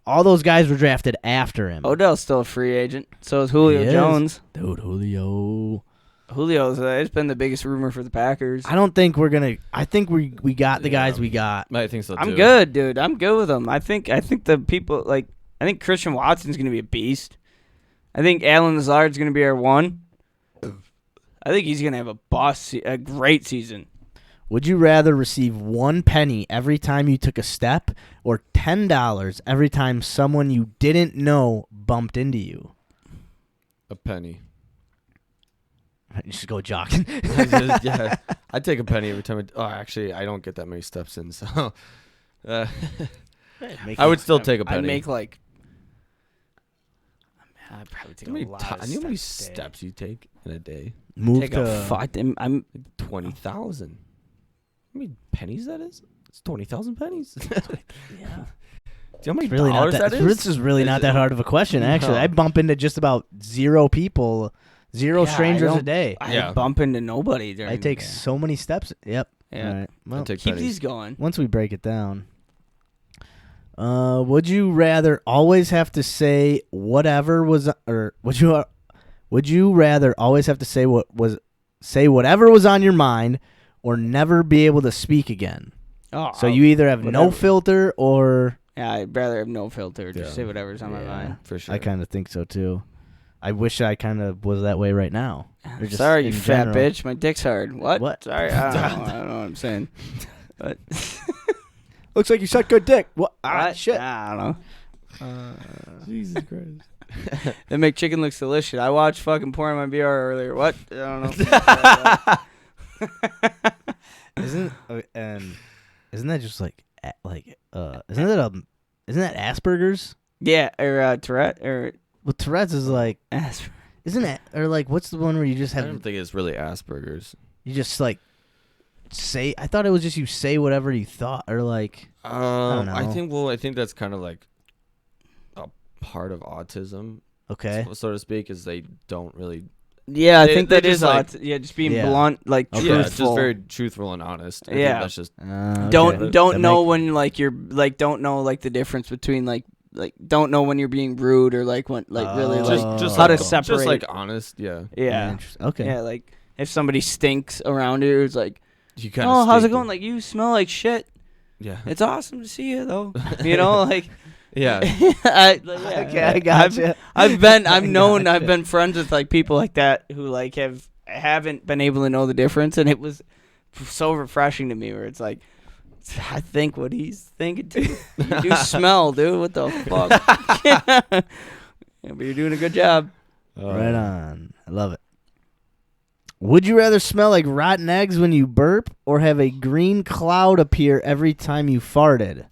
all those guys were drafted after him. Odell's still a free agent. So is Julio He is. Jones. Dude, Julio. Julio's it's been the biggest rumor for the Packers. I don't think we're gonna. I think we got the guys we got. I think so too. I'm good, dude. I'm good with them. I think the people like. I think Christian Watson's gonna be a beast. I think Alan Lazard's gonna be our one. I think he's gonna have a great season. Would you rather receive 1 penny every time you took a step, or $10 every time someone you didn't know bumped into you? A penny. You should go jogging. Yeah, I'd take a penny every time. Actually, I don't get that many steps in, so I would still take a penny. I'd make like. I'd probably take You know a lot of how many steps a day. steps you take in a day? Move Take to a fuck. I'm 20,000. How many pennies that is? It's 20,000 pennies. yeah. Do you know how many really not dollars that. that is? This is really not that hard of a question. Actually, No. I bump into just about 0 people, 0 Yeah, I strangers a don't- day. I Yeah. bump into nobody during I the take day. so many steps. Yep. Yeah. All right. Well, take Keep pennies. these going. once we break it down, would you rather always have to say whatever was, or would you rather always have to say whatever was on your mind, or never be able to speak again? Oh, So you either have no whatever. filter or Yeah, I'd rather have no filter. Just Yeah. say whatever's on my Yeah. mind. For sure. I kind of think so too. I wish I kind of was that way right now. Or just Sorry, you in fat general. bitch. My dick's hard. What? What? Sorry, I don't know what I'm saying. But Looks like you suck good dick. What? Ah, what? shit. I don't know. Jesus Christ. They make chicken looks delicious. I watched fucking porn on my VR earlier. What? I don't know. Isn't that just like isn't that Asperger's? Yeah, or Tourette, or Well, Tourette's is like, Asperger. isn't it? Or like, what's the one where you just I have don't think it's really Asperger's. you just like say? I thought it was just you say whatever you thought, or like don't know. I think that's kind of like a part of autism, okay, so to speak, is they don't really. Yeah, I They- think they that is just, like- just being Yeah. blunt, like Okay. Yeah, it's just truthful. very truthful and honest. I think Yeah. that's just. Don't okay. don't That know make- when like you're like don't know like the difference between like don't know when you're being rude or like when like really Oh. like Just how like, to separate. Just like honest, yeah. yeah. Okay. Yeah, like if somebody stinks around you, it's like You kind oh, how's it going? Like, you smell like shit. Yeah. It's awesome to see you, though. You know, like. Yeah. Okay, I gotcha. I've been friends with like people like that who like haven't been able to know the difference, and it was so refreshing to me. Where it's like, I think what he's thinking too. You do smell, dude. What the fuck? Yeah, but you're doing a good job. Right on. I love it. Would you rather smell like rotten eggs when you burp, or have a green cloud appear every time you farted?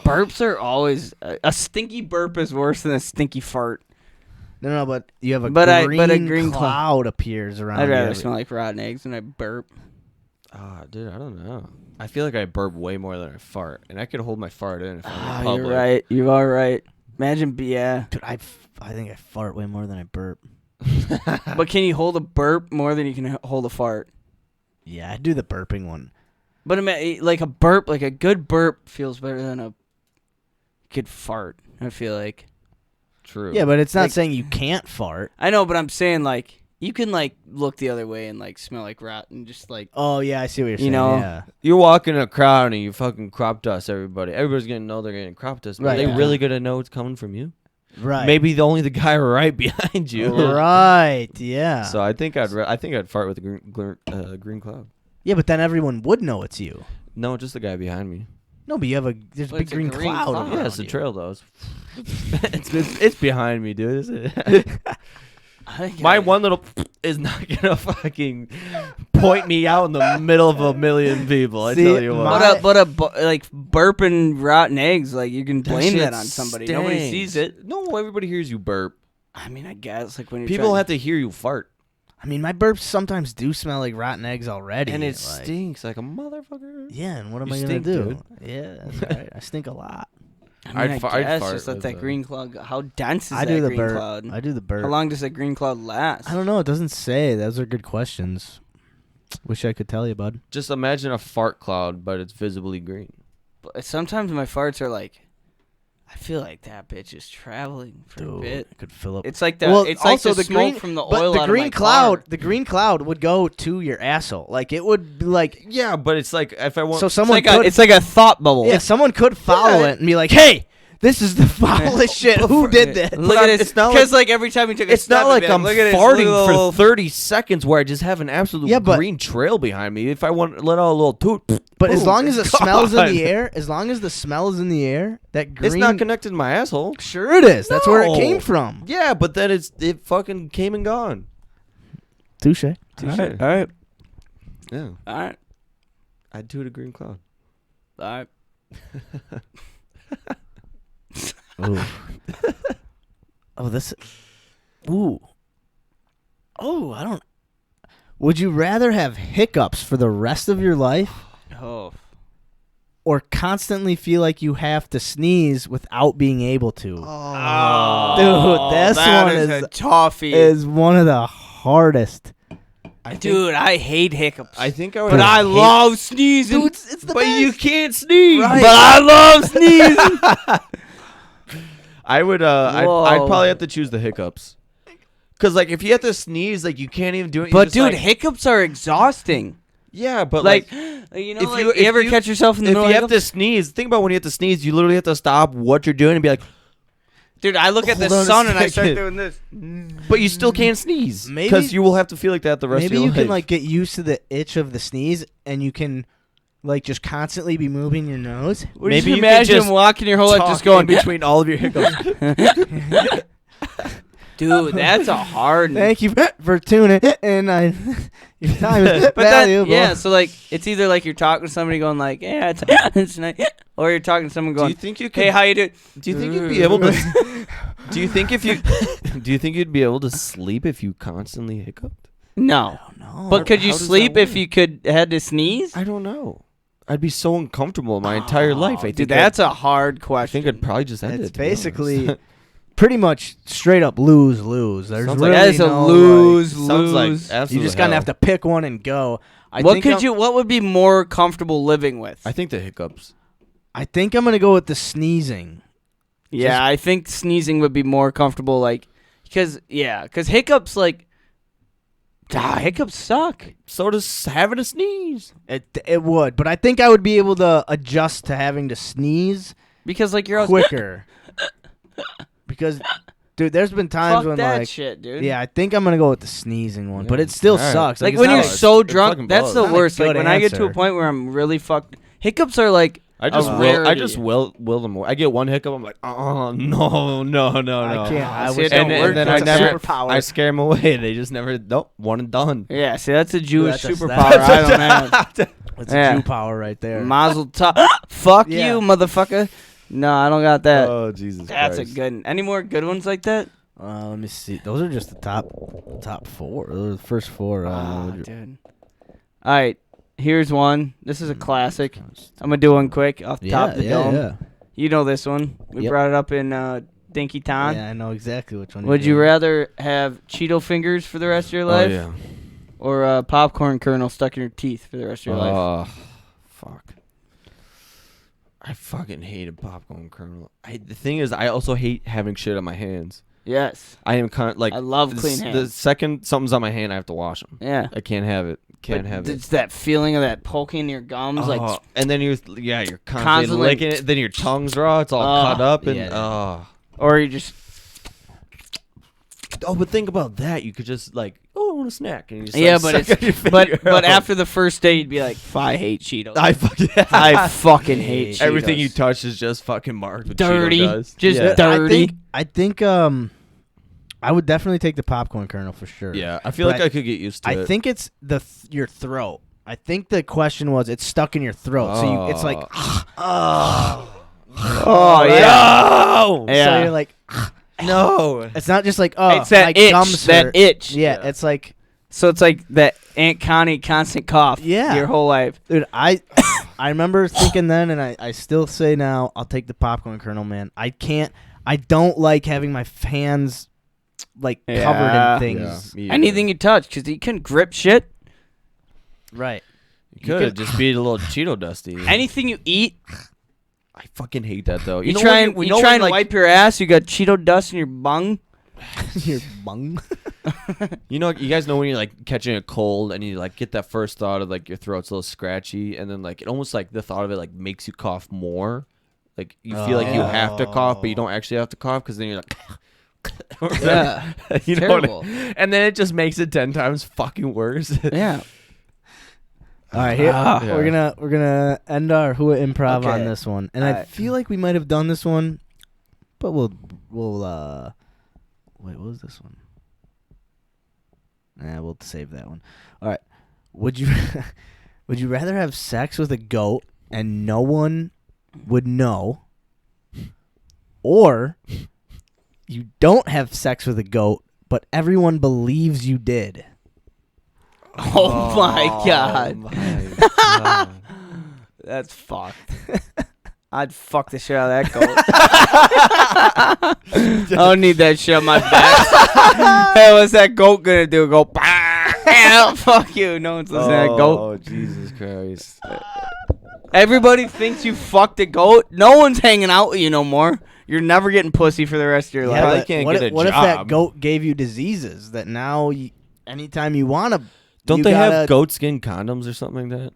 Burps are always a stinky burp is worse than a stinky fart. No, but you have a green cloud appears around. I'd rather you. smell like rotten eggs when I burp. Dude, I don't know. I feel like I burp way more than I fart, and I could hold my fart in if I'm in public. You're right. You are right. Imagine, yeah. Dude, I think I fart way more than I burp. But can you hold a burp more than you can hold a fart? Yeah, I do the burping one. But like a burp, like a good burp feels better than a good fart, I feel like. True. Yeah, but it's not Like- saying you can't fart. I know, but I'm saying like you can like look the other way and like smell like rat and just like Oh, yeah, I see what you're saying. You know? Yeah. You're walking in a crowd and you fucking crop dust everybody. Everybody's gonna know they're getting crop dust. Right, Are they yeah. really gonna know it's coming from you? Right. Maybe only the guy right behind you. Right, yeah. So I think I'd fart with a green cloud. Yeah, but then everyone would know it's you. No, just the guy behind me. No, but there's a But big it's a green green cloud. cloud. Yeah, it's around the you. trail though. It's behind me, dude. Isn't it? My one little is not gonna fucking point me out in the middle of a million people. I See, tell you what. like burping rotten eggs, like you can blame shit that on somebody. Nobody stinks. sees it. No, everybody hears you burp. I mean, I guess like when you're People trying- have to hear you fart, I mean, my burps sometimes do smell like rotten eggs already. and it like- stinks like a motherfucker. Yeah, and what am You I going stink, to do? dude. Yeah, that's right. I stink a lot. I mean, I'd I guess fart just let with that the- green cloud go. How dense is I that do the green burp. cloud? I do the burp. How long does that green cloud last? I don't know. It doesn't say. Those are good questions. Wish I could tell you, bud. Just imagine a fart cloud, but it's visibly green. But sometimes my farts are like, I feel like that bitch is traveling for a bit. I could fill up. It's like the Well, it's like also the the smoke green- from the But oil the out green of my cloud, car. the green cloud would go to your asshole. Like it would be like. Yeah, but it's like if I want. So someone could. It's like a thought bubble. Yeah, someone could follow it and be like, "Hey, this is the foulest shit. Who did this?" Look at it. it's not Because like every time you took a It's not step, like it'd be I'm look at his farting little- for 30 seconds where I just have an absolute Yeah, but- green trail behind me. If I want to let out a little toot, But as boom, long as it it's smells in gone. the air, as long as the smell is in the air, that green. It's not connected to my asshole. Sure, it is. That's where it No. came from. Yeah, but then it fucking came and gone. Touche. All right. Yeah, All right. I'd toot a green cloud. All right. Ooh. Oh, this. Ooh. Oh, I don't. Would you rather have hiccups for the rest of your life, Oh. or constantly feel like you have to sneeze without being able to? Oh, Dude, this that one is is a toughie. Is one of the hardest. Dude, I hate hiccups. I think I would. but I hate- love sneezing. Dude, it's the But best. you can't sneeze. Right. But I love sneezing. I would. I'd Whoa. probably have to choose the hiccups. Cause like if you have to sneeze, like you can't even do it. But You're just, dude, like, hiccups are exhausting. yeah, but Like, like you know, if like, you- you ever if you- catch yourself in the if middle you of have to sneeze, think about when you have to sneeze. You literally have to stop what you're doing and be like, Dude, I look at the Hold on a sun and I start second. doing this. but you still can't sneeze. Maybe- Because you will have to feel like that the rest Maybe of you your life. can like get used to the itch of the sneeze, and you can like just constantly be moving your nose. Maybe you you can imagine just walking your whole life talk just going in between all of your hiccups. Dude, that's a hard. Thank you for tuning in. Your time is But then, valuable. yeah, so like it's either like you're talking to somebody going like, yeah, it's nice, or you're talking to someone Do going, you think you could? hey, how you doing? Do you think you'd be able to? Do you think if you? Do you think you'd be able to sleep if you constantly hiccuped? No, No. but could you how does that sleep if work? you had to sneeze? I don't know. I'd be so uncomfortable my entire life. I think Dude, that's a hard I question. think I'd probably just end It's it. to be honest. basically pretty much straight up lose. There's Sounds really like- that is a no, lose, sounds like lose. absolute you just gonna hell. have to pick one and go. What would be more comfortable living with? I think the hiccups. I think I'm gonna go with the sneezing. Yeah, I think sneezing would be more comfortable, like, because hiccups, like, Hiccups suck. So does having a sneeze. It would, but I think I would be able to adjust to having to sneeze Because like you're quicker. Because, dude, there's been times fuck when that like, shit, dude. yeah, I think I'm gonna go with the sneezing one, but it still All right. sucks. Like it's when not you're like- so it's drunk, fucking that's blows. the Not a worst. Like good when I get to a answer. point where I'm really fucked. Hiccups are like I just a will. I rarity. just will them more. I get one hiccup. I'm like, oh no. I can't. I See, wish it don't I work. would. then That's I a never. superpower. I scare them away. They just never. Nope. One and done. Yeah, see, that's a Jewish That's a- superpower. I don't have. That's Yeah. a Jew power right there. Mazel tov. Fuck Yeah. you, motherfucker. No, I don't got that. Oh Jesus That's a Christ. good. Any more good ones like that? Let me see. Those are just the top four. Those are the first four. Dude. All right, here's one. This is a classic. I'm gonna do one quick off the top of the dome. Yeah. You know this one. We Yep. brought it up in Dinky Town. Yeah, I know exactly which one. Would you're you doing. rather have Cheeto fingers for the rest of your life, Oh yeah. or a popcorn kernel stuck in your teeth for the rest of your life? Oh, fuck. I fucking hated popcorn kernel. The thing is, I also hate having shit on my hands. Yes. I am kind of like. I love clean The hands. second something's on my hand, I have to wash them. Yeah. I can't have it. Can't But have it. it's that feeling of that poking in your gums, like Oh, and then you're constantly Constantly- licking it. Then your tongue's raw. It's all Oh, cut up and yeah. or you just but think about that. You could just like, I want a snack, and you just yeah, like, but suck it's on your finger. but after the first day, you'd be like, I hate Cheetos. I fucking I fucking hate Cheetos. everything you touch is just fucking marked with Dirty. Cheeto dust. Just yeah. dirty. I think I would definitely take the popcorn kernel for sure. Yeah, I feel But like I could get used to it. I think it's your throat. I think the question was it's stuck in your throat, so it's like Oh right? yeah. No! Yeah. So you're like No! it's not just like oh It's that my itch. gums That hurt. itch. Yeah, it's like So it's like that Aunt Connie constant cough. Yeah. Your whole life. dude, I remember thinking then, and I still say now, I'll take the popcorn kernel, man. I don't like having my hands like Yeah. covered in things. Yeah, me Anything you touch, because you couldn't grip shit. Right. You could just be a little Cheeto dusty. Anything you eat, I fucking hate that though. you know try when and we you know try when, and like, wipe your ass. You got Cheeto dust in your bung. Your bung. You know, you guys know when you're like catching a cold and you like get that first thought of like your throat's a little scratchy, and then like it almost like the thought of it like makes you cough more. Like you feel like you have to cough, but you don't actually have to cough because then you're like. Yeah, you know terrible. and then it just makes it 10 times fucking worse. Yeah. All right, here Yeah. we're gonna end our HUA improv Okay. on this one, and All I right. feel like we might have done this one, but we'll wait. What was this one? We'll save that one. All right, would you would you rather have sex with a goat and no one would know, or you don't have sex with a goat but everyone believes you did? Oh my god. my God. That's fucked. I'd fuck the shit out of that goat. I don't need that shit on my back. Hey, what's that goat gonna do? Go, "Bah." Fuck you. No one's listening to that goat. Oh, Jesus Christ. Everybody thinks you fucked a goat. No one's hanging out with you no more. You're never getting pussy for the rest of your life. probably but can't what get if, a what if that job. goat gave you diseases that now anytime you want to? Don't they have goat skin condoms or something like that?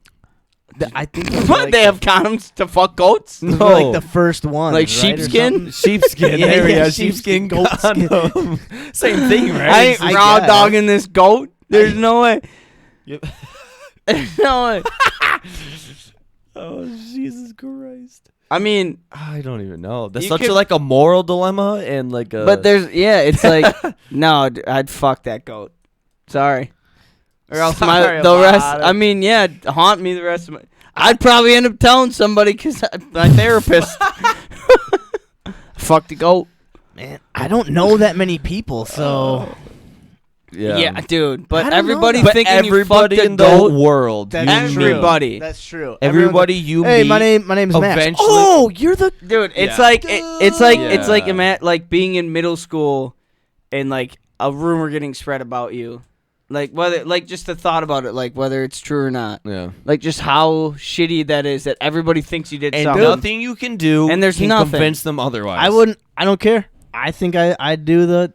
I think it's What? like They have condoms to fuck goats? those were like the first one, Like sheepskin? Sheepskin. Yeah, there we yeah, go. sheepskin, Sheepskin goat skin. condom. Same thing, right? I ain't I raw guess. dogging this goat. There's no way. Yep. There's no way. Oh, Jesus Christ. I mean, I don't even know. That's You such could- a moral dilemma and like a. but there's, yeah, it's like, no, I'd fuck that goat. Sorry. Or else Sorry the rest, about it. I mean, yeah, haunt me the rest of my, I'd probably end up telling somebody because my therapist. Fuck the goat. Man, I don't know that many people, so Yeah, dude. I But don't know everybody that. thinking everybody you in fucked a the goat. world. That's you true. meet. Everybody. that's true. Everybody you Hey, meet. my name's Max. eventually- Oh, you're the Dude, it's Yeah. like it's like Yeah. like being in middle school and like a rumor getting spread about you. Like whether like just the thought about it, like whether it's true or not. Yeah. Like just how shitty that is that everybody thinks you did And something. nothing you can do And there's can nothing. convince them otherwise. I don't care. I think I'd do the.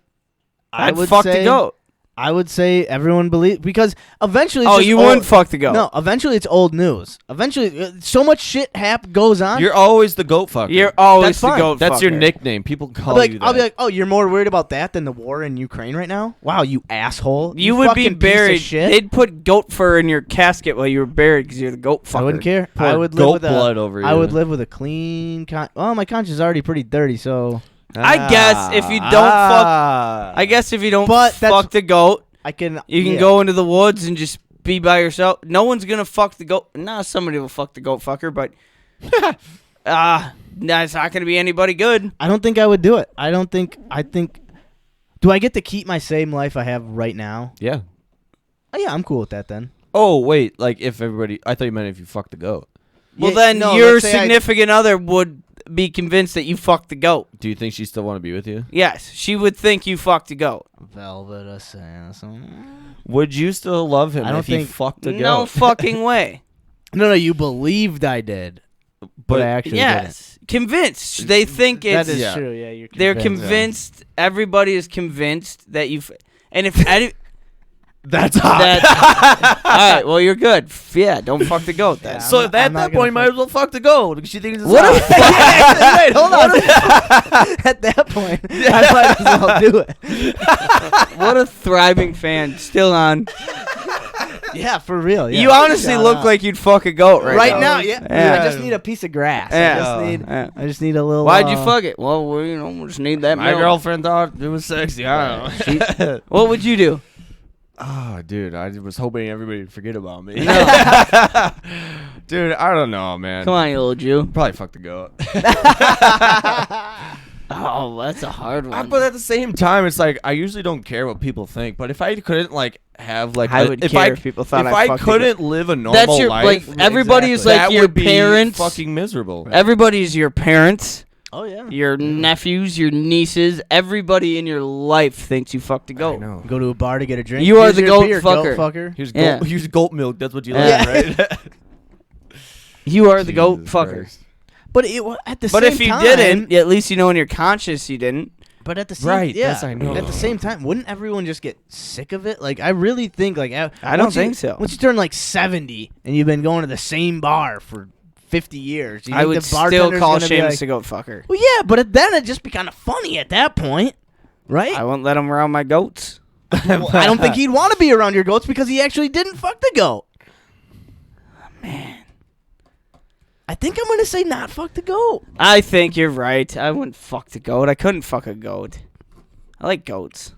I I'd would fuck say, the goat. I would say everyone believes because eventually. Oh, it's just you old, wouldn't fuck the goat. No, eventually it's old news. Eventually, so much shit goes on. You're always the goat fucker. You're always That's the fine. goat That's your fucker. nickname. People call you that. I'll be like, oh, you're more worried about that than the war in Ukraine right now? Wow, you asshole! You would be fucking piece of buried. shit. They'd put goat fur in your casket while you were buried because you're the goat fucker. I wouldn't care. Pour I would live goat with blood over you. I would live with a clean. Well, my conscience is already pretty dirty, so I guess if you don't I guess if you don't But that's- fuck the goat, I can. you can go into the woods and just be by yourself. No one's gonna fuck the goat. Nah, somebody will fuck the goat fucker, but that's not gonna be anybody good. I don't think I would do it. I think. Do I get to keep my same life I have right now? Yeah. Oh, yeah, I'm cool with that then. Oh wait, like if everybody. I thought you meant if you fuck the goat. Well, Yeah, then no, your let's say significant other would be convinced that you fucked the goat. Do you think she still want to be with you? Yes, she would think you fucked the goat. Velvet assassin. Would you still love him I don't if he think- fucked a goat? No fucking way. No, you believed I did, but I actually Yes, convinced. They think didn't. it's. That is Yeah. true. Yeah, you're. They're convinced. convinced. Everybody is convinced that you. And if any, That's hot. that, all right, well you're good. Yeah, don't fuck the goat then. Yeah. So I'm at not that gonna point, you might as well fuck the goat because she thinks it's What hot. Wait, hold on. At that point, I might as well do it. What a thriving fan. Still on. Yeah, for real. Yeah. You honestly Shout look out. like you'd fuck a goat right now. Yeah. Yeah. I just need a piece of grass. Yeah. I just need a little. Why'd you fuck it? Well, we just need that. My milk. girlfriend thought it was sexy. I don't know. What would you do? Oh, dude, I was hoping everybody would forget about me. Dude, I don't know, man. Come on, you little Jew. Probably fuck the goat. Oh, that's a hard one. But at the same time, it's like I usually don't care what people think. But if I couldn't like have like, I would care if people thought if I I fucked a couldn't live a normal That's your life, like. Everybody is like that your would be parents. fucking miserable. Everybody's your parents. Oh yeah. Your nephews, your nieces, everybody in your life thinks you fucked a I goat. know. Go to a bar to get a drink. You are Here's the your goat beer, fucker. Goat fucker. Here's Yeah. goat. Here's goat milk. That's what you Yeah. like, right? You are the goat Jesus fucker. Christ. But at the same But if you time, didn't, at least you know in your conscience you didn't. But at the same Right, yeah, that's I know. At the same time, wouldn't everyone just get sick of it? Like I really think like I don't once you- think so. Once you turn like 70 and you've been going to the same bar for 50 years, you I think would the still bartender's call gonna be Seamus like, a goat fucker. well, yeah, but then it'd just be kind of funny at that point, right? I won't let him around my goats. Well, I don't think he'd want to be around your goats because he actually didn't fuck the goat. Man. I think I'm gonna say not fuck the goat. I think you're right. I wouldn't fuck the goat. I couldn't fuck a goat. I like goats.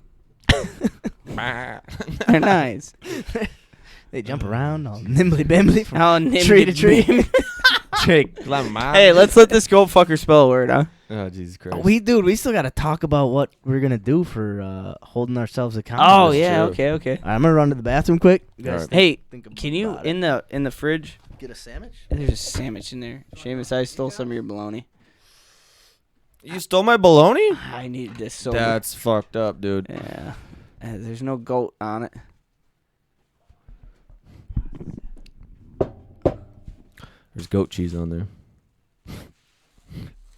They're nice. They jump around all nimbly bimbly from How tree to tree. Chick, Hey, let's let this goat fucker spell a word, huh? Oh Jesus Christ. we still got to talk about what we're gonna do for holding ourselves accountable. Oh that's yeah, true. okay. I'm gonna run to the bathroom quick. You guys Alright. Hey, think can you about it. in the fridge? Get a sandwich? There's a sandwich in there. Seamus, I stole some of your bologna. You stole my bologna? I needed this so That's fucked up, dude. yeah. There's no goat on it. There's goat cheese on there.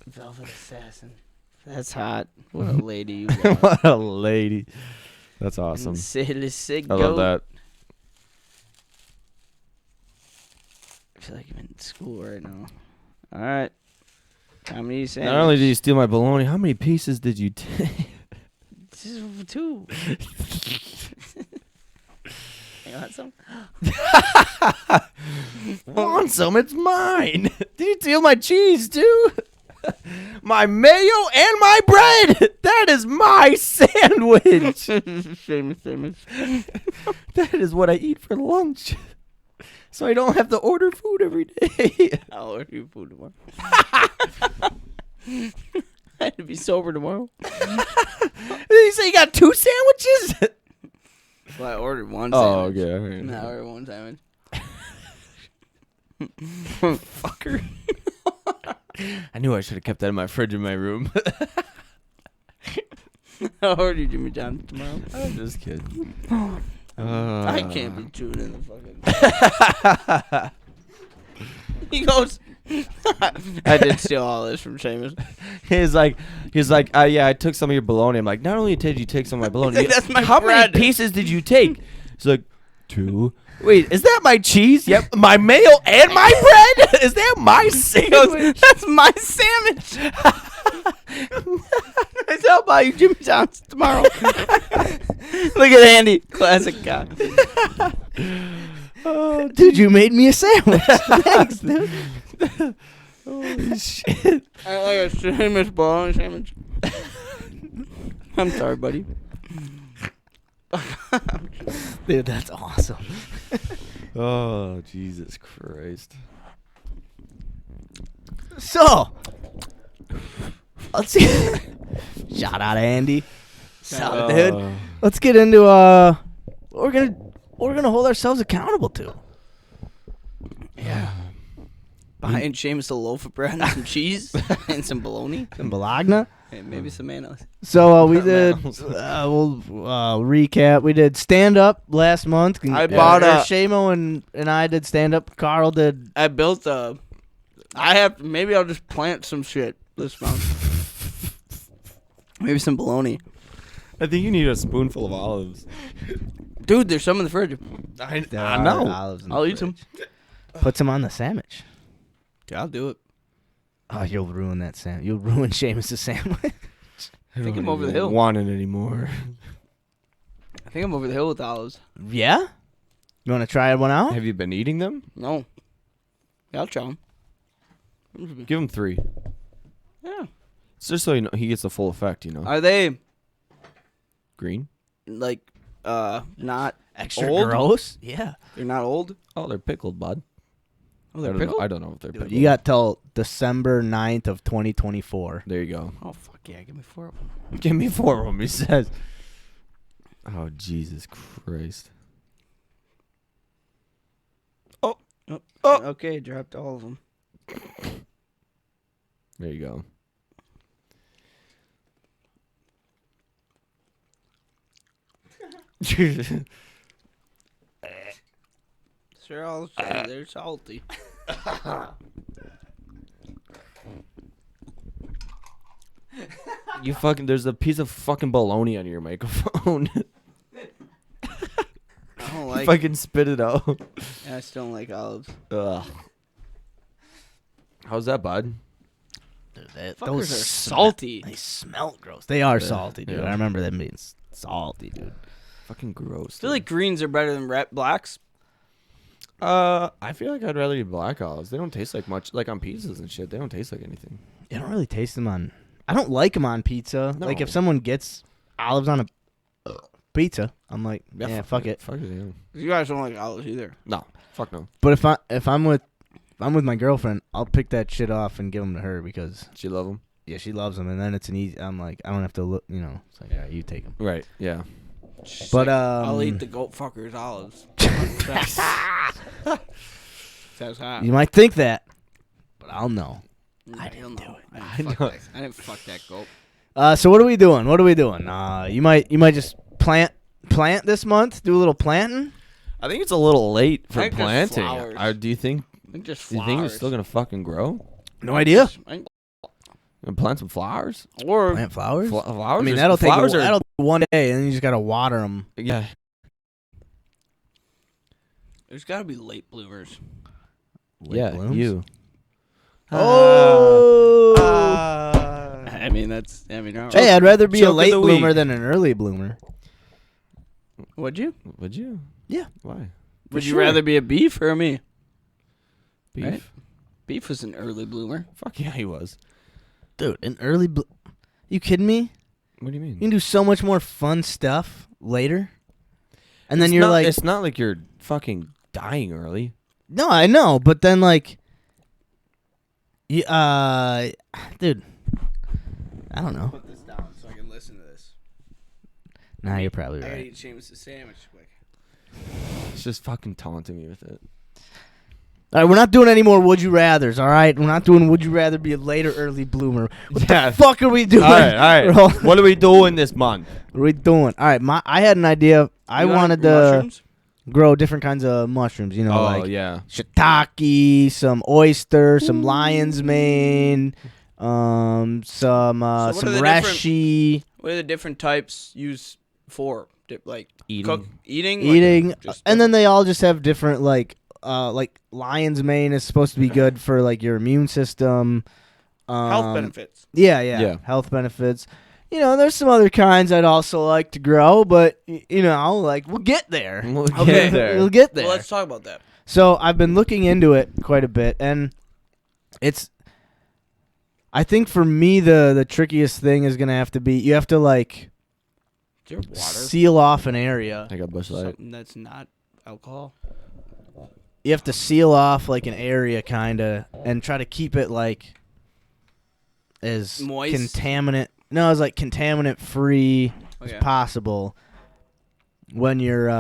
Velvet assassin. That's hot. What a lady you got. What a lady. That's awesome. Sick I goat. love that. I feel like I'm in school right now. All right. How many sandwiches? Not only did you steal my bologna, how many pieces did you take? This is 2. You want some? Want some? It's mine. Did you steal my cheese too? My mayo and my bread. That is my sandwich. Seamus. That is what I eat for lunch. So I don't have to order food every day. I'll order you food tomorrow. I had to be sober tomorrow. Did you say you got 2 sandwiches? Well, I ordered one Oh, sandwich. okay. All right. No, I ordered one sandwich. Fucker. I knew I should have kept that in my fridge in my room. I'll order you Jimmy John's tomorrow. I'm just kidding. I can't be chewing in the fucking... He goes, I did steal all this from Seamus. He's like, yeah, I took some of your bologna. I'm like, not only did you take some of my bologna, That's my how bread. many pieces did you take? He's like, 2. Wait, is that my cheese? Yep, my mayo and my bread. Is that my sandwich? That's my sandwich. I'll buy you Jimmy John's tomorrow. Look at Andy, classic guy. Dude, you made me a sandwich. Thanks, dude. Holy shit. I like a Seamus bologna sandwich. I'm sorry, buddy. Dude, that's awesome. Oh, Jesus Christ. So, let's see. Shout out to Andy. Solid, dude. Let's get into what we're gonna hold ourselves accountable to. Yeah. Buying Seamus a loaf of bread and some cheese and some bologna And Bologna. and maybe some mayonnaise. So we did. We'll recap. We did stand up last month. I bought a- Shamo and I did stand up. Kärel did. I built a. Maybe I'll just plant some shit this month. Maybe some bologna. I think you need a spoonful of olives. Dude, there's some in the fridge. I know. I'll eat some. Put some on the sandwich. Dude, I'll do it. Oh, you'll ruin that sandwich. You'll ruin Seamus' sandwich. I think don't I'm over the even hill. want it anymore. I think I'm over the hill with olives. Yeah. You want to try one out? Have you been eating them? No. Yeah, I'll try them. Give him 3. Yeah. It's just so you know, he gets the full effect, you know. Are they Green? like not Extra old? gross. Yeah. They're not old. Oh, they're pickled, bud. Oh, they're I don't know- pickled. I don't know if they're pickled. You got till December 9th of 2024. There you go. Oh fuck yeah! Give me 4 of them. Give me 4 of them, he says. Oh, Jesus Christ. Oh. Okay, dropped all of them. There you go. They're all they're salty. You fucking, there's a piece of fucking bologna on your microphone. I don't like. Fucking spit it out. Yeah, I still don't like olives. Ugh. How's that, bud? Dude, Fuckers are salty. They smell gross. They are salty, dude. yeah. I remember them being salty, dude. Fucking gross. I feel like greens are better than blacks. I feel like I'd rather eat black olives. They don't taste like much, like on pizzas and shit. They don't taste like anything. You don't really taste them on. I don't like them on pizza. No. Like if someone gets olives on a pizza, I'm like, yeah, fuck it. Fuck it. Yeah. You guys don't like olives either. No, fuck no. But if I'm with my girlfriend, I'll pick that shit off and give them to her because She love them. yeah, she loves them, and then it's an easy. I'm like, I don't have to look. You know, it's like, yeah, you take them. Right. Yeah. But I'll eat the goat fucker's olives. Says hi. You might think that, but I'll know. I didn't do it. I didn't fuck that goat. So what are we doing? You might just plant this month. Do a little planting. I think it's a little late for I think there's planting. flowers. Do you think? I think just Do you flowers. think it's still gonna fucking grow? No idea. And plant some flowers. Or Plant flowers. Flowers. I mean, are- that'll take flowers are- that'll take one day, and then you just gotta water them. Yeah. there's got to be late bloomers. Yeah. blooms? You. Oh. I mean, no. Hey, I'd rather be Joke a of late the bloomer week. than an early bloomer. Would you? Would you? Yeah. Why? Would you sure. rather be a beef or a me? Beef. Right? Beef was an early bloomer. Fuck yeah, he was. Dude, an early you kidding me? What do you mean? You can do so much more fun stuff later. And then It's you're not- like, it's not like you're fucking dying early. no, I know, but then like, dude, I don't know. Put this down so I can listen to this. Nah, you're probably I gotta right. eat Seamus' sandwich quick. It's just fucking taunting me with it. All right, we're not doing any more would you rather's. All right, we're not doing would you rather be a late or early bloomer. What Yeah. the fuck are we doing? All right. What are we doing this month? What are we doing? All right, I had an idea. I You want wanted to. mushrooms? grow different kinds of mushrooms. You know, Oh like yeah. shiitake, some oyster, some lion's mane, some some are the reishi. What are the different types used for? Like Eating. Eating, Just and then they all just have different like lion's mane is supposed to be good for like your immune system. health benefits. Yeah, health benefits. You know, there's some other kinds I'd also like to grow, but you know, like we'll get there. We'll Okay. get there. We'll get there. Well, let's talk about that. So I've been looking into it quite a bit, and I think for me the trickiest thing is gonna have to be you have to like Is there water? seal off an area. I got Bush Light. Something that's not alcohol. You have to seal off like an area kinda and try to keep it like as Moist? contaminant free as Okay. possible when you're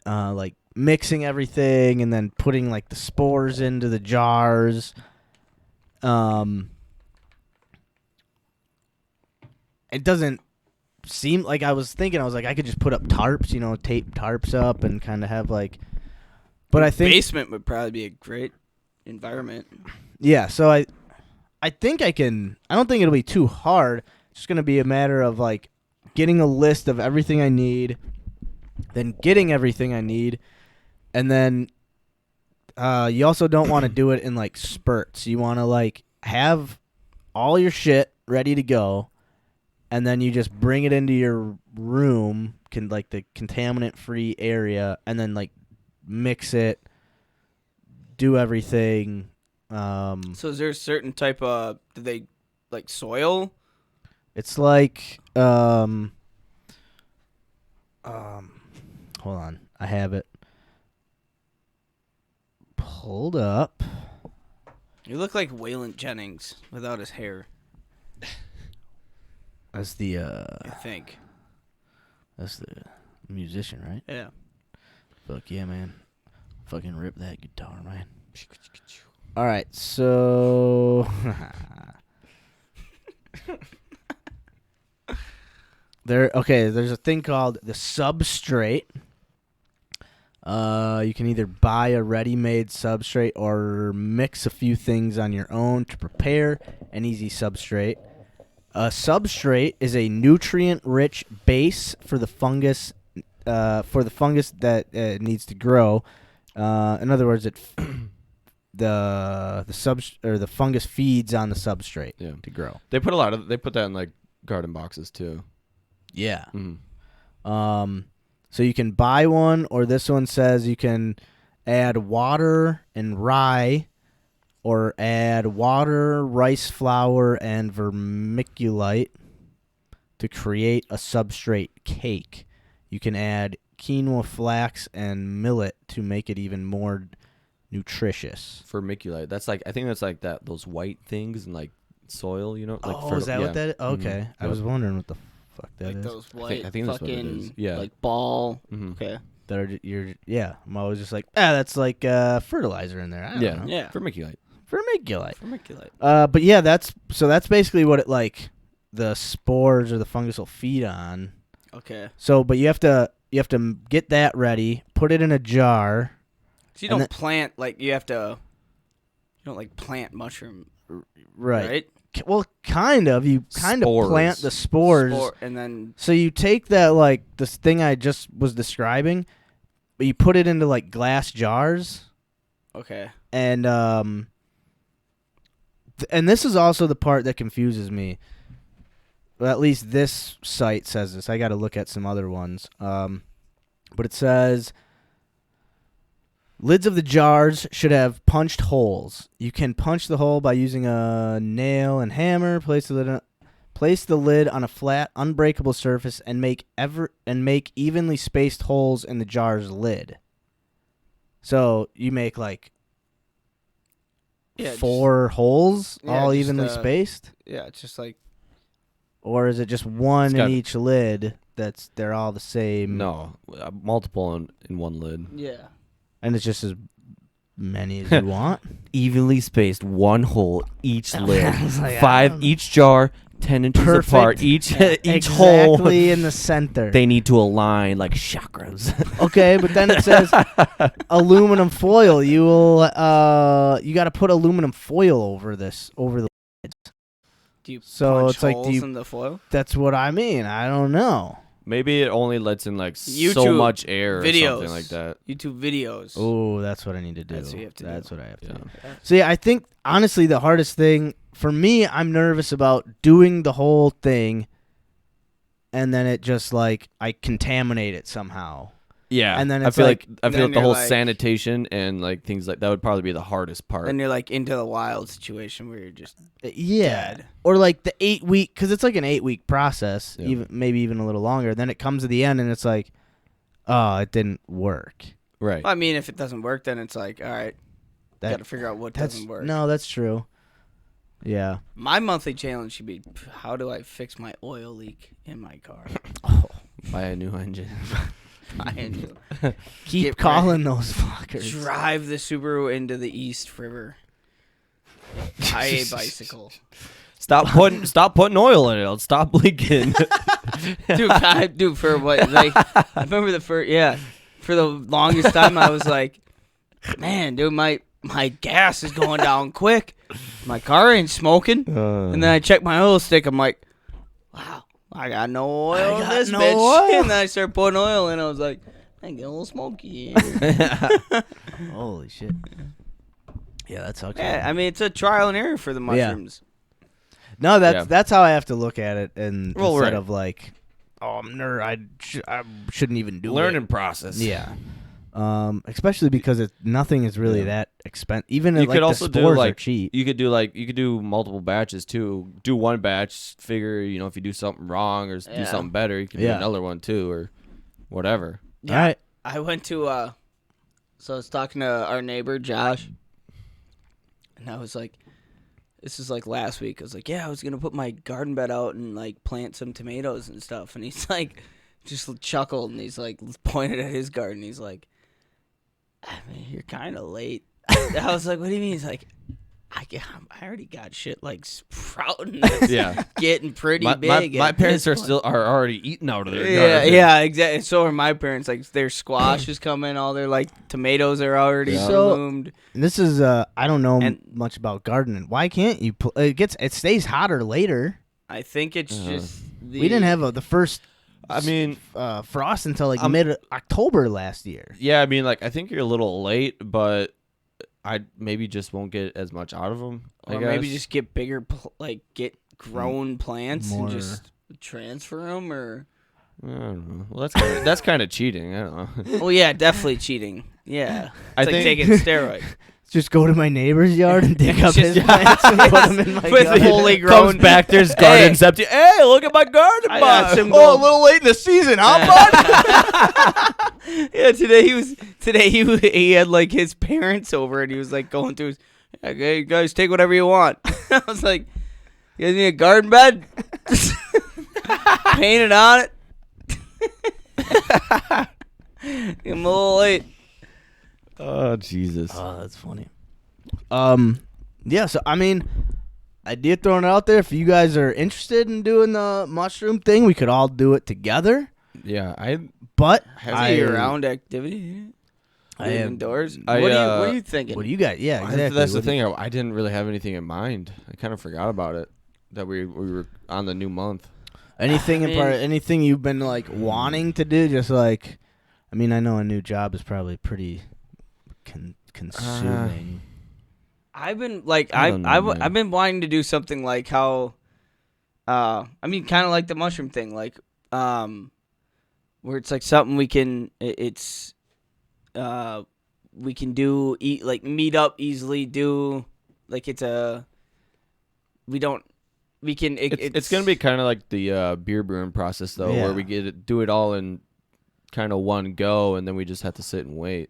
like mixing everything and then putting like the spores into the jars. It doesn't seem like I was like I could just put up tarps, you know, tape tarps up and kind of have like, but I think Basement would probably be a great environment. yeah. So I think I can. I don't think it'll be too hard. It's just gonna be a matter of like getting a list of everything I need, then getting everything I need, and then you also don't want to do it in like spurts. You want to like have all your shit ready to go, and then you just bring it into your room, like the contaminant-free area, and then like mix it, do everything. So is there a certain type of do they like soil? It's like hold on, I have it pulled up. You look like Waylon Jennings without his hair. That's the I think. that's the musician, right? Yeah. Fuck yeah, man. Fucking rip that guitar, man. All right, so there's a thing called the substrate. You can either buy a ready-made substrate or mix a few things on your own to prepare an easy substrate. A substrate is a nutrient-rich base for the fungus that needs to grow. In other words, the fungus feeds on the substrate to grow. They put that in like garden boxes too. Yeah. Mm. So you can buy one, or this one says you can add water and rye, or add water, rice flour, and vermiculite to create a substrate cake. You can add quinoa, flax, and millet to make it even more nutritious. Vermiculite. That's like I think that's like those white things in like soil, you know? Like Is that what that is? Okay. I was wondering what the fuck that Like is. those white I think that's what it fucking is. Yeah. like ball. Mhm. Okay. That are I'm always just like, that's like fertilizer in there. I don't know. Yeah. Vermiculite. Vermiculite. Vermiculite. But yeah, that's basically what it like the spores or the fungus will feed on. Okay. So, but you have to get that ready, put it in a jar. So you don't plant like you have to. You don't like plant mushroom, right? Well, kind of. You kind of plant the spores, and then so you take that like this thing I just was describing, but you put it into like glass jars. okay. And and this is also the part that confuses me. Well, at least this site says this. I got to look at some other ones. But it says lids of the jars should have punched holes. You can punch the hole by using a nail and hammer. Place the lid on a flat, unbreakable surface and make evenly spaced holes in the jar's lid. So you make like 4 holes, all evenly spaced? Yeah, it's just like. Or is it just one in each lid they're all the same? No, multiple in one lid. Yeah. And it's just as many as you want? Evenly spaced, one hole each lid. I was like, I 5 don't- each jar, 10 inches Perfect. apart. Each exactly hole. in the center. They need to align like chakras. Okay, but then it says aluminum foil. You will you got to put aluminum foil over the edge. Do you So punch it's like, holes in the foil? That's what I mean. I don't know. Maybe it only lets in like so YouTube much air or videos. something like that. YouTube videos. Oh, that's what I need to do. That's what you have to do. That's what I have to Yeah. do. So yeah, I think honestly the hardest thing for me, I'm nervous about doing the whole thing, and then it just like I contaminate it somehow. Yeah, And then I it's feel like- like the then whole you're like- sanitation and like things like that would probably be the hardest part. Then you're like into the wild situation where you're just Yeah. dead. Or like the 8-week, because it's like an 8-week process, Yeah. even maybe even a little longer. Then it comes to the end and it's like, oh, it didn't work. Right. Well, I mean, if it doesn't work, then it's like, all right, That got to figure out what that's doesn't work. no, that's true. Yeah. My monthly challenge should be, how do I fix my oil leak in my car? Buy a new engine. Keep Get calling those fuckers. Drive the Subaru into the East River. Buy a bicycle. Stop putting oil in it. It'll stop leaking. Dude, for what? Like, I remember for the longest time I was like, man, dude, my gas is going down quick. My car ain't smoking. And then I check my oil stick. I'm like, wow, I got no oil in this bitch. oil. And then I started putting oil in. I was like, I get a little smoky. Yeah, Holy shit. Yeah, that sucks. I mean, it's a trial and error for the mushrooms. No, Yeah. that's how I have to look at it, and Well, instead right. of like, oh, I'm nerd, I shouldn't even do Learning it. process. Yeah. Especially because nothing is really that expensive. Even You if, like, could the also do spores are like cheap. you could do multiple batches too. Do one batch, figure if you do something wrong or do Yeah. something better, you can do Yeah. another one too or whatever. Yeah. All right. I went to so I was talking to our neighbor Josh, and I was like, this is like last week. I was like, yeah, I was gonna put my garden bed out and like plant some tomatoes and stuff. And he's like, just chuckled and he's like pointed at his garden. He's like, I mean, you're kind of late. I was like, what do you mean? He's like, I already got shit like sprouting. That's Yeah. getting pretty My big. my at parents this are point. already eating out of their Yeah, garden. yeah, exactly. So are my parents. Like their squash is coming, all their like tomatoes are already So- bloomed. This is I don't know And- much about gardening. Why can't you? It stays hotter later. I think it's just the, We didn't have the first I mean, frost until like I'm- mid-October last year. yeah, I mean, like I think you're a little late, but I maybe just won't get as much out of them. I or guess. maybe just get bigger, get grown plants More- and just transfer them. Or I don't know. Well, that's kind of cheating. I don't know. well, yeah, definitely cheating. Yeah, it's I like think- taking steroids. Just go to my neighbor's yard and dig up Just- his plants and put them in my With garden. fully grown. Comes back, there's gardens empty. Hey, look at my garden I got box. some Oh, a gold- little late in the season, huh, bud? Yeah, today he had like his parents over and he was like going through his, okay, you guys take whatever you want. I was like, you guys need a garden bed? Painted on it. I'm a little late. Oh Jesus. Oh, that's funny. Yeah, so I mean, idea throwing it out there. If you guys are interested in doing the mushroom thing, we could all do it together. Yeah, I But It's a year-round activity. I Live am- indoors. I, what are you thinking? What do you got? Yeah, exactly. That's the What do thing. I didn't really have anything in mind. I kind of forgot about it. That we were on the new month. Anything in I part? mean- Anything you've been like wanting to do? Just like, I mean, I know a new job is probably pretty consuming. I've been like I don't know, man. I've been wanting to do something like how, I mean, kind of like the mushroom thing, like where it's like something we can we can do meet up easily, do like it's a we don't we can It's gonna be kind of like the beer brewing process though, Yeah. where we do it all in kind of one go, and then we just have to sit and wait.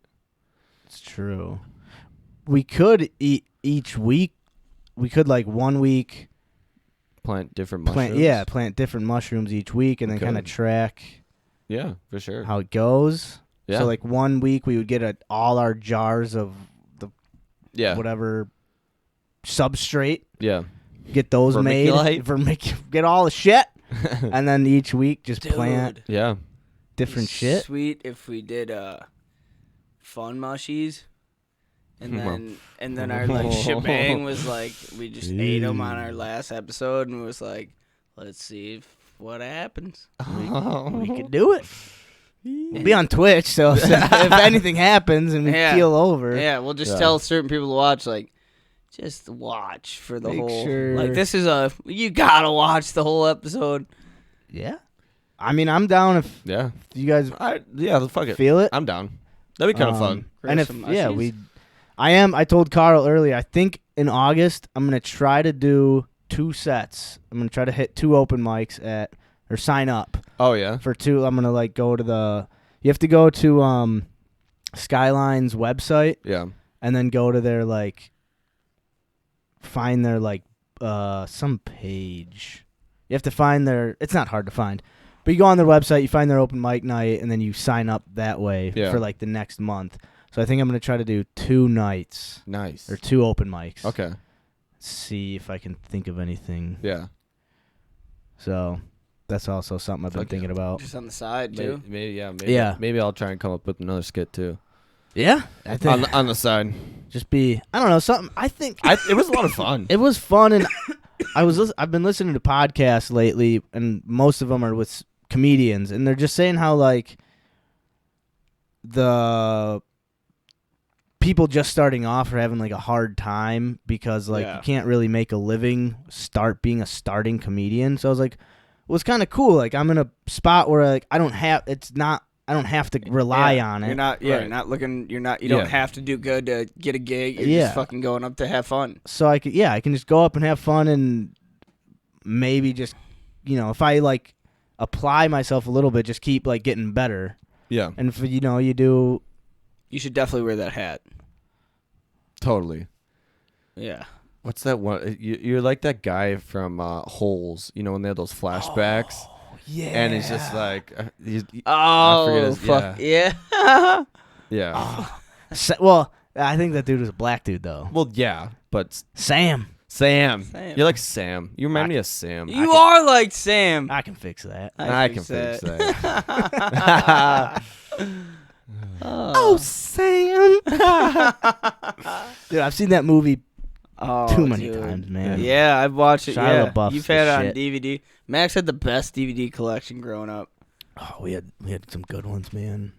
It's true. We could eat each week. We could like 1 week Plant different mushrooms. plant different mushrooms each week, and then Okay. kind of track Yeah, for sure. how it goes. Yeah. So like 1 week we would get all our jars of the yeah. whatever substrate, Yeah. get those made, Vermiculite? get all the shit, and then each week just plant Yeah. different shit. Sweet if we did fun mushies. And then our like shebang was like we just ate them on our last episode and it was like, let's see what happens. We could do it. We'll be on Twitch, so if anything happens and we keel over, we'll just tell certain people to watch, like, just watch for the whole. Sure. Like, this is you gotta watch the whole episode. Yeah, I mean, I'm down if you guys fuck it. feel it. I'm down. That'd be kind of fun. And if I told Kärel earlier. I think in August I'm gonna try to do 2 sets. I'm gonna try to hit 2 open mics or sign up. Oh yeah. For 2, I'm gonna like go to you have to go to Skyline's website. Yeah. And then go to their like find their like some page. You have to find it's not hard to find. But you go on their website, you find their open mic night, and then you sign up that way for like the next month. So I think I'm gonna try to do 2 nights. Nice. Or 2 open mics. Okay. See if I can think of anything. Yeah. So that's also something I've been thinking about. Just on the side too. Maybe I'll try and come up with another skit too. Yeah, I think on the side. Just be I don't know something. I think it was a lot of fun. It was fun, and I've been listening to podcasts lately, and most of them are with comedians, and they're just saying how like the people just starting off are having like a hard time because like you can't really make a living being a starting comedian. So I was like, well, it's kind of cool. Like I'm in a spot where like I don't have to rely on it. You're not looking. You don't have to do good to get a gig. You're just fucking going up to have fun. So I can just go up and have fun and maybe just if I like apply myself a little bit, just keep like getting better. Yeah. And if you do. You should definitely wear that hat. Totally. Yeah. What's that one? You're like that guy from Holes. You know when they have those flashbacks. Oh, yeah. And it's just like. Fuck yeah. Yeah. Well, I think that dude was a black dude though. Well, yeah, but Sam. You're like Sam. You remind me of Sam. You are like Sam. I can fix that. I can fix that. Oh, Sam. Dude, I've seen that movie too many times, man. Yeah, I've watched it. Shia LaBeouf's You've had it on shit. DVD. Max had the best DVD collection growing up. Oh, we had some good ones, man.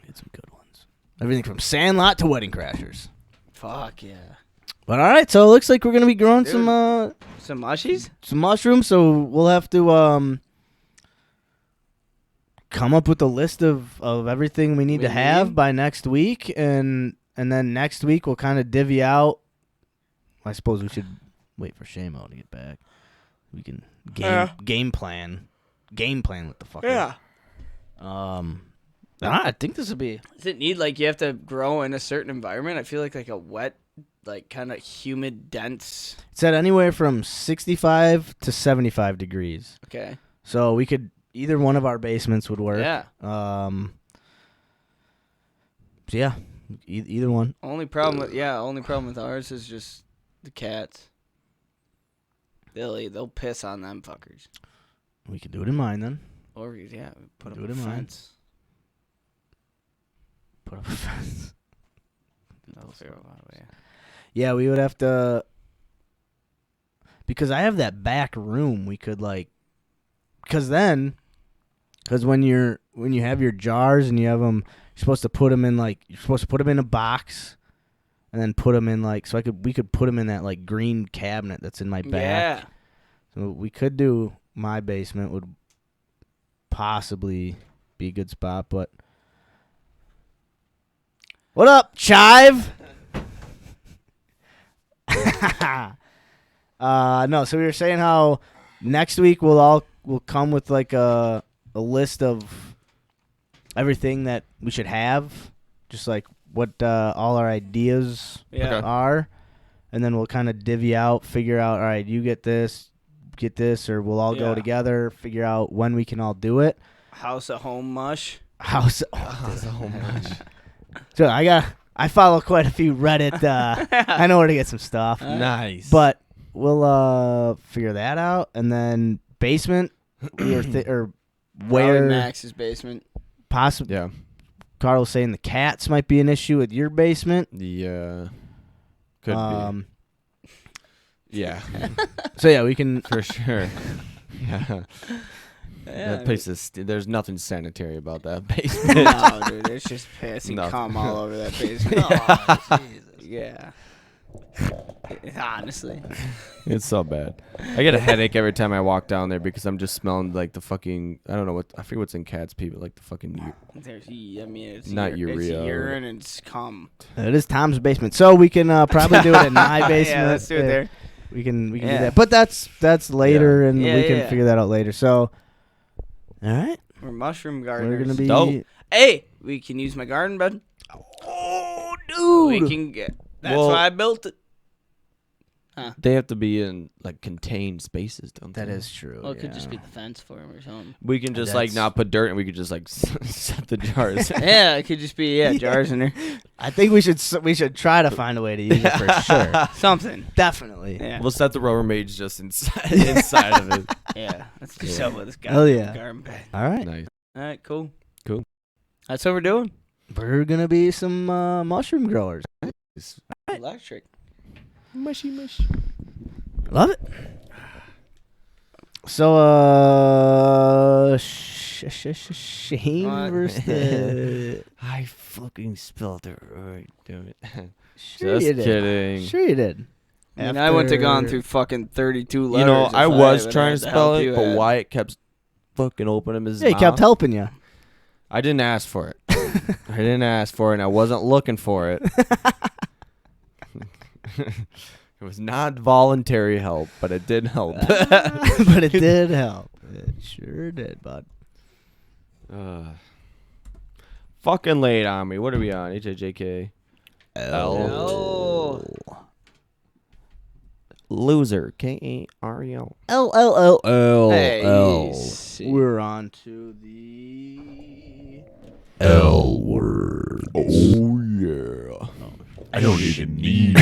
We had some good ones. Everything from Sandlot to Wedding Crashers. Fuck yeah. But all right, so it looks like we're gonna be growing some mushies, some mushrooms. So we'll have to come up with a list of everything we need to have by next week, and then next week we'll kind of divvy out. I suppose we should wait for Shamo to get back. We can game plan what the fuck. Yeah. I think this would be. Does it need like you have to grow in a certain environment? I feel like a wet, like kind of humid, dense. It said anywhere from 65 to 75 degrees. Okay. So we could either one of our basements would work. Yeah. So yeah, either one. Only problem with ours is just the cats. They'll piss on them fuckers. We could do it in mine then. Or put Do up it a in mine. fence. Put up a fence. That'll figure out a way. Yeah, we would have to, because I have that back room. We could like, because when you have your jars and you have them, you're supposed to put them in a box, and then put them in like we could put them in that like green cabinet that's in my back. Yeah. So we could do my basement would possibly be a good spot, but what up, Chive? No, so we were saying how next week we'll come with like a list of everything that we should have, just like what all our ideas are, and then we'll kind of divvy out, figure out, all right, you get this, or we'll all go together, figure out when we can all do it. House at home mush. House at home mush. So I follow quite a few Reddit. I know where to get some stuff. Nice. But we'll figure that out, and then basement or where Probably Max's basement. possibly. Yeah. Carl was saying the cats might be an issue with your basement. Yeah. Could be. Yeah. So yeah, we can. For sure. Yeah. Yeah, That place is. There's nothing sanitary about that basement. no, dude, there's just piss and Nothing. cum all over that basement. Oh, Jesus. Yeah. Honestly. It's so bad. I get a headache every time I walk down there because I'm just smelling like the fucking. I don't know what. I forget what's in cats' pee, but like the fucking. It's Not It's urea. urine and it's cum. It is Tom's basement, so we can probably do it in my basement. Yeah, let's do it there. We can do Yeah. that, but that's later, and Yeah, we can yeah. figure that out later. So, all right, We're mushroom we're gardeners. gonna be. Dope. Hey, we can use my garden bed. Oh, dude! We can get. That's Well- why I built it. They have to be in like contained spaces, don't they? That is true. Well, it could yeah. just be the fence for him or something. We can just like That's- not put dirt, and we could just like set the jars. Yeah, it could just be jars in there. I think we should try to find a way to use it for sure. Something. Definitely. Yeah. We'll set the Rubbermaids just inside of it. Yeah. Let's do something with this guy. Hell yeah. Garden bed. All right. Nice. All right. Cool. Cool. That's what we're doing. We're gonna be some mushroom growers. Electric. Mushy mush. Love it. So, Shane What? versus the. I fucking spelled it right. Damn it. Sure Just you did. kidding. Sure you did. I mean, I wouldn't have gone After- through fucking 32 letters. You know, if I was would trying have to had spell help it, you but had. Wyatt kept fucking opening his Yeah, he mouth. kept helping you. I didn't ask for it. I didn't ask for it, and I wasn't looking for it. It was not voluntary help, but it did help. But it did help. It sure did, bud. Fucking late on me. What are we on? HIJK. Oh. Loser. Karel. L. Hey, We're on to the L word. Oh, yeah. I don't even need.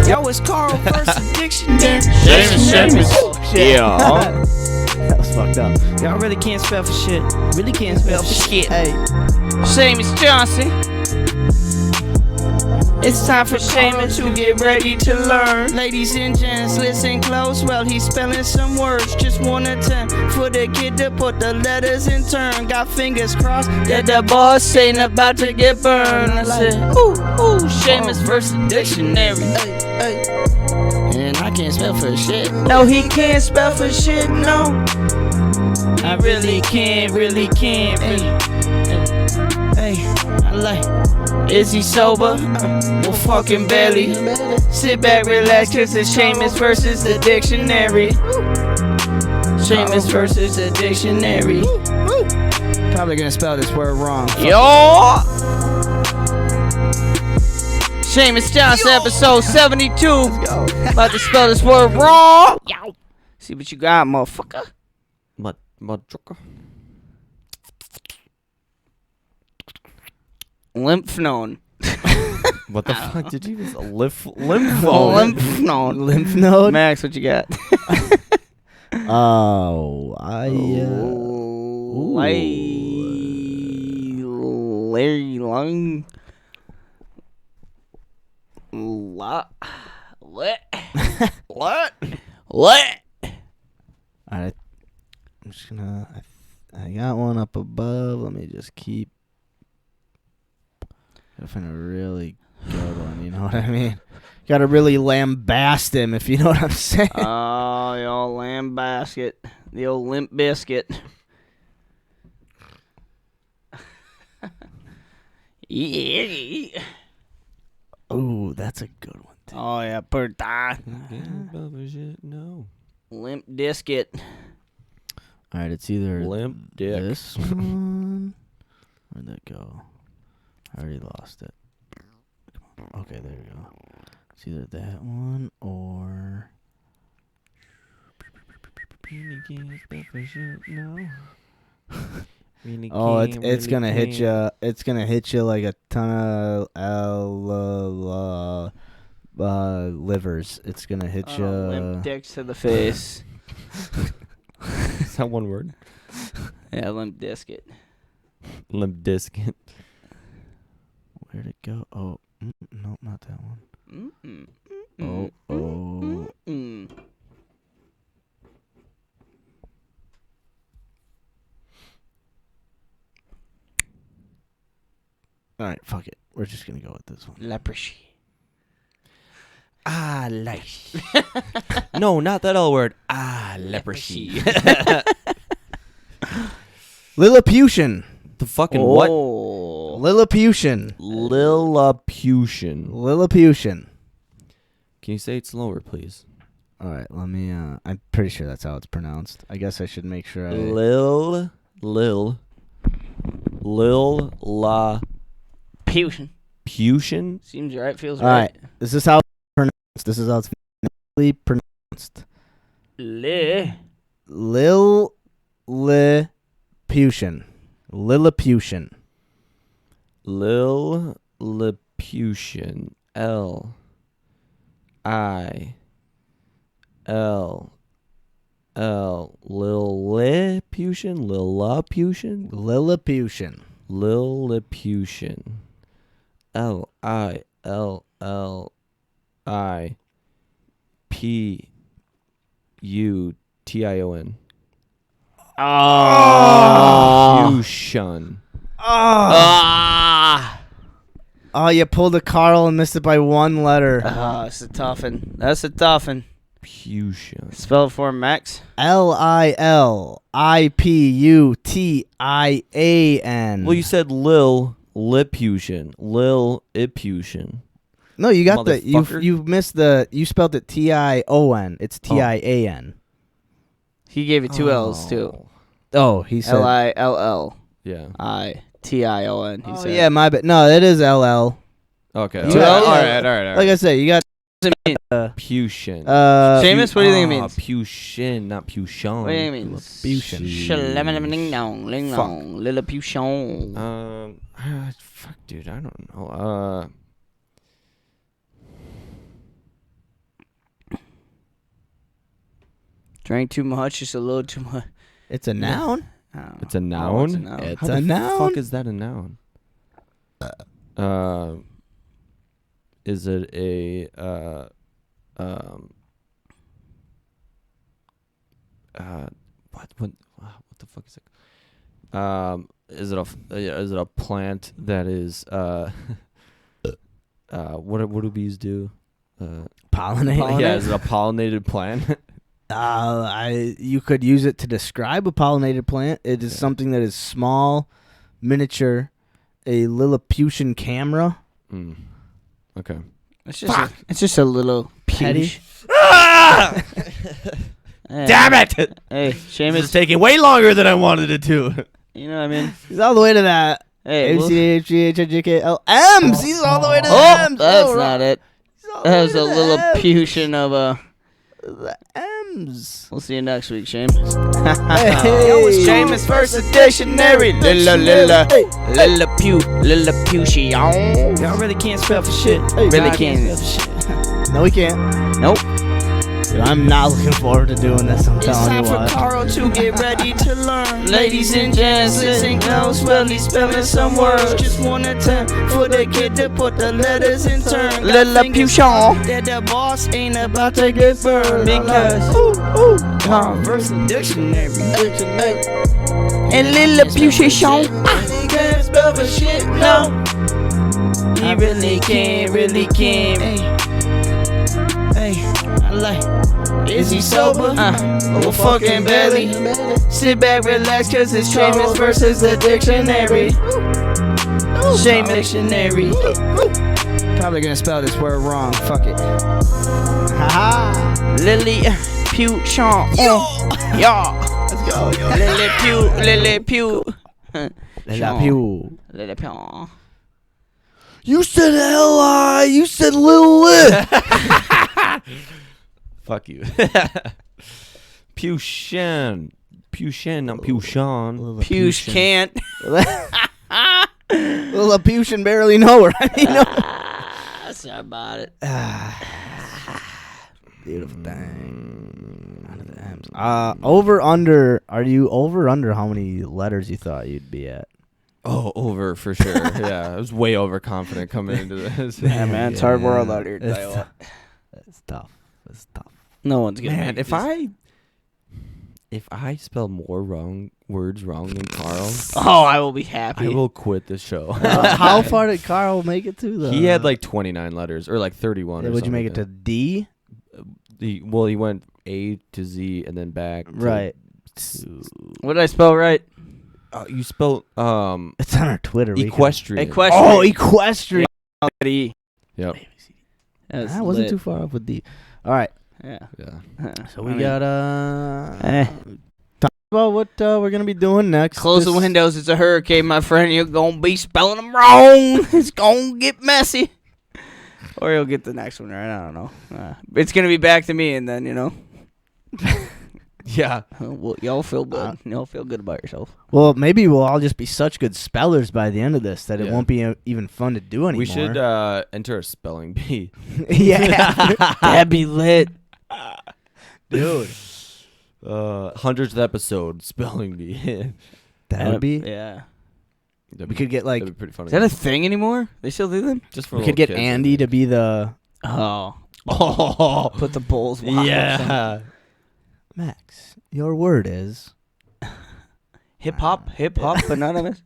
Yo, it's Carl versus Dictionary. Seamus. Yeah. That was fucked up. Y'all really can't spell for shit. Really can't spell for shit. Hey, Seamus Johnson. It's time for Seamus to get ready to learn. Ladies and gents, listen close while he's spelling some words. Just one attempt for the kid to put the letters in turn. Got fingers crossed that the boss ain't about to get burned. I said, ooh, Seamus versus Dictionary. And I can't spell for shit. No, he can't spell for shit, no. I really can't. Hey, I like. Is he sober? Well, fucking barely. Sit back, relax, cause it's Seamus versus the dictionary. Seamus versus the dictionary. Probably gonna spell this word wrong. Yo! Seamus Johnson, episode 72. About to spell this word wrong. Yow. See what you got, motherfucker. Motherfucker. Lymph node. What the fuck did you use? Lymph Oh, node? lymph node. lymph node. Max, what you got? Oh, Larry Long. What? What? What? Alright, I'm just gonna. I got one up above. Let me just keep. Gotta find a really good one. You know what I mean? Gotta really lambast him, if you know what I'm saying. Oh, the old lamb basket. The old limp biscuit. Yeah. Ooh, that's a good one. Too. Oh, yeah. Put No. limp disket. All right, it's either Limp dick. this one. Where'd that go? I already lost it. Okay, there you go. It's either that one or. Oh, it's gonna hit you. It's gonna hit you like a ton of livers. It's gonna hit you. Limp dicks to the face. Is that one word? Yeah, limp disket. Limp discount. Where'd it go? Oh, no, not that one. Mm-mm. Oh. Mm-mm. All right, fuck it. We're just gonna go with this one. Leprosy. Ah, lice. No, not that L word. Ah, leprosy. Lilliputian. The fucking what? Oh. Lilliputian. Lilliputian. Lilliputian. Can you say it slower, please? All right, let me. I'm pretty sure that's how it's pronounced. I guess I should make sure I. Lil la Fusion. Putian. Seems right. Feels All right, this is how it's pronounced. This is how it's phonetically pronounced. Lilliputian. Lilliputian. Lilliputian. L I L L. Lilliputian. Lilliputian. Lilliputian. Lilliputian. L I L L I P U T I O N. Fusion. Oh, you pulled a Kärel and missed it by one letter. It's a tough one. That's a tough one. Fusion. Spell it for him, Max. Lilliputian. Well, you said Lilliputian. Lilliputian. No, you got the Motherfucker. you missed the you spelled it Tion. It's Tian. He gave it two L's too. Oh, he said Lilliption. Yeah. He Oh, said. yeah, my bad. No, it is LL. Okay. You got- all right. Like I said, you got Fusion. Seamus, what do you think it means? Fusion, not Fusion. What do you mean? Lilliputian. Lilliputian. Lilliputian. Fuck, dude, I don't know. Drank too much, just a little too much. It's a noun. It's a noun. It's a noun. It's How a the noun. fuck is that a noun? Is it a what the fuck is it? Is it a plant that is what do bees do? Pollinate. Yeah, is it a pollinated plant? You could use it to describe a pollinated plant. It is something that is small, miniature, a Lilliputian camera. Okay. It's just a little Petty. peach. Damn it! Hey, This is Seamus, taking way longer than I wanted it to. you know what I mean? He's all the way to that. Hey, ABCDHGHIJKL M's. He's all the way to the oh, M's. that's Oh, not it. he's all the That way was to a the Lilliputian of a. the M's. We'll see you next week, Seamus. Hey. Yo, it's Seamus versus Dictionary. Lilliputian. Y'all really can't spell for shit. Really can't. No, we can't. Nope. Dude, I'm not looking forward to doing this. I'm It's telling time you for what. Kärel to get ready to learn. Ladies and gents, listen close. Well, he's spelling some words. Just one attempt for the kid to put the letters in turn. Lilliputian. That the boss ain't about to get burned. Because Converse Dictionary. And Lilliputian. He can't spell for shit, no. He really can't. Hey, I like. Is he sober? Or fucking belly? Sit back, relax, cause it's Seamus versus the dictionary. Seamus Dictionary. Probably gonna spell this word wrong. Fuck it. Haha. Lilliputian. Yeah. Let's go. Lilliputian. You said L.I. You said Lil Lip. Fuck you. Pushan, not Pushan. Push can't. Lilliputian barely know her. I mean, no. Sorry about it. Beautiful thing. Out of the M's. Over under. Are you over under how many letters you thought you'd be at? Oh, over for sure. Yeah, I was way overconfident coming into this. Yeah, man, it's hard world out here. It's Tell you what. It's tough. It's tough. No one's gonna. Man, make if I spell more words wrong than Carl, I will be happy. I will quit the show. How far did Kärel make it to? He had like 29 letters or like 31. Yeah, or would you make it something to D? He went A to Z and then back. Right. What did I spell right? You spelled It's on our Twitter. equestrian. Oh, equestrian. E. Yep. That I wasn't too far off with D. All right. Yeah. Yeah. So we got talk about what we're gonna be doing next. Close the windows. It's a hurricane, my friend. You're gonna be spelling them wrong. It's gonna get messy. Or you'll get the next one right. I don't know. It's gonna be back to me, and then Yeah. well, y'all feel good. Y'all feel good about yourself. Well, maybe we'll all just be such good spellers by the end of this that it won't be even fun to do anymore. We should enter a spelling bee. Yeah. That'd be lit, Dude. 100th episode spelling bee. That would be. Yeah. We could get like. That'd be pretty funny. Is that a thing anymore? They still do them? Just for We could get Andy to be the. Oh. Oh. Put the bulls. Wild. Yeah. Max, your word is. Hip hop anonymous.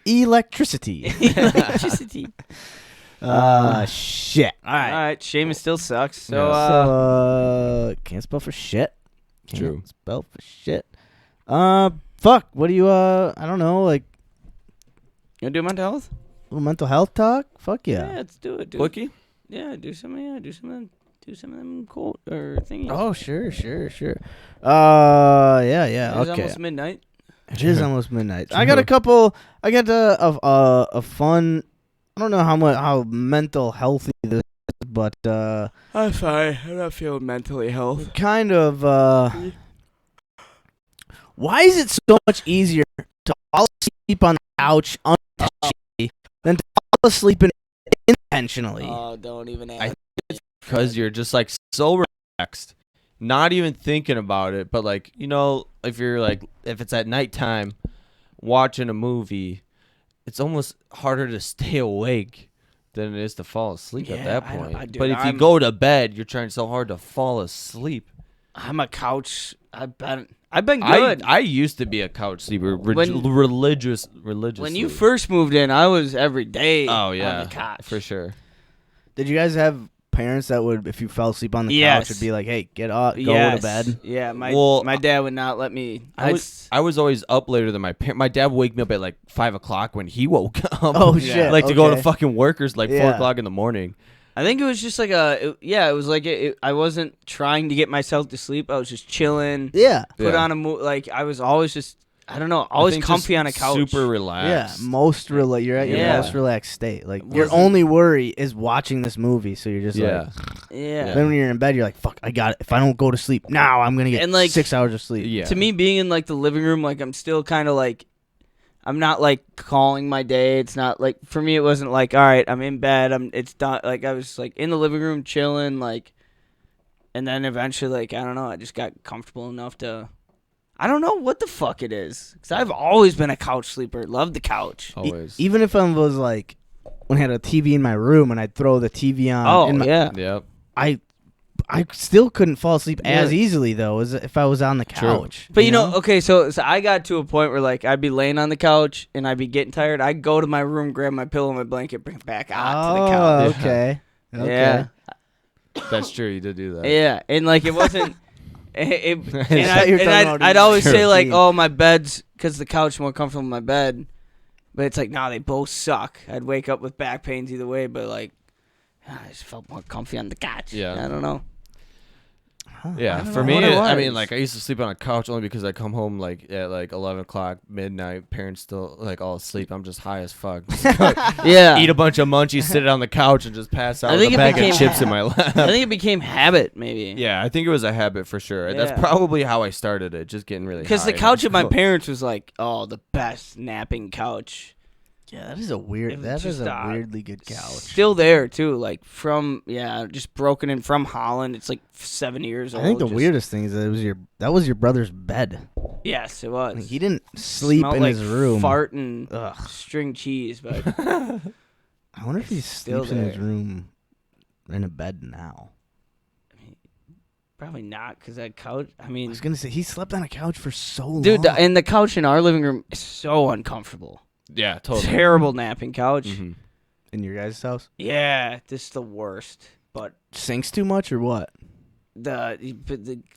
Electricity. Electricity. Shit. All All right. right. Seamus still sucks. So, So, can't spell for shit. Can't True. spell for shit. Fuck. What do you, I don't know, like, you want to do mental health? little mental health talk? Fuck Yeah, yeah. let's do it, dude. Quickie? Yeah, do some of them quote or thingies. Oh, sure. Yeah. It's Okay. almost midnight. It is almost midnight. I got a fun. I don't know how mental healthy this is, but I'm sorry. I'm not feeling mentally healthy. kind of. Why is it so much easier to fall asleep on the couch unintentionally than to fall asleep intentionally? Oh, don't even ask. Because you're just like so relaxed, not even thinking about it. But like, if you're like, if it's at nighttime watching a movie, it's almost harder to stay awake than it is to fall asleep at Yeah, that point. dude, but if you I'm- go to bed, you're trying so hard to fall asleep. I'm a couch. I've been good. I used to be a couch sleeper, When- religious. When you first moved in, I was every day. Oh yeah, on the couch. for sure. Did you guys have parents that would, if you fell asleep on the Yes. couch, would be like, "Hey, get up, go Yes. to bed"? Yeah, Well, my dad would not let me. I was always up later than my parents. My dad would wake me up at like 5 o'clock when he woke up. Oh shit! Like to go to okay. fucking workers like 4 Yeah. o'clock in the morning. I think it was just like it was like I wasn't trying to get myself to sleep. I was just chilling. Yeah. Put Yeah. on a like I was always just I don't know, always I think comfy just on a couch. super Yeah, relaxed. you're at your Yeah. most relaxed state. Like Was your it- only worry is watching this movie, so you're just Yeah. like. Yeah. Then when you're in bed, you're like, "Fuck, I got it. If I don't go to sleep now, I'm gonna get And, like, 6 hours of sleep." Yeah. To me, being in like the living room, like I'm still kind of like, I'm not like calling my day. It's not like for me. It wasn't like, all right, I'm in bed. It's done. Like I was like in the living room chilling, like, and then eventually, like I don't know, I just got comfortable enough to. I don't know what the fuck it is, because I've always been a couch sleeper. Love the couch. Always. Even if I was like, when I had a TV in my room and I'd throw the TV on, Oh in my, yeah. Yep. I still couldn't fall asleep as Yeah. easily though as if I was on the couch. But you know, okay, so I got to a point where like I'd be laying on the couch and I'd be getting tired. I'd go to my room, grab my pillow and my blanket, bring it back out to the couch. Oh, okay. Yeah. That's true. You did do that. Yeah, and like it wasn't. And thought you were talking about I'd always say Sure. like, oh, my bed's because the couch is more comfortable than my bed, but it's like, nah, they both suck. I'd wake up with back pains either way, but like, I just felt more comfy on the couch. Yeah. I don't know. Yeah, I don't for know me, what it I was. mean, like I used to sleep on a couch only because I come home like at like 11 o'clock midnight. Parents still like all asleep. I'm just high as fuck. Yeah, Eat a bunch of munchies, sit on the couch, and just pass out I with think a it bag became- of chips in my lap. I think it became habit maybe. Yeah, I think it was a habit for sure. Yeah. That's probably how I started it, just getting really Because the high. couch at my parents was like, oh, the best napping couch. Yeah, that is a weird. It That just, is a weirdly good couch. Still there too, like from just broken in from Holland. It's like 7 years old. I think the just- weirdest thing is that was your brother's bed. Yes, it was. Like, he didn't sleep Smelled in like his room. Fart and Ugh. string cheese, but I wonder if he still sleeps in his there. room in a bed now. probably not because that couch. I I mean, was gonna say he slept on a couch for so long. dude, and the couch in our living room is so uncomfortable. Yeah, totally. Terrible napping couch. Mhm. in your guys' house, Yeah, this is the worst. But sinks too much or what? the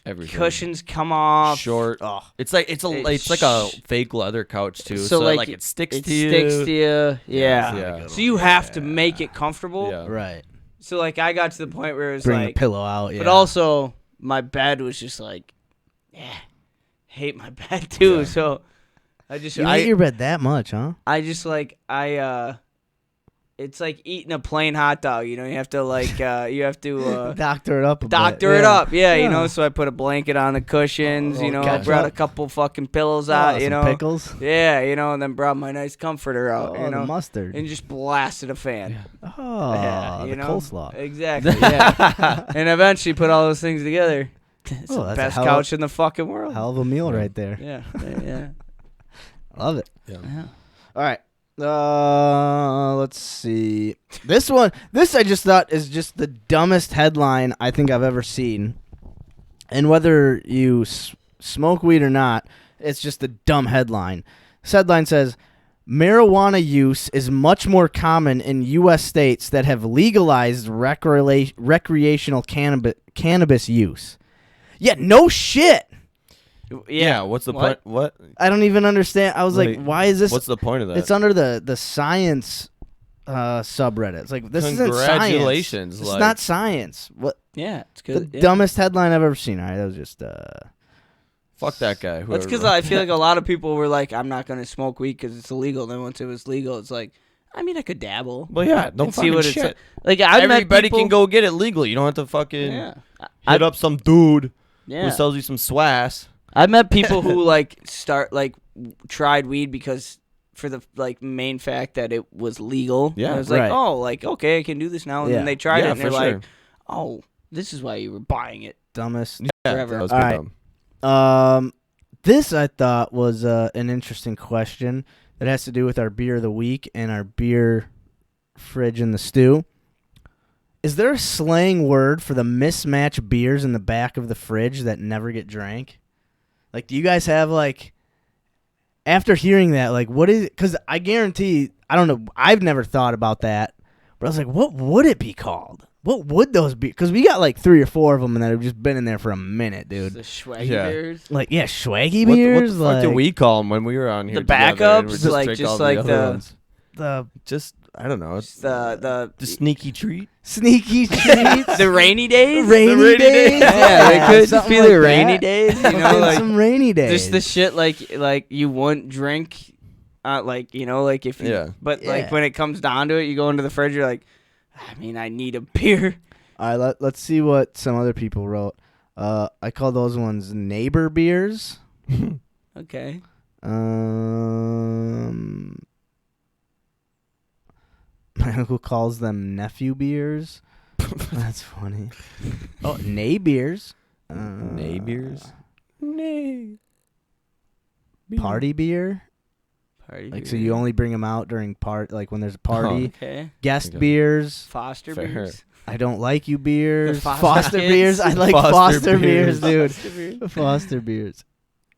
Everything. cushions come off. Short. Oh, It's like it's like a fake leather couch too. So, So, like, like it sticks It to you. sticks to you. Yeah. Yeah. So you have to make it comfortable. Yeah. right. So like I got to the point where it was Bring like, the pillow out. Yeah. but also my bed was just like, hate my bed too. Yeah. So I just you hate your bed that much, huh? I just like it's like eating a plain hot dog. You know, you have to like you have to Doctor it up. A doctor bit. it up. Yeah, you Yeah. know. So I put a blanket on the cushions. You know, ketchup. brought a couple fucking pillows Oh, out. You some know, pickles. yeah, you know, and then brought my nice comforter out. Oh, you know, the mustard. and just blasted a fan. Oh, Yeah, the you know? coleslaw. Exactly. Yeah. And eventually put all those things together. It's Oh, the that's a best hell- couch in the fucking world. Hell of a meal right there. Yeah. Yeah. Love it. Yeah. Yeah. All right. Let's see. This I just thought is just the dumbest headline I think I've ever seen. And whether you smoke weed or not, it's just a dumb headline. This headline says, marijuana use is much more common in U.S. states that have legalized recreational cannabis use. Yeah, no shit. Yeah. What's the point? What? I don't even understand. I was like, Like, why is this? What's the point of that? It's under the science subreddit. It's like, this isn't science. Congratulations, It's like- not science. What Yeah. It's the good. Yeah. dumbest headline I've ever seen. All right, that was just Fuck that guy. That's whoever because wrote I feel like a lot of people were like, I'm not going to smoke weed because it's illegal. Then once it was legal, it's like, I mean, I could dabble. Well, yeah, no and fucking see what shit. it's like. I've met Everybody people, can go get it legally. You don't have to fucking Yeah. hit up some dude Yeah. who sells you some swass. I've met people who like tried weed because for the like main fact that it was legal. Yeah, And I was like, right. oh, like okay, I can do this now. And Yeah. then they tried Yeah, it and they're for like, sure. oh, this is why you were buying it. dumbest. Yeah, Forever. that was All good right. dumb. This I thought was an interesting question that has to do with our beer of the week and our beer fridge in the stew. Is there a slang word for the mismatched beers in the back of the fridge that never get drank? Like, do you guys have, like, after hearing that, like, what is it? Because I guarantee, I don't know, I've never thought about that. But I was like, what would it be called? What would those be? Because we got, like, 3 or 4 of them that have just been in there for a minute, The dude. swaggy Yeah. beers. Like, yeah, swaggy What beers. the fuck did like, we call them when we were on here? The together and backups? we just Like, drink just all like other the- ones? the Just I don't know. It's The sneaky treat. sneaky treats. the rainy days. rainy days. Yeah, it could just something be like the rainy that. days. You know, Fucking like some rainy days. just the shit like you wouldn't drink. Like you know, like if you, Yeah. but Yeah. like when it comes down to it, you go into the fridge. You're like, I mean, I need a beer. All right, let's see what some other people wrote. I call those ones neighbor beers. Okay. My uncle calls them nephew beers. That's funny. Oh, nay beers. Nay beers. Nay. Party beer. Party Like, beer. so you only bring them out during like when there's a party. Okay. Guest Okay. beers. Foster Fair. beers. I don't like you beers. The Foster kids. beers. I like Foster Foster beers, beers. dude. Foster beers.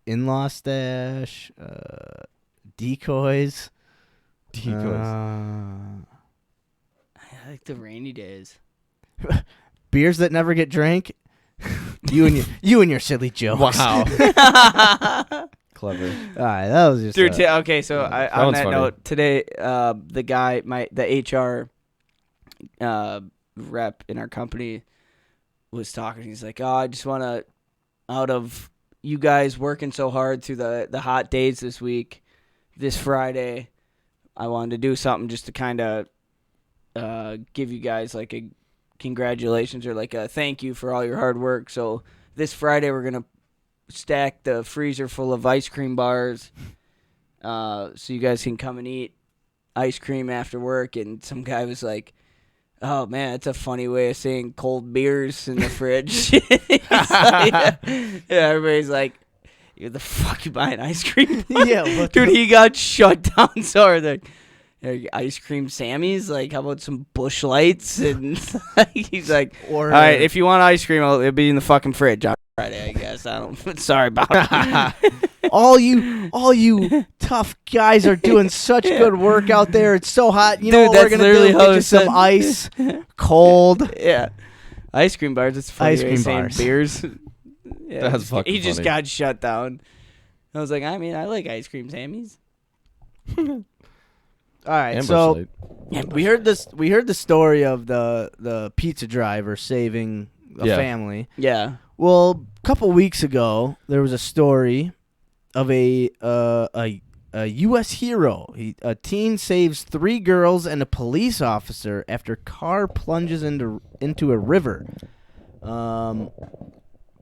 In-law stash. Decoys. Decoys. I like the rainy days. Beers that never get drank. you and your silly jokes. Wow. Clever. All right, that was just. Dude, okay, so that on one's that funny. note, today, the guy, the HR rep in our company was talking. He's like, oh, I just want to, out of you guys working so hard through the hot days this Friday, I wanted to do something just to kind of give you guys like a congratulations or like a thank you for all your hard work. So this Friday, we're going to stack the freezer full of ice cream bars so you guys can come and eat ice cream after work, and some guy was like, "Oh man, that's a funny way of saying cold beers in the fridge." Like, yeah, everybody's like, "You the fuck you buying ice cream?" Yeah, what dude, the- he got shut down so hard. Like, ice cream Sammys, like, how about some Bush Lights? And he's like, Or all right, if you want ice cream, it'll be in the fucking fridge on Friday, I guess. I don't. Sorry about it. all you tough guys are doing such good work out there. It's so hot. You know Dude, what we're that's gonna literally do? how Get you it some said. ice, cold. Yeah, ice cream bars. It's funny. Ice cream saying bars. beers. Yeah, That's fucking he just funny. got shut down. I was like, I mean, I like ice cream Sammys. All right, And so Busch Light. we heard this. We heard the story of the pizza driver saving a Yeah. family. Yeah. Well, a couple weeks ago, there was a story of a U.S. hero. A teen saves 3 girls and a police officer after car plunges into a river.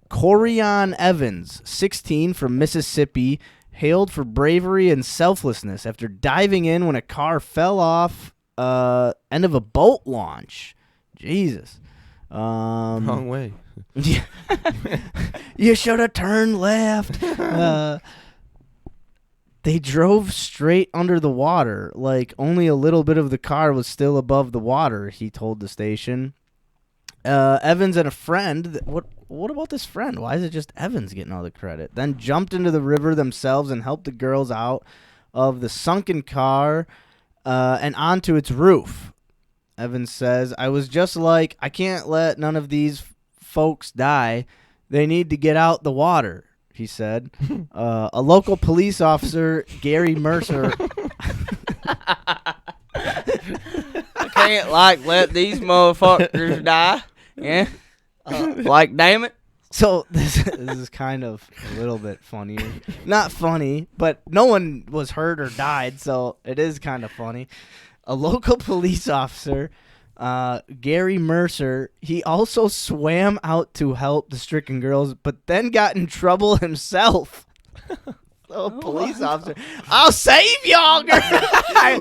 Corian Evans, 16, from Mississippi, hailed for bravery and selflessness after diving in when a car fell off end of a boat launch. Jesus. Wrong way. Yeah. You should have turned left. They drove straight under the water, like only a little bit of the car was still above the water, he told the station. Evans and a friend, what about this friend? Why is it just Evans getting all the credit? Then jumped into the river themselves and helped the girls out of the sunken car and onto its roof. Evans says, I was just like, I can't let none of these folks die. They need to get out the water, he said. A local police officer, Gary Mercer. I can't, let these motherfuckers die. Yeah. Damn it. So this is kind of a little bit funnier. Not funny, but no one was hurt or died, so it is kind of funny. A local police officer, Gary Mercer, he also swam out to help the stricken girls, but then got in trouble himself. So a police officer, I'll save y'all, girl. I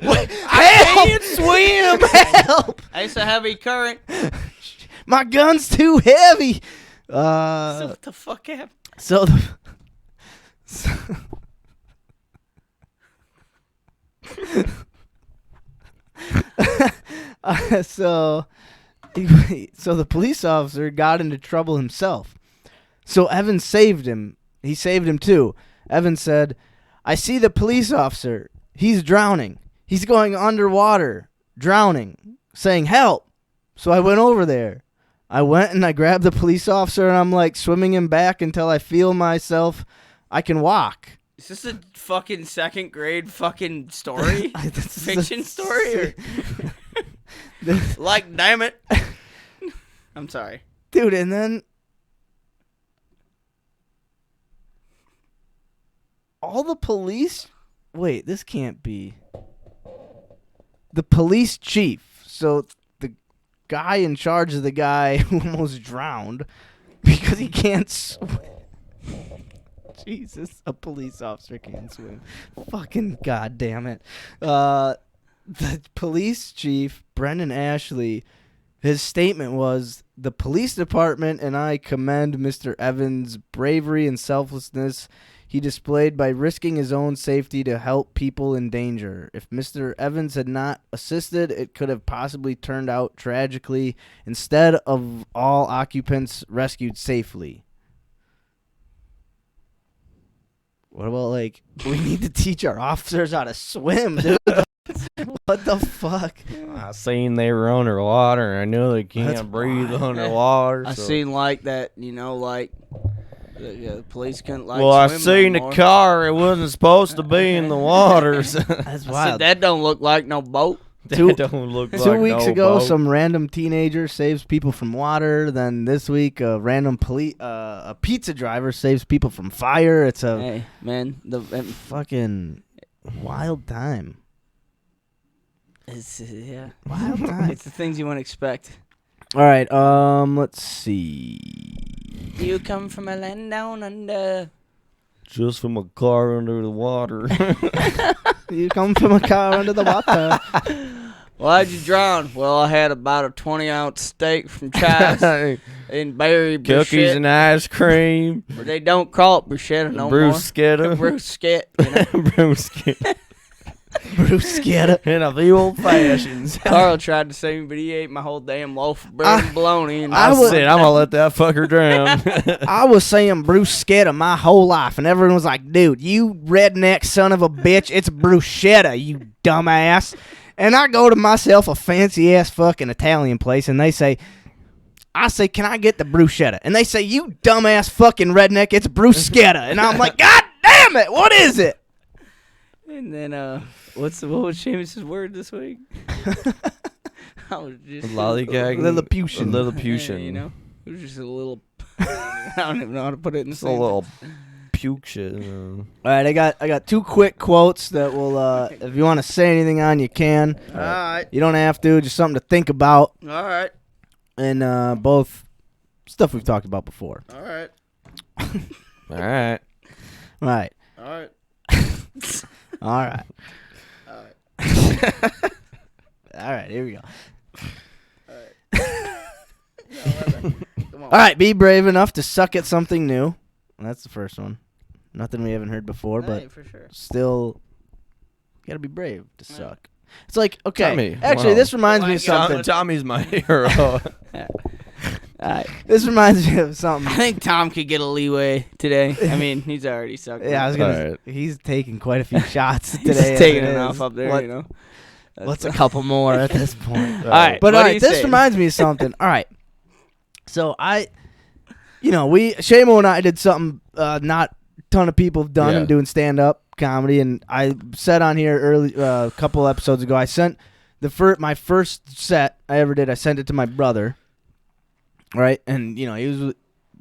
can't swim. Help! It's a heavy current. My gun's too heavy. So what the fuck happened? So so the police officer got into trouble himself. So Evan saved him. He saved him too. Evan said, I see the police officer. He's drowning. He's going underwater, drowning, saying help. So I went over there. I went and I grabbed the police officer and I'm like swimming him back until I feel myself I can walk. Is this a fucking second grade fucking story? This is Fiction a- story? Or? Damn it. I'm sorry. Dude, and then all the police... Wait, this can't be... The police chief. So the guy in charge of the guy who almost drowned because he can't swim. Jesus, a police officer can't swim. Fucking goddamn it. The police chief, Brendan Ashley, his statement was, the police department and I commend Mr. Evans' bravery and selflessness he displayed by risking his own safety to help people in danger. If Mr. Evans had not assisted, it could have possibly turned out tragically. Instead of all occupants rescued safely. What about, we need to teach our officers how to swim, dude. What the fuck? I seen they were underwater. I knew they can't That's breathe wild. I underwater. seen that, the police couldn't well, I swim seen no the more. car. It wasn't supposed to be in the waters. That's I said, wild. that don't look like no boat. That Two- don't look like 2 weeks no ago, boat. some random teenager saves people from water. Then this week, a random a pizza driver saves people from fire. It's a Hey, man, fucking wild time. it's yeah, Wild time. it's the things you wouldn't expect. All right, let's see. You come from a land down under. Just from a car under the water. You come from a car under the water. Why'd you drown? Well, I had about a 20-ounce steak from Chas and berry Cookies and ice cream. But they don't call it bruschetta no Bruschetta. more. Bruschetta. You know? Bruschetta. Bruschetta. In the old fashions. Carl tried to save me, but he ate my whole damn loaf of bread and bologna. And I said, I'm going to let that fucker drown. I was saying bruschetta my whole life, and everyone was like, dude, you redneck son of a bitch, it's bruschetta, you dumbass. And I go to myself a fancy-ass fucking Italian place, and I say, can I get the bruschetta? And they say, you dumbass fucking redneck, it's bruschetta. And I'm like, God damn it, what is it? And then, what was Seamus' word this week? I was just Lollygag. Lilliputian. Lilliputian. You know? It was just a little... I don't even know how to put it in the It's a little puke shit. All right, I got 2 quick quotes that will, if you want to say anything on, you can. All right. You don't have to, just something to think about. All right. And both stuff we've talked about before. All right. All right. Right. All right. All right. All right. All right, here we go. Come on. All right, be brave enough to suck at something new. That's the first one. Nothing we haven't heard before, Hey, but for sure. still, you gotta be brave to suck. It's like, okay, Tommy, actually, wow. this reminds me of something. Tommy's my hero. All right. This reminds me of something. I think Tom could get a leeway today. I mean, he's already sucked. Yeah, I was gonna. Alright. He's taking quite a few shots today. He's as taking it enough is. up there, What- you know. What's a couple more at this point? All right. But what all are right, you this saying? reminds me of something. All right, so Shamo and I did something not a ton of people have done Yeah. in doing stand up comedy, and I said on here early a couple episodes ago, I sent my first set I ever did. I sent it to my brother, right, and he was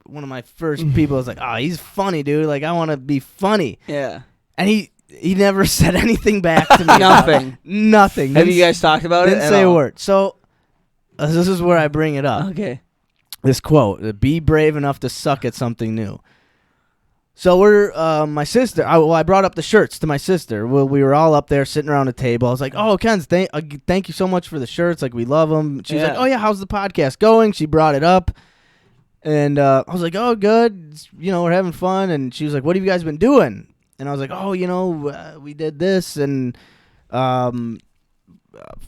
one of my first people. I was like, oh, he's funny, dude. Like I want to be funny, Yeah. and he never said anything back to me. Nothing. Nothing. Have you guys talked about it? Didn't at say a all? word. So this is where I bring it up. Okay. This quote: "Be brave enough to suck at something new." So we're my sister. I brought up the shirts to my sister. Well, we were all up there sitting around a table. I was like, "Oh, Ken, thank you so much for the shirts. Like we love them." She was like, Yeah. "Oh yeah, how's the podcast going?" She brought it up, and I was like, "Oh, good. We're having fun." And she was like, "What have you guys been doing?" And I was like, "Oh, we did this, and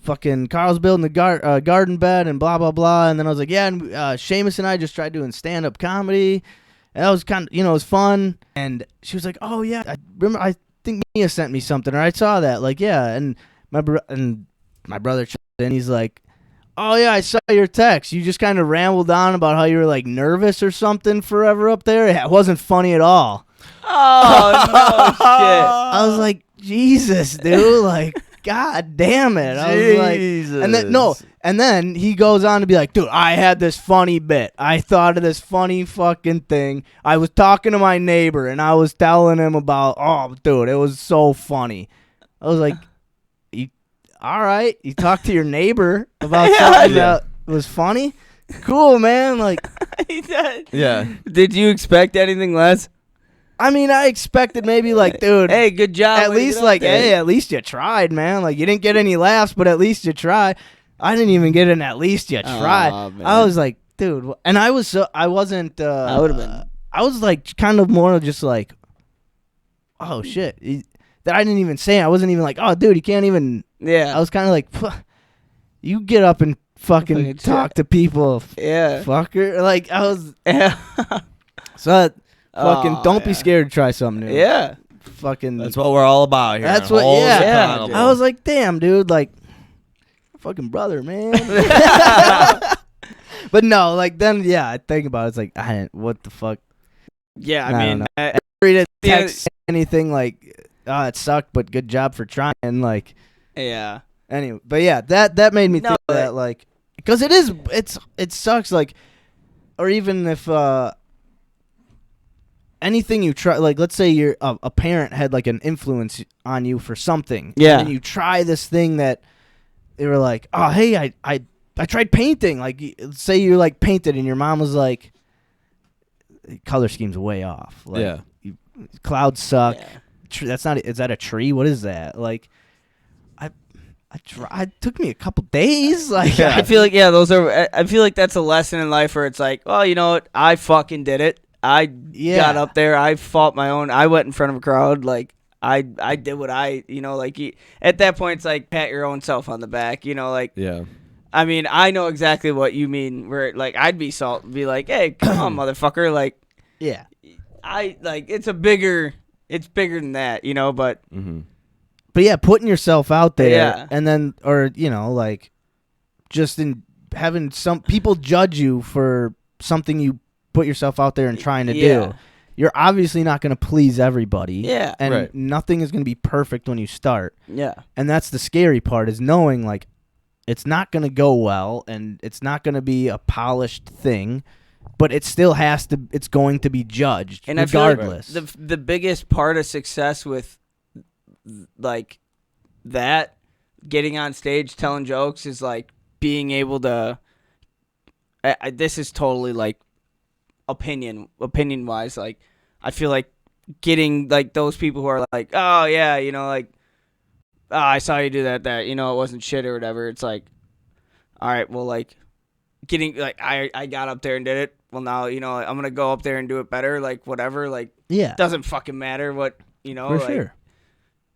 fucking Carl's building the garden bed, and blah blah blah." And then I was like, "Yeah, and Seamus and I just tried doing stand up comedy." And that was kind of, it was fun. And she was like, "Oh yeah, I remember. I think Mia sent me something, or I saw that. Like, yeah." And my brother chimed in. He's like, "Oh yeah, I saw your text. You just kind of rambled on about how you were like nervous or something forever up there. It wasn't funny at all." Oh no shit. I was like, Jesus, dude, like, God damn it. I was like, and then he goes on to be like, dude, I had this funny bit. I thought of this funny fucking thing. I was talking to my neighbor and I was telling him about, oh, dude, it was so funny. I was like, all right, you talked to your neighbor about something that was funny? Cool, man. Like, He did. Yeah. Did you expect anything less? I mean, I expected maybe like, dude, Hey, good job. at way to least get up like, there. hey, at least you tried, man. Like you didn't get any laughs, but at least you tried. I didn't even get an at least you tried. Aw, man. I was like, dude, and I wasn't. I would've been. I was like, kind of more just like, oh shit, that I didn't even say. I wasn't even like, oh, dude, you can't even. Yeah. I was kind of like, you get up and fucking Fucking talk to people, Yeah. fucker. Like I was. Yeah. So fucking, Oh, don't be yeah. scared to try something new. Yeah. Fucking. That's what we're all about here. That's what- Hold us yeah. accountable. I was like, damn, dude, like, fucking brother, man. But no, like, then, yeah, I think about it. It's like, I didn't, what the fuck? Yeah. I I don't mean, know. Read it, Yeah. text anything like, oh, it sucked, but good job for trying. Like, yeah. anyway, but yeah, that made me think that, like, because it sucks, like, or even if, anything you try, like, let's say you're a parent had like an influence on you for something, Yeah. and you try this thing that they were like, oh, hey, I tried painting. Like, say you like painted, and your mom was like, color scheme's way off. Like, Yeah. clouds suck. Yeah. That's not. Is that a tree? What is that? Like, I tried. It took me a couple days. Like, I feel like those are. I feel like that's a lesson in life where it's like, oh, you know what? I fucking did it. I got up there. I fought my own. I went in front of a crowd. Like I did what like at that point it's like pat your own self on the back. Like I mean I know exactly what you mean. Where like I'd be like, hey, come on, motherfucker. Like I like it's bigger than that. But. Mm-hmm. But yeah, putting yourself out there, and then, or like, just in having some people judge you for something you put yourself out there and trying to do. You're obviously not going to please everybody, and nothing is going to be perfect when you start. And that's the scary part is knowing like it's not going to go well, and it's not going to be a polished thing, but it still has to. It's going to be judged, and regardless. I feel like the biggest part of success with like that getting on stage telling jokes is like being able to this is totally like opinion wise, like I feel like getting like those people who are like, oh yeah, like, oh, I saw you do that it wasn't shit or whatever. It's like, all right, well, like getting like I got up there and did it, well now I'm gonna go up there and do it better, like whatever, like doesn't fucking matter what for like, sure.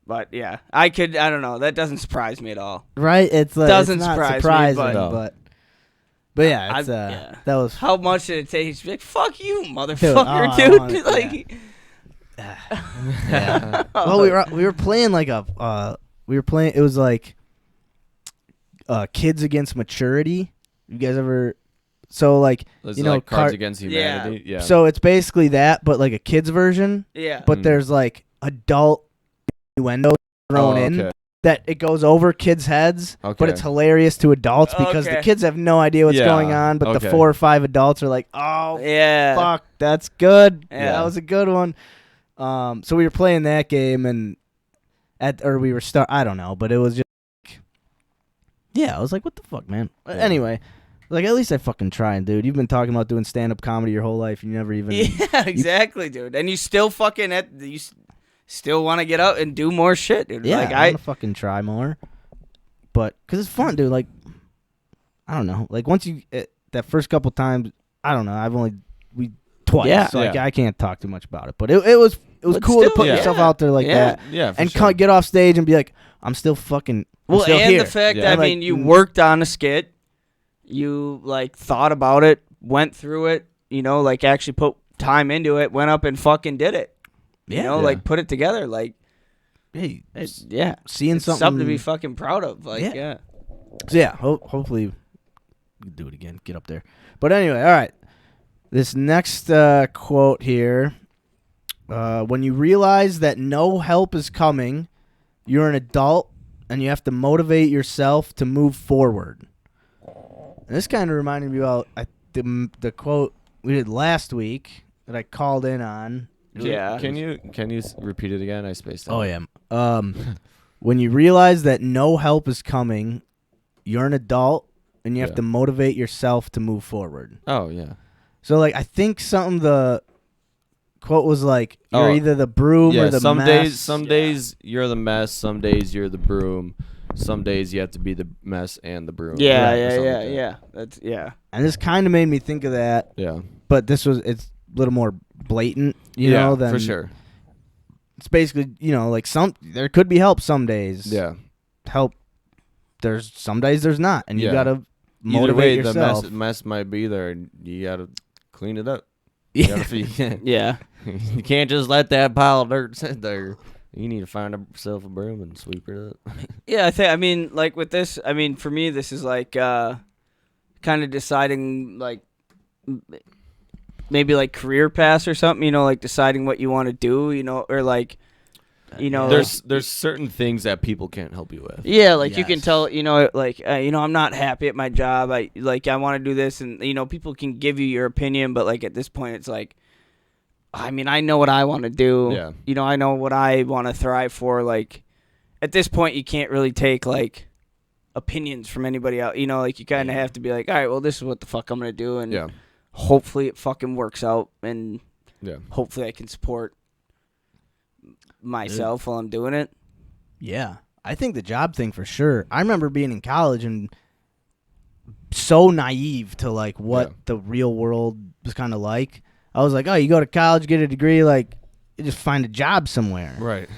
But yeah, I don't know. That doesn't surprise me at all. Right? It's like doesn't it's not surprise surprising, me, but yeah, it's that was how much did it take? To be like, fuck you, motherfucker, dude. Like, yeah. Well, we were playing like it was like Kids Against Maturity. You guys ever? So like like Cards Against Humanity. Yeah. So it's basically that, but like a kids version. Yeah. But there's like adult innuendo thrown in that it goes over kids' heads, but it's hilarious to adults because the kids have no idea what's going on, but the 4 or 5 adults are like, oh fuck, that's good. That was a good one. So we were playing that game and I don't know, but it was just I was like, what the fuck, man. Anyway, like at least I fucking trying, dude. You've been talking about doing stand-up comedy your whole life, and you never even exactly, dude. And you still fucking still want to get out and do more shit, dude. Yeah, like, I want to fucking try more. But, because it's fun, dude. Like, I don't know. Like, once you, that first couple times, I don't know. Twice. Yeah. So, like, I can't talk too much about it. But it was cool to put yourself out there like that. Yeah, and get off stage and be like, I'm still fucking, I'm still and here. The fact that, I mean, you worked on a skit. You, like, thought about it, went through it, like, actually put time into it, went up and fucking did it. Like put it together, like, hey, seeing something to be fucking proud of, like, So hopefully we can do it again, get up there. But anyway, all right, this next quote here: when you realize that no help is coming, you're an adult and you have to motivate yourself to move forward. And this kind of reminded me about the quote we did last week that I called in on. Yeah. Can you repeat it again? I spaced out. Oh yeah. When you realize that no help is coming, you're an adult and you have to motivate yourself to move forward. Oh yeah. So like I think the quote was like you're either the broom or the mess. Some days you're the mess, some days you're the broom. Some days you have to be the mess and the broom. Yeah. That's And this kind of made me think of that. Yeah. But it's a little more blatant, you know, than for sure. It's basically, like there could be help some days. Yeah. Help. There's some days there's not, and you gotta motivate yourself. The mess might be there, and you gotta clean it up. Yeah. You can't just let that pile of dirt sit there. You need to find yourself a broom and sweep it up. Yeah, I mean, like with this, I mean, for me, this is like kind of deciding, like, maybe like career paths or something, like deciding what you want to do, or like, there's certain things that people can't help you with. Yeah, like you can tell, like, I'm not happy at my job. I want to do this, and people can give you your opinion, but like at this point, it's like, I mean, I know what I want to do. Yeah. I know what I want to thrive for. Like, at this point, you can't really take like opinions from anybody else. Like you kind of have to be like, all right, well, this is what the fuck I'm gonna do, and hopefully it fucking works out, and hopefully I can support myself while I'm doing it. Yeah. I think the job thing for sure. I remember being in college and so naive to like what the real world was kind of like. I was like, oh, you go to college, get a degree, like you just find a job somewhere. Right.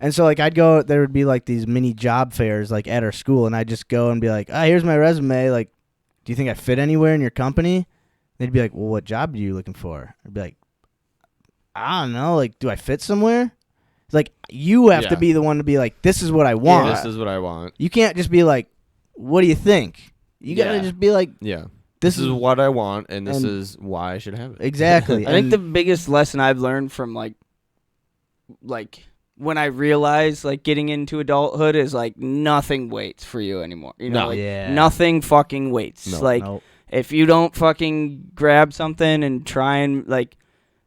And so like I'd go, there would be like these mini job fairs like at our school, and I'd just go and be like, oh, here's my resume. Like, do you think I fit anywhere in your company? They'd be like, well, what job are you looking for? I'd be like, I don't know. Like, do I fit somewhere? It's like, you have to be the one to be like, this is what I want. Yeah, this is what I want. You can't just be like, what do you think? You got to just be like, yeah, this is what I want, and this is why I should have it. Exactly. I think the biggest lesson I've learned from like when I realized like getting into adulthood is like nothing waits for you anymore. You know, nothing fucking waits. If you don't fucking grab something and try and like,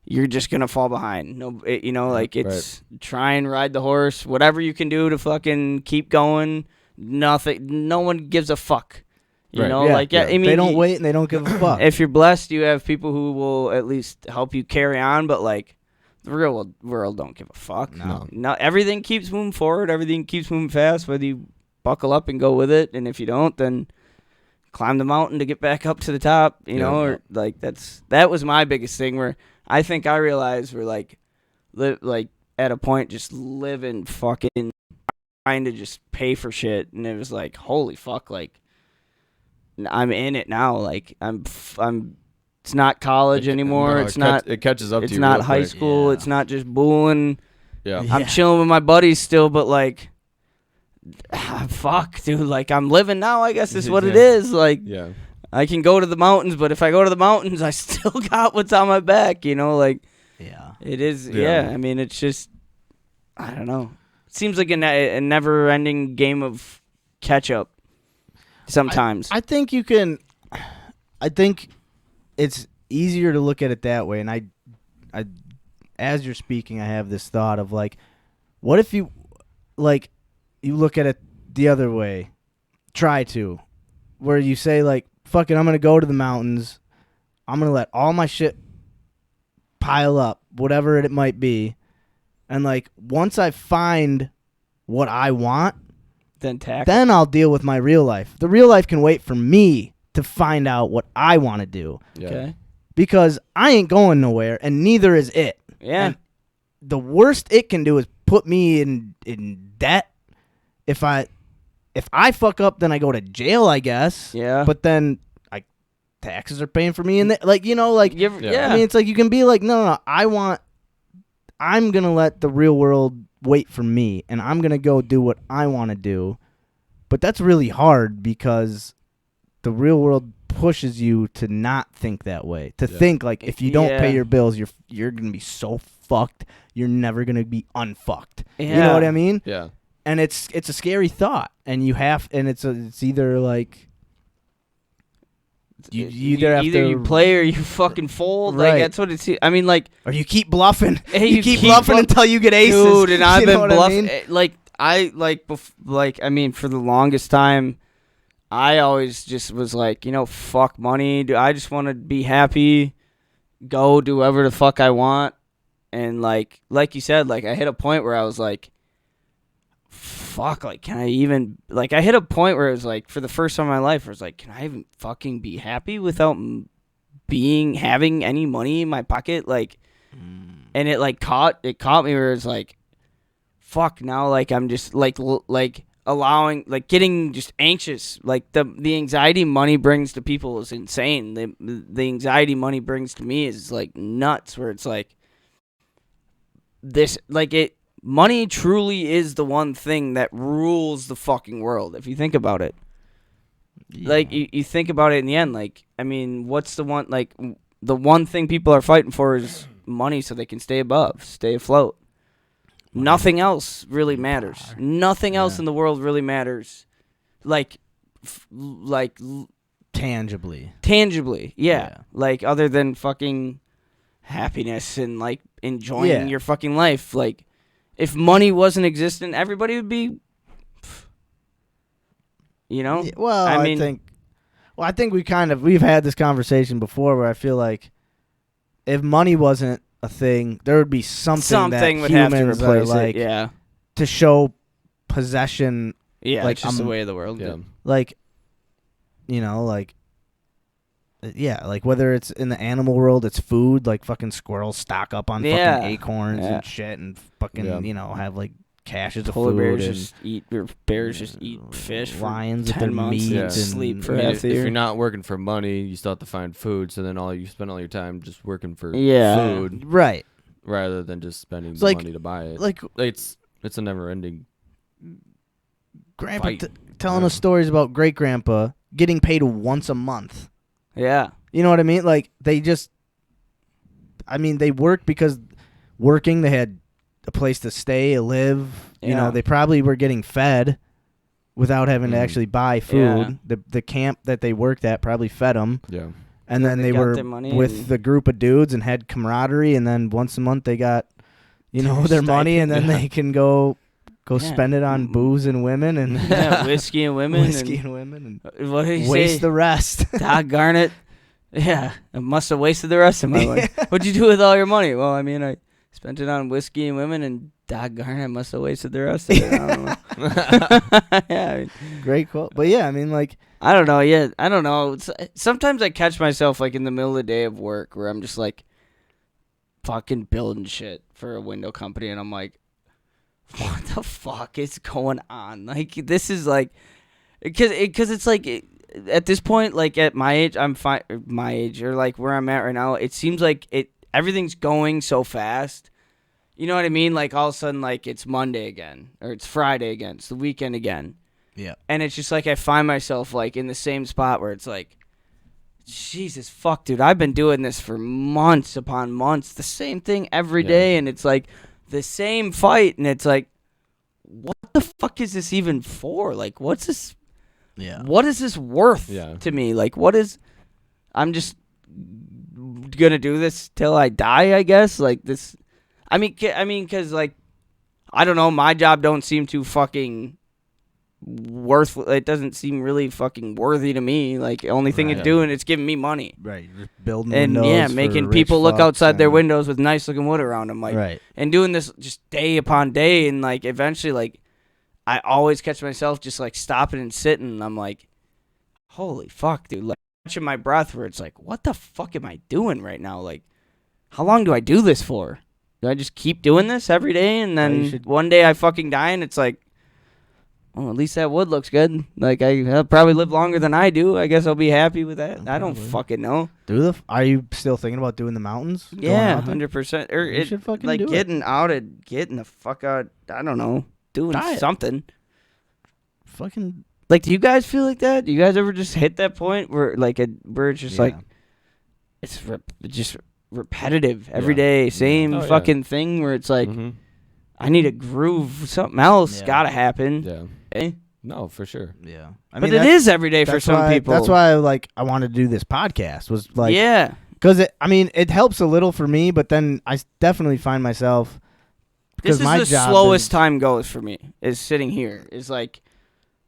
you're just gonna fall behind. No, it's try and ride the horse. Whatever you can do to fucking keep going. Nothing. No one gives a fuck. You know, I mean, they don't wait and they don't give a fuck. If you're blessed, you have people who will at least help you carry on. But like, the real world don't give a fuck. No, everything keeps moving forward. Everything keeps moving fast. Whether you buckle up and go with it, and if you don't, then climb the mountain to get back up to the top. You know, or like that was my biggest thing. Where I think I realized we're like at a point just living fucking trying to just pay for shit, and it was like, holy fuck, like I'm in it now. Like I'm. It's not college anymore. No, it's not. It catches up to you. It's not high school. It's not just booling. Yeah. I'm chilling with my buddies still, but like, fuck, dude. Like I'm living now. I guess is what it is. Like, I can go to the mountains, but if I go to the mountains, I still got what's on my back. You know, like. Yeah. It is. Yeah. I mean, it's just. I don't know. It seems like a never-ending game of catch-up. Sometimes. I think you can. I think. It's easier to look at it that way, and I, as you're speaking, I have this thought of like, what if you look at it the other way, try to, where you say like, fuck it, I'm gonna go to the mountains, I'm gonna let all my shit pile up, whatever it might be, and like once I find what I want, then I'll deal with my real life. The real life can wait for me to find out what I want to do. Okay. Because I ain't going nowhere, and neither is it. Yeah. And the worst it can do is put me in debt. If I fuck up, then I go to jail, I guess. Yeah. But then taxes are paying for me, and I mean, it's like you can be like, no, I'm gonna let the real world wait for me, and I'm gonna go do what I want to do. But that's really hard because the real world pushes you to not think that way. To think like if you don't pay your bills, you're gonna be so fucked. You're never gonna be unfucked. Yeah. You know what I mean? Yeah. And it's a scary thought, and it's either like you either have to you play or you fucking fold. Right. Like that's what it's. I mean, like, or you keep bluffing. Hey, you keep bluffing until you get aces. Dude, and I've been bluffing. I mean? I mean, for the longest time, I always just was like, fuck money. I just want to be happy, go do whatever the fuck I want. And like you said, like I hit a point where I was like, fuck, like can I even, like I hit a point where it was like, for the first time in my life, I was like, can I even fucking be happy without having any money in my pocket? Like, and it caught me where it's like, fuck, now like I'm just like allowing, like getting just anxious. Like the anxiety money brings to people is insane. The anxiety money brings to me is like nuts, where it's like this, like money truly is the one thing that rules the fucking world. If you think about it, like you think about it in the end, like, I mean, what's the one thing people are fighting for is money so they can stay afloat. Nothing else really matters. Nothing else in the world really matters. Like tangibly. Yeah. Like other than fucking happiness and like enjoying your fucking life. Like if money wasn't existent, everybody would be, Well, I think we've had this conversation before where I feel like if money wasn't a thing, there would be something Something that would have to humans replace are like it. Yeah. to show possession. Yeah. Like, It's just the way of the world. Yeah. Like, you know, like, yeah, like whether it's in the animal world, it's food. Like fucking squirrels stock up on Yeah. fucking acorns Yeah. and shit, and fucking have like caches of Polar food. bears and just eat. Or bears just eat fish. For lions with 10 their months meat and and sleep for I mean, half if the year. you're not working for money, you still have to find food. So then you spend all your time just working for Yeah. food right. rather than just spending It's the like- money to buy it. Like It's a never-ending. grandpa fight. telling Yeah. us stories about great grandpa getting paid once a month. Yeah. You know what I mean? Like they worked because working they had a place to stay, live. You know, Yeah. they probably were getting fed without having to Mhm. actually buy food. The camp that they worked at probably fed them. Yeah. And Yeah, then they they got were their money with and- the group of dudes and had camaraderie, and then once a month they got, their money, and then Yeah. they can go Yeah. spend it on booze and women and Yeah, whiskey and women. whiskey and, and women what did and he waste say? the rest. Doggone it. Yeah, I must have wasted the rest of my money. What'd you do with all your money? Well, I mean, I spent it on whiskey and women, and doggone it, I must have wasted the rest of it. I don't know. Yeah, I mean, Great quote. But yeah, I mean, like, I don't know. Yeah, I don't know. Sometimes I catch myself like in the middle of the day of work where I'm just like fucking building shit for a window company, and I'm like, what the fuck is going on? Like, this is like, because it's like at this point, like at my age, I'm fine. My age, or like where I'm at right now, it seems like everything's going so fast. You know what I mean? Like all of a sudden, like it's Monday again, or it's Friday again, it's the weekend again. yeah, And it's just like I find myself like in the same spot where it's like, Jesus fuck, dude, I've been doing this for months upon months, the same thing every day, and it's like the same fight, and it's like, what the fuck is this even for? Like, what's this? yeah. What is this worth to me? Like, what is? I'm just gonna do this till I die, I guess. Like this. I mean, because like, I don't know, my job don't seem too fucking worth. It doesn't seem really fucking worthy to me. Like, the only thing Right. it's doing, it's giving me money. Right, you're just building And windows yeah, for making rich people look fucks outside their and- windows with nice looking wood around them, like, right. and doing this just day upon day, and like eventually, like, I always catch myself just like stopping and sitting. And I'm like, holy fuck, dude! Like, catching my breath, where it's like, what the fuck am I doing right now? Like, how long do I do this for? Do I just keep doing this every day, and then you should- one day I fucking die, and it's like, well, at least that wood looks good. Like, I'll probably live longer than I do. I guess I'll be happy with that. I don't Probably. fucking know. Are you still thinking about doing the mountains? Going Yeah, out there? 100%. Or You it, should fucking like do it. getting the fuck out. I don't know, doing Diet. something. Fucking Like, do you guys feel like that? Do you guys ever just hit that point where like where it's just like it's just repetitive every day, same Oh, yeah. fucking thing where it's like Mhm. I need a groove, something else Yeah. gotta happen. Yeah. Eh? No, for sure. yeah. I But mean, it is every day for that's some why, people. That's why I wanted to do this podcast. Was like yeah, because it helps a little for me, but then I definitely find myself this because is my the job slowest is- time goes for me. Is sitting here. Is like.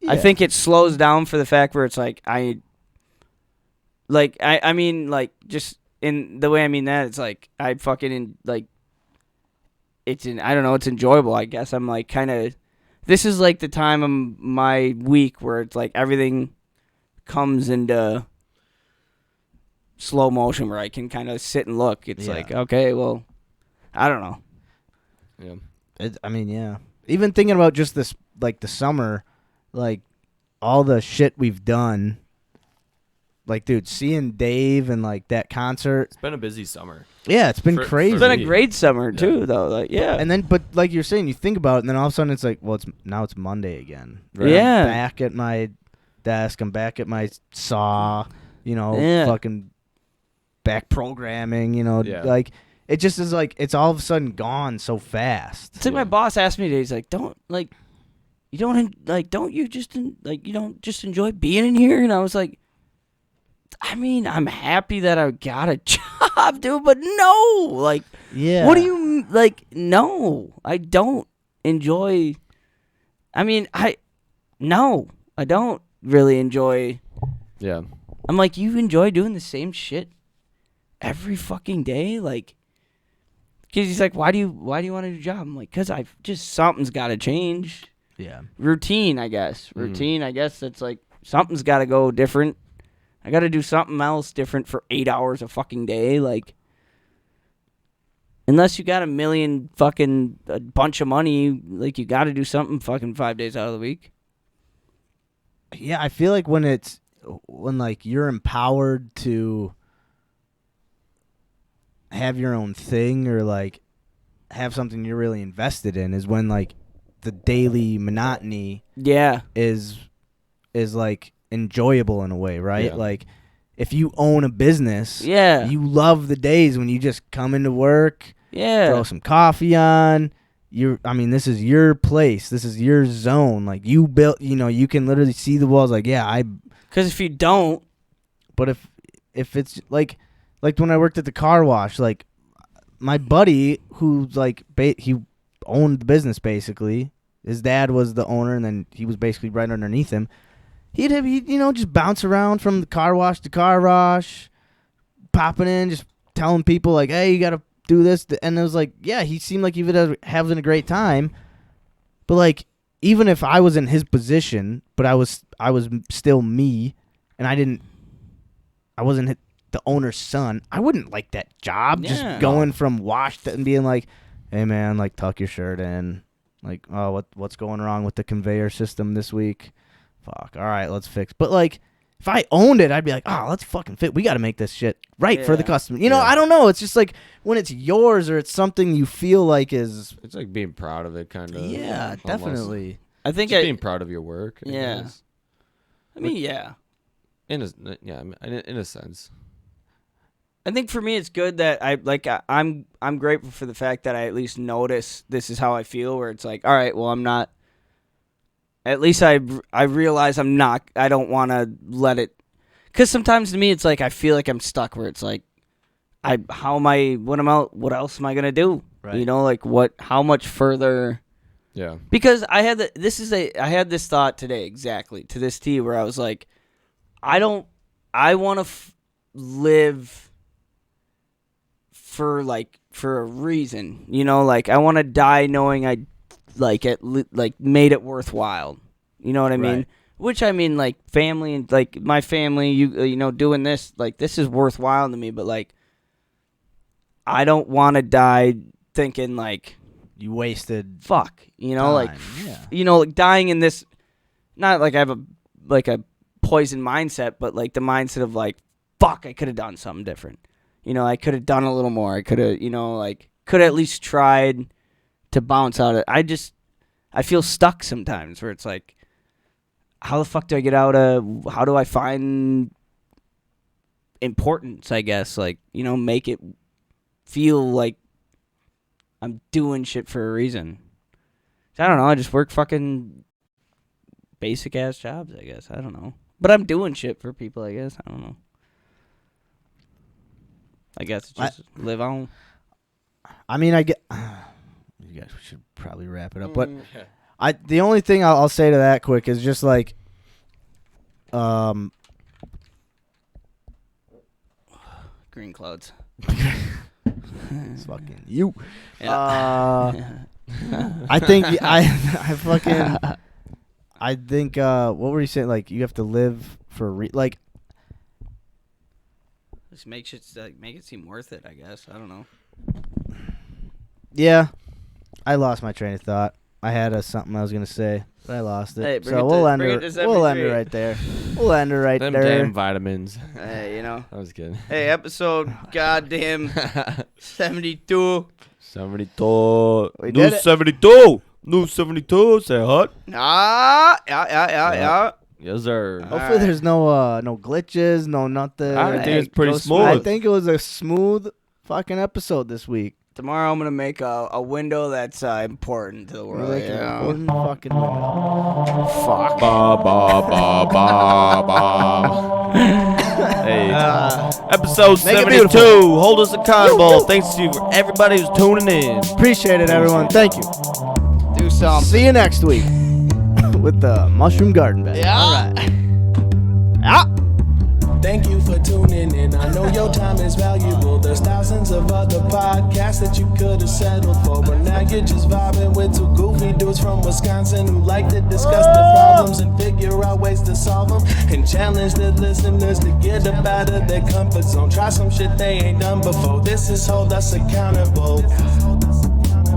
I Yeah. think it slows down for the fact where it's like I mean like just in the way I mean that it's like I fucking like it's I don't know, it's enjoyable, I guess. I'm like kind of this is like the time of my week where it's like everything comes into slow motion where I can kind of sit and look. It's Yeah. like, okay, well, I don't know. Yeah. I mean, yeah. Even thinking about just this, like the summer, like all the shit we've done. Like, dude, seeing Dave and like that concert. It's been a busy summer. Yeah, it's been For- crazy. It's been a me. great summer too, though. Like, yeah. And then, but like you're saying, you think about it, and then all of a sudden it's like, well, it's Monday again. Yeah. I'm back at my desk. I'm back at my saw. You know, Yeah. fucking back programming. You know, Yeah. like it just is like it's all of a sudden gone so fast. It's like my Yeah. boss asked me today. He's like, you don't just enjoy being in here? And I was like, I mean, I'm happy that I got a job, dude, but no, like, Yeah. what do you, like, no, I don't enjoy, I mean, I don't really enjoy, Yeah. I'm like, you enjoy doing the same shit every fucking day? Like, Because he's like, why do you want a new job? I'm like, because something's got to change. Yeah. Routine, I guess. I guess it's like something's got to go different. I got to do something else different for 8 hours a fucking day. Like, unless you got a bunch of money, like you got to do something fucking 5 days out of the week. Yeah, I feel like when like you're empowered to have your own thing or like have something you're really invested in is when like the daily monotony is like enjoyable in a way, right? Yeah. Like if you own a business, Yeah. you love the days when you just come into work, Yeah. throw some coffee on. This is your place. This is your zone. Like you built, you can literally see the walls. Like, Because if you don't, but if it's like when I worked at the car wash, like my buddy who's like he owned the business basically. His dad was the owner, and then he was basically right underneath him. He'd just bounce around from the car wash to car wash, popping in, just telling people like, "Hey, you gotta do this," and it was like, yeah, he seemed like he was having a great time, but like even if I was in his position, but I was still me, and I wasn't the owner's son, I wouldn't like that job. Yeah. Just going from wash and being like, "Hey man, like tuck your shirt in," like, "Oh, what's going wrong with the conveyor system this week? Fuck, all right, let's fix." But like, if I owned it, I'd be like, "Oh, let's fucking fit. We got to make this shit right for the customer." I don't know. It's just like when it's yours or it's something you feel like is. It's like being proud of it, kind of. Yeah, almost. definitely. I think Just being proud of your work. Yeah. guess. I mean, yeah. In a sense. I think for me, it's good that I'm grateful for the fact that I at least notice this is how I feel. Where it's like, all right, well, I'm not. At least I realize I'm not. I don't want to let it. Because sometimes to me, it's like I feel like I'm stuck. Where it's like, what else am I gonna do? Right. Like what? How much further? Yeah. Because I had this thought today exactly to this T where I was like, I want to live for a reason, like I want to die knowing I made it worthwhile. You know what I mean? Right. Which I mean, like family and like my family, doing this, like this is worthwhile to me, but like I don't want to die thinking like You wasted. fuck, like yeah. like dying in this, not like I have a poison mindset, but like the mindset of like, fuck, I could have done something different. I could have done a little more. I could have, could have at least tried to bounce out of it. I feel stuck sometimes where it's like, how the fuck do I get out of, how do I find importance, I guess? Like, make it feel like I'm doing shit for a reason. I don't know. I just work fucking basic ass jobs, I guess. I don't know. But I'm doing shit for people, I guess. I don't know. I guess it's just live on. I mean, I get. You guys should probably wrap it up, but the only thing I'll say to that quick is just like, Green clouds. it's fucking you. Yeah. I think I think what were you saying? Like you have to live for like. Just make it seem worth it, I guess. I don't know. Yeah, I lost my train of thought. I had something I was gonna say, but I lost it. Hey, so we'll end it. We'll end it right there. We'll end it right Them there. damn vitamins. Hey, I was kidding. Hey, episode goddamn 72. 72. We New did it. 72. New 72. Say hot. Yeah. Yes, sir. Hopefully, there's no glitches, no nothing. I think it's pretty go smooth. I think it was a smooth fucking episode this week. Tomorrow I'm going to make a window that's important to the world. Like an important fucking window. Fuck. Ba ba ba ba ba. Hey, episode Make it 72. beautiful. Hold us accountable. Thanks to everybody who's tuning in. Appreciate it, everyone. Thank you. Do something. See you next week with the mushroom garden bed. Yeah. All right. Yeah. Thank you for tuning in. I know your time is valuable. There's thousands of other podcasts that you could have settled for, but now you're just vibing with two goofy dudes from Wisconsin who like to discuss the problems and figure out ways to solve them, and challenge the listeners to get up out of their comfort zone. Try some shit they ain't done before. This is Hold Us Accountable.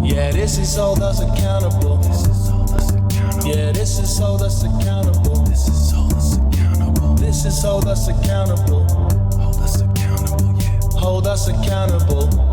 Yeah, this is Hold Us Accountable. Yeah, this is Hold Us Accountable. This is Hold Us Accountable. This is Hold Us Accountable. Hold Us Accountable, yeah. Hold Us Accountable.